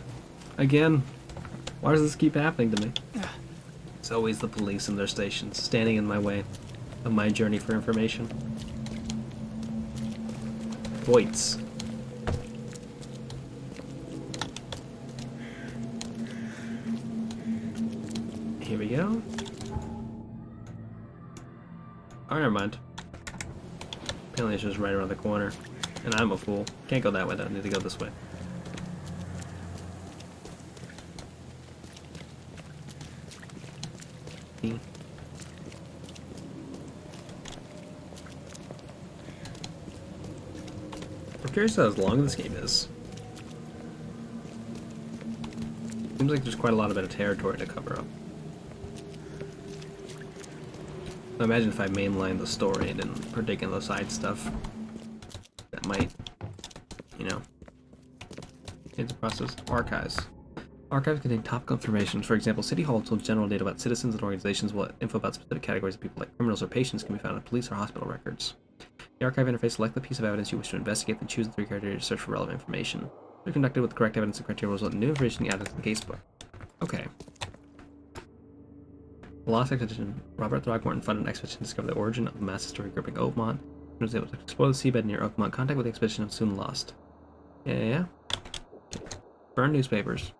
Again. Why does this keep happening to me? It's always the police and their stations standing in my way of my journey for information. Voids. Here we go. Oh, never mind. Apparently it's just right around the corner. And I'm a fool. Can't go that way though, I need to go this way. I'm curious how long this game is. Seems like there's quite a lot of territory to cover up. I imagine if I mainline the story and didn't partake in the side stuff, that might, you know, change the process. Archives. Archives contain topical information. For example, City Hall holds general data about citizens and organizations, while info about specific categories of people like criminals or patients can be found in police or hospital records. The archive interface, select the piece of evidence you wish to investigate, then choose the 3 criteria to search for relevant information. They're conducted with the correct evidence and criteria will result in new information added to the casebook. Okay. The Lost Expedition. Robert Throgmorton funded an expedition to discover the origin of the mass historic grouping Oakmont. He was able to explore the seabed near Oakmont. Contact with the expedition and soon lost. Yeah. Burn newspapers.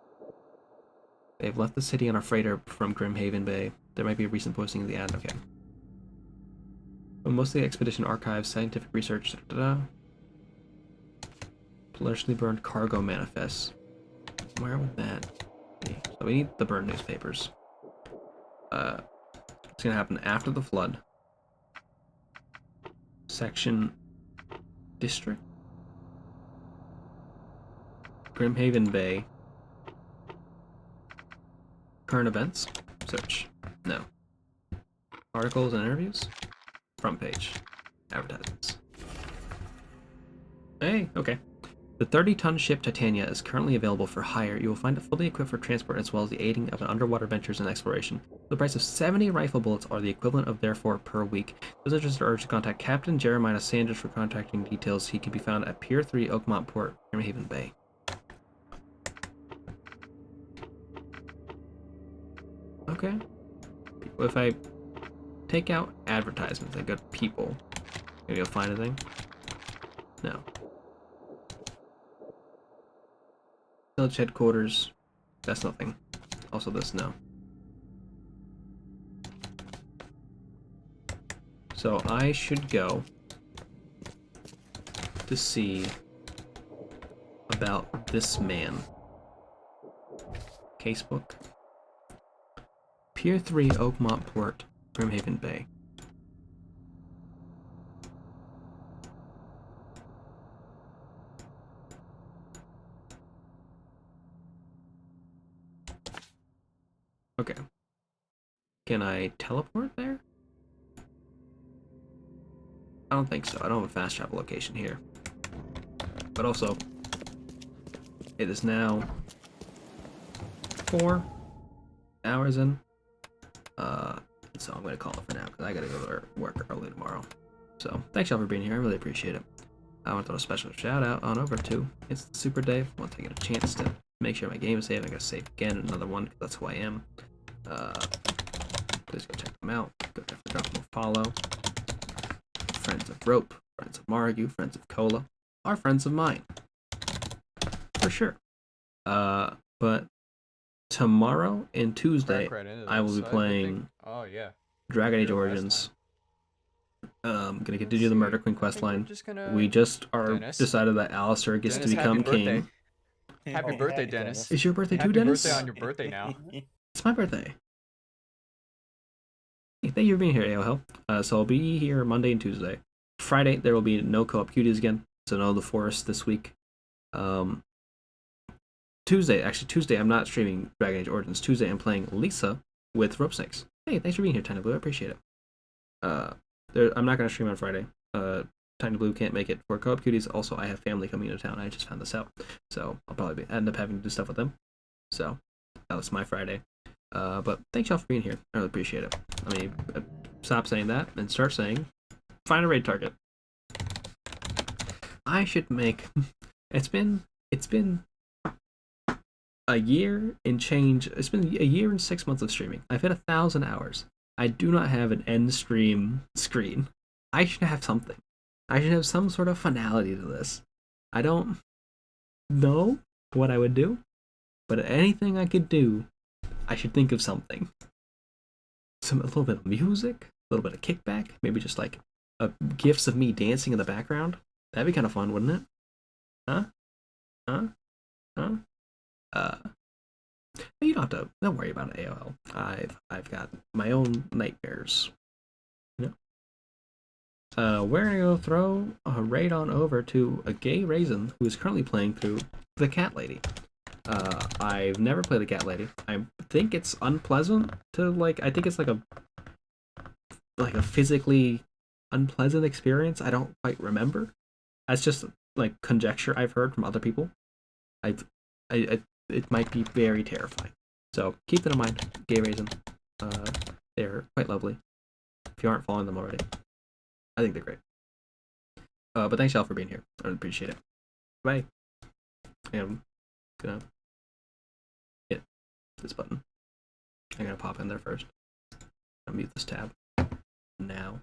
They've left the city on a freighter from Grimhaven Bay. There might be a recent posting of the ad. Okay. But most of the expedition archives, scientific research, partially burned cargo manifests. Where would that be? So we need the burned newspapers. It's gonna happen after the flood. Section District? Grimhaven Bay. Current events? Search. No. Articles and interviews? Front page. Advertisements. Hey, okay. The 30-ton ship Titania is currently available for hire. You will find it fully equipped for transport as well as the aiding of an underwater ventures and exploration. The price of 70 rifle bullets are the equivalent of therefore per week. Those interested are urged to contact Captain Jeremiah Sanders for contacting details. He can be found at Pier 3, Oakmont Port, Grimhaven Bay. Okay. If I take out advertisements and go to people, maybe I'll find anything? No. Village headquarters. That's nothing. Also this, no. So I should go to see about this man. Casebook. Pier 3, Oakmont Port, Grimhaven Bay. Okay. Can I teleport there? I don't think so. I don't have a fast travel location here. But also, it is now 4 hours in. So I'm going to call it for now because I got to go to work early tomorrow. So thanks y'all for being here. I really appreciate it. I want to throw a special shout out on over to It's the Super Dave. Once I get a chance to make sure my game is saved, I got to save again another one because that's who I am. Please go check them out. Go definitely drop them a follow. Friends of Rope, friends of Margu, friends of Cola are friends of mine. For sure. But tomorrow and Tuesday, I will be playing Dragon Age Origins. Gonna continue the Murder Queen questline. We just are decided that Alistair gets to become king. Happy birthday, Dennis. Is your birthday too, Dennis? Happy birthday on your birthday now. It's my birthday. Hey, thank you for being here, AOL. So I'll be here Monday and Tuesday. Friday, there will be no co-op cuties again, so no The Forest this week. Tuesday, I'm not streaming Dragon Age Origins. Tuesday, I'm playing Lisa with Rope Snakes. Hey, thanks for being here, Tiny Blue. I appreciate it. I'm not going to stream on Friday. Tiny Blue can't make it for co-op cuties. Also, I have family coming into town. I just found this out. So I'll probably end up having to do stuff with them. So that was my Friday. But thanks y'all for being here. I really appreciate it. I mean, stop saying that and start saying, find a raid target. I should make... It's been a year and change. It's been a year and 6 months of streaming. I've hit 1,000 hours. I do not have an end stream screen. I should have something. I should have some sort of finality to this. I don't know what I would do, but anything I could do, I should think of something. A little bit of music, a little bit of kickback, maybe just like gifs of me dancing in the background. That'd be kind of fun, wouldn't it? You don't worry about it, AOL. I've got my own nightmares. You know? We're gonna go throw a raid on over to a gay raisin who is currently playing through the Cat Lady. I've never played the Cat Lady. I think it's unpleasant to I think it's like a physically unpleasant experience. I don't quite remember. That's just conjecture I've heard from other people. It might be very terrifying. So keep that in mind, Gay Raisin. They're quite lovely. If you aren't following them already, I think they're great. But thanks y'all for being here. I really appreciate it. Bye. I'm gonna hit this button. I'm gonna pop in there first. I'll mute this tab. Now.